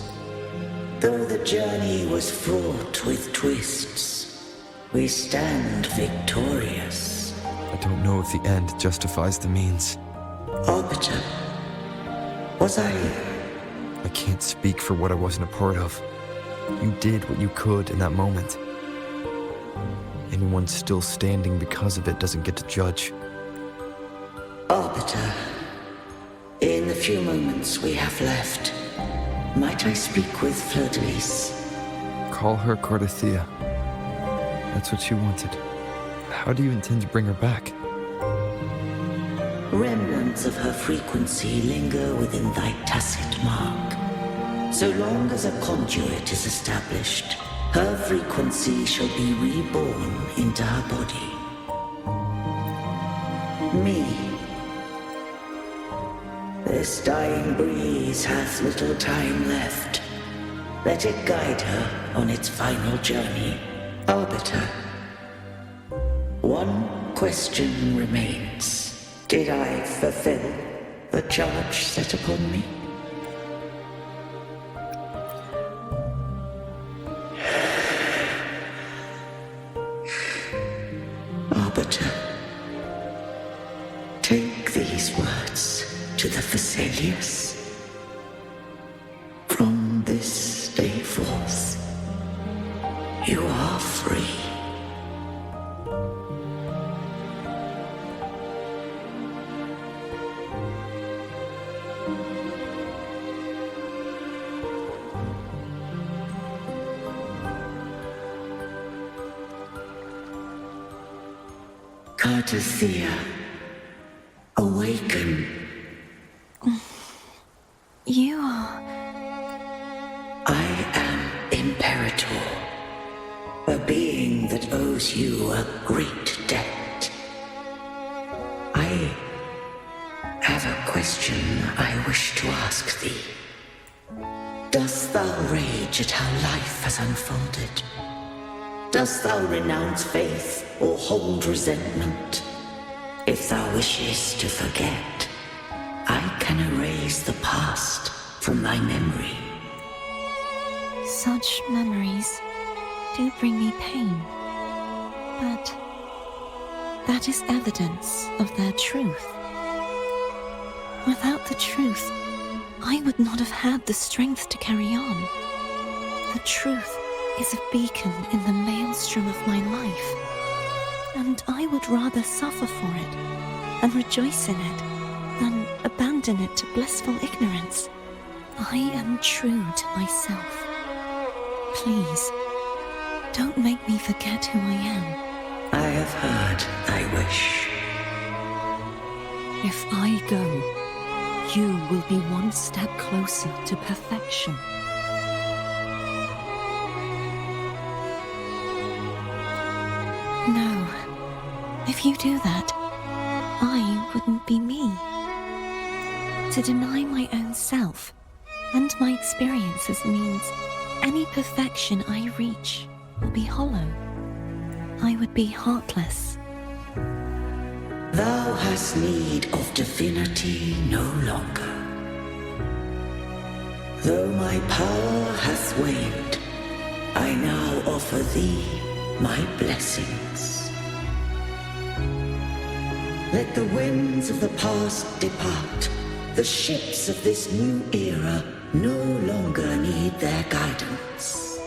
Though the journey was fraught with twists, we stand victorious. I don't know if the end justifies the means. Arbiter, was I can't speak for what I wasn't a part of. You did what you could in that moment. Anyone still standing because of it doesn't get to judge. Arbiter, in the few moments we have left, might I speak with Fleur de Lis? Call her Cartithea. That's what she wanted. How do you intend to bring her back? remnants of her frequency linger within thy tacit mark. So long as a conduit is established, her frequency shall be reborn into her body. Me. This dying breeze hath little time left. Let it guide her on its final journey. Arbiter. One question remains. Did I fulfill the charge set upon me? Arbiter, take these words to the Vesalius. From this day forth, you are free. Cartethia, awaken. You are... I am Imperator, a being that owes you a great debt. I have a question I wish to ask thee. Dost thou rage at how life has unfolded? Dost thou renounce faith or hold resentment? If thou wishes to forget, I can erase the past from thy memory. Such memories do bring me pain, but that is evidence of their truth. Without the truth, I would not have had the strength to carry on. The truth is a beacon in the maelstrom of my life, and I would rather suffer for it and rejoice in it than abandon it to blissful ignorance. I am true to myself. Please, don't make me forget who I am. I have heard thy wish. If I go, you will be one step closer to perfection. No. If you do that, I wouldn't be me. To deny my own self and my experiences means any perfection I reach will be hollow. I would be heartless. Thou hast need of divinity no longer. Though my power hath waned, I now offer thee my blessings. Let the winds of the past depart. The ships of this new era no longer need their guidance.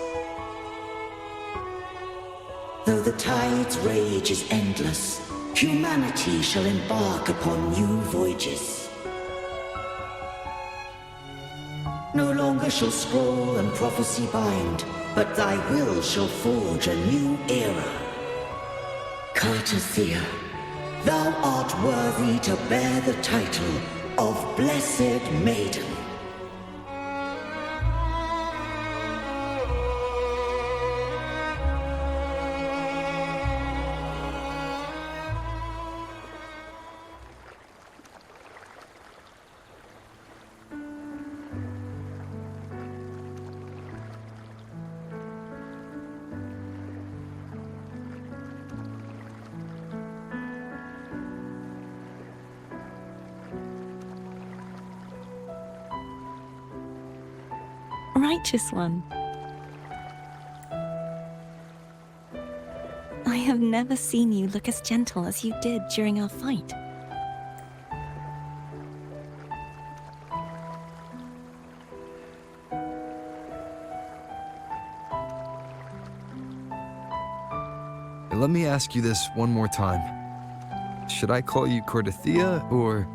Though the tide's rage is endless, humanity shall embark upon new voyages. No longer shall scroll and prophecy bind, but thy will shall forge a new era. Cartethia, thou art worthy to bear the title of Blessed Maiden. Righteous one. I have never seen you look as gentle as you did during our fight. Let me ask you this one more time. Should I call you Cartethia or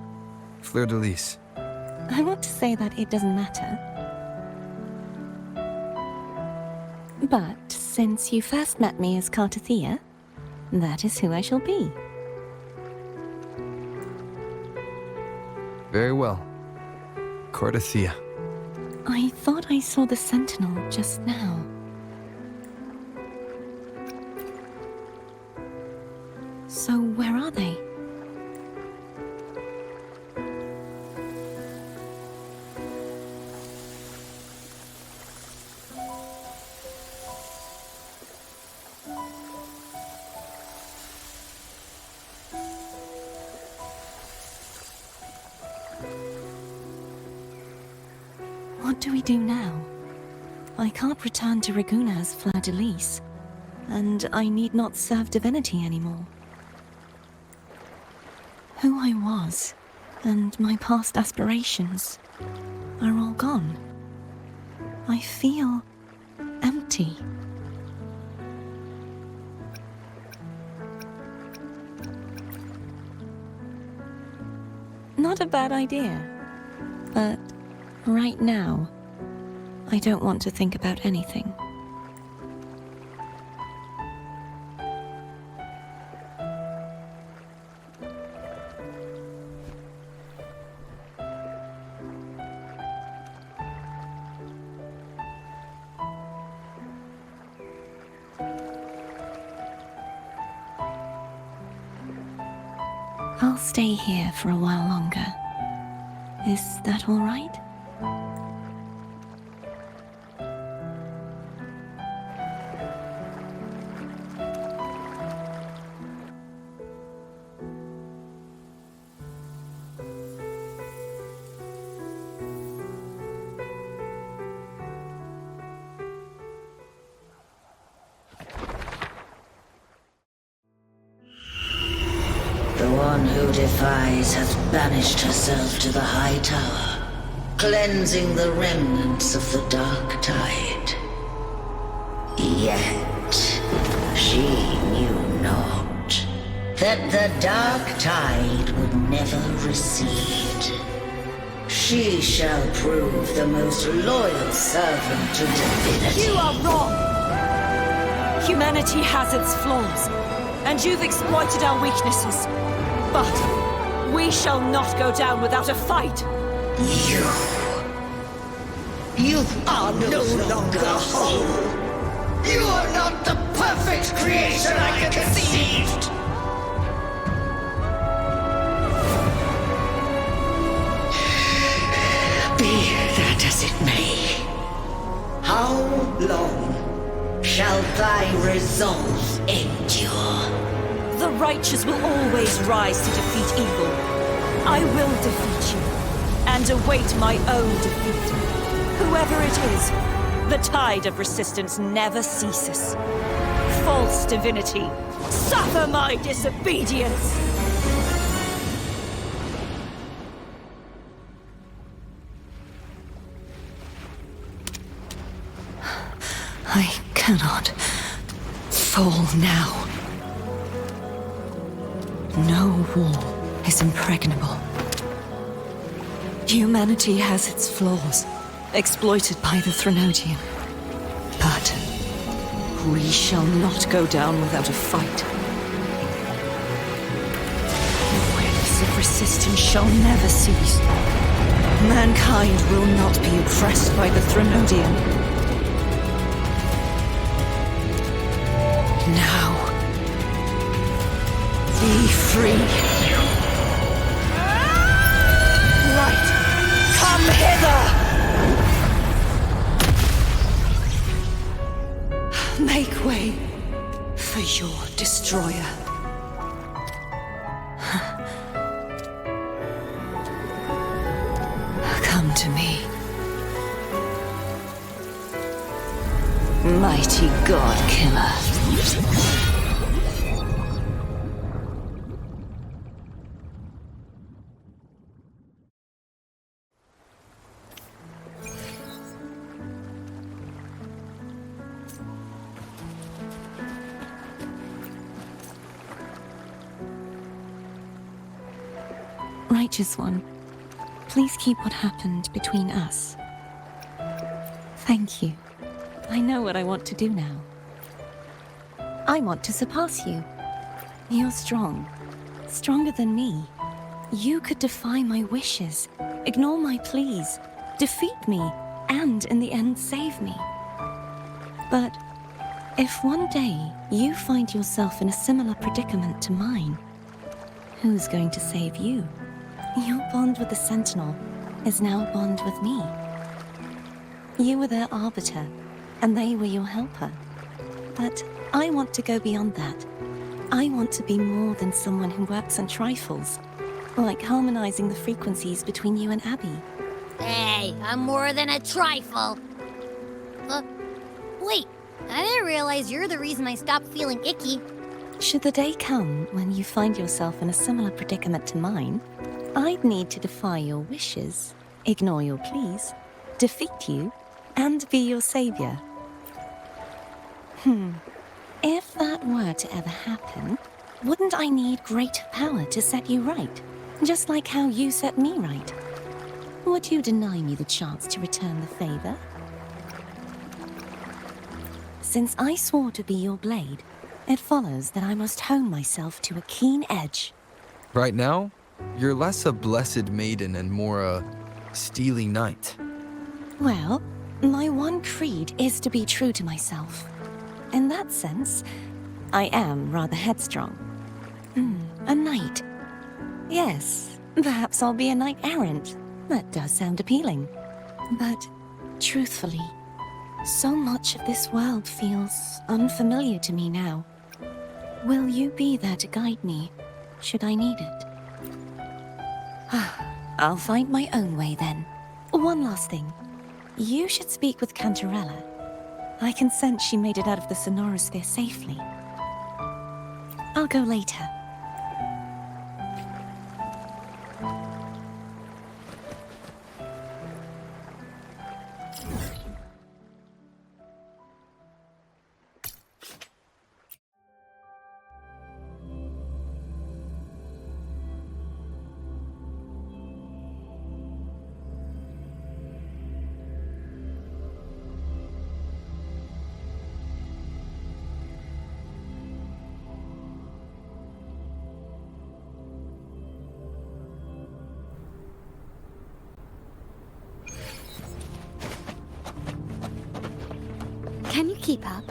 Fleur-de-Lis? I want to say that it doesn't matter. But since you first met me as Cartethia, that is who I shall be. Very well. Cardathia. I thought I saw the sentinel just now. So where are they? What do we do now? I can't return to Reguna as Fleur-de-Lis, and I need not serve divinity anymore. Who I was, and my past aspirations, are all gone. I feel empty. Not a bad idea, but right now, I don't want to think about anything. I'll stay here for a while longer. Is that all right? The one who defies has banished herself to the high tower, cleansing the remnants of the dark tide. Yet, she knew not that the dark tide would never recede. She shall prove the most loyal servant to divinity. You are wrong! Humanity has its flaws, and you've exploited our weaknesses. But we shall not go down without a fight. You are no longer whole. You are not the perfect creation I conceived. Be that as it may, how long shall thy resolve endure? The righteous will always rise to defeat evil. I will defeat you, and await my own defeat. Whoever it is, the tide of resistance never ceases. False divinity, suffer my disobedience! I cannot fall now. No wall is impregnable. Humanity has its flaws, exploited by the Threnodian. But we shall not go down without a fight. The waves of resistance shall never cease. Mankind will not be oppressed by the Threnodian. Now, be free. Light, come hither! Make way for your destroyer. Come to me. Mighty God Killer. Righteous One, please keep what happened between us. Thank you. I know what I want to do now. I want to surpass you. You're strong. Stronger than me. You could defy my wishes, ignore my pleas, defeat me, and in the end save me. But if one day you find yourself in a similar predicament to mine, who's going to save you? Your bond with the Sentinel is now a bond with me. You were their arbiter, and they were your helper. But I want to go beyond that. I want to be more than someone who works on trifles, like harmonizing the frequencies between you and Abby. Hey, I'm more than a trifle. Wait, I didn't realize you're the reason I stopped feeling icky. Should the day come when you find yourself in a similar predicament to mine, I'd need to defy your wishes, ignore your pleas, defeat you, and be your savior. If that were to ever happen, wouldn't I need great power to set you right? Just like how you set me right. Would you deny me the chance to return the favor? Since I swore to be your blade, it follows that I must hone myself to a keen edge. Right now, you're less a blessed maiden and more a steely knight. Well, my one creed is to be true to myself. In that sense, I am rather headstrong. A knight. Yes, perhaps I'll be a knight-errant. That does sound appealing. But, truthfully, so much of this world feels unfamiliar to me now. Will you be there to guide me, should I need it? I'll find my own way then. One last thing. You should speak with Cantarella. I can sense she made it out of the sonorosphere safely. I'll go later. Can you keep up?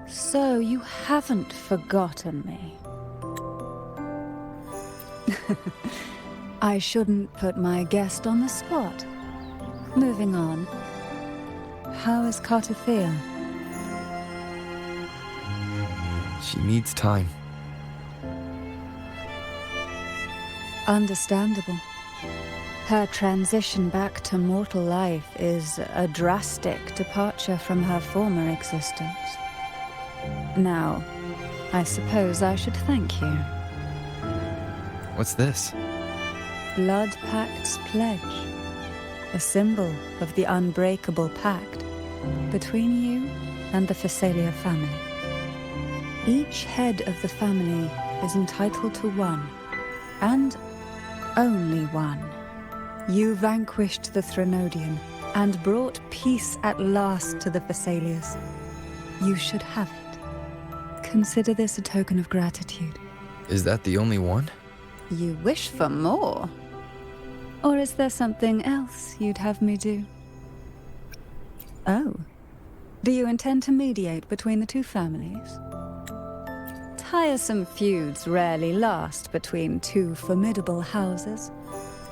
So you haven't forgotten me. I shouldn't put my guest on the spot. Moving on. How is Cartathea? She needs time. Understandable. Her transition back to mortal life is a drastic departure from her former existence. Now, I suppose I should thank you. What's this? Blood Pact's pledge. A symbol of the unbreakable pact between you and the Phasalia family. Each head of the family is entitled to one, and only one. You vanquished the Threnodian and brought peace at last to the Phasalias. You should have it. Consider this a token of gratitude. Is that the only one? You wish for more? Or is there something else you'd have me do? Oh. Do you intend to mediate between the two families? Tiresome feuds rarely last between two formidable houses.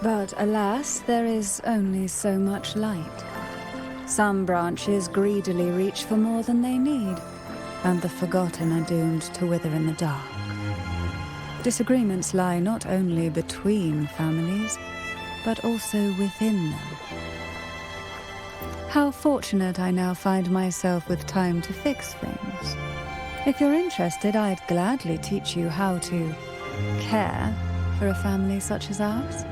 But alas, there is only so much light. Some branches greedily reach for more than they need, and the forgotten are doomed to wither in the dark. Disagreements lie not only between families, but also within them. How fortunate I now find myself with time to fix things. If you're interested, I'd gladly teach you how to care for a family such as ours.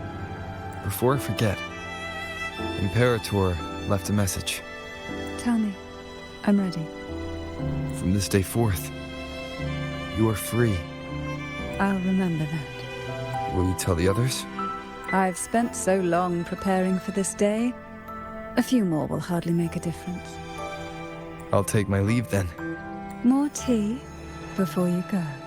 Before I forget, Imperator left a message. Tell me. I'm ready. From this day forth, you are free. I'll remember that. Will you tell the others? I've spent so long preparing for this day. A few more will hardly make a difference. I'll take my leave then. More tea? before you go.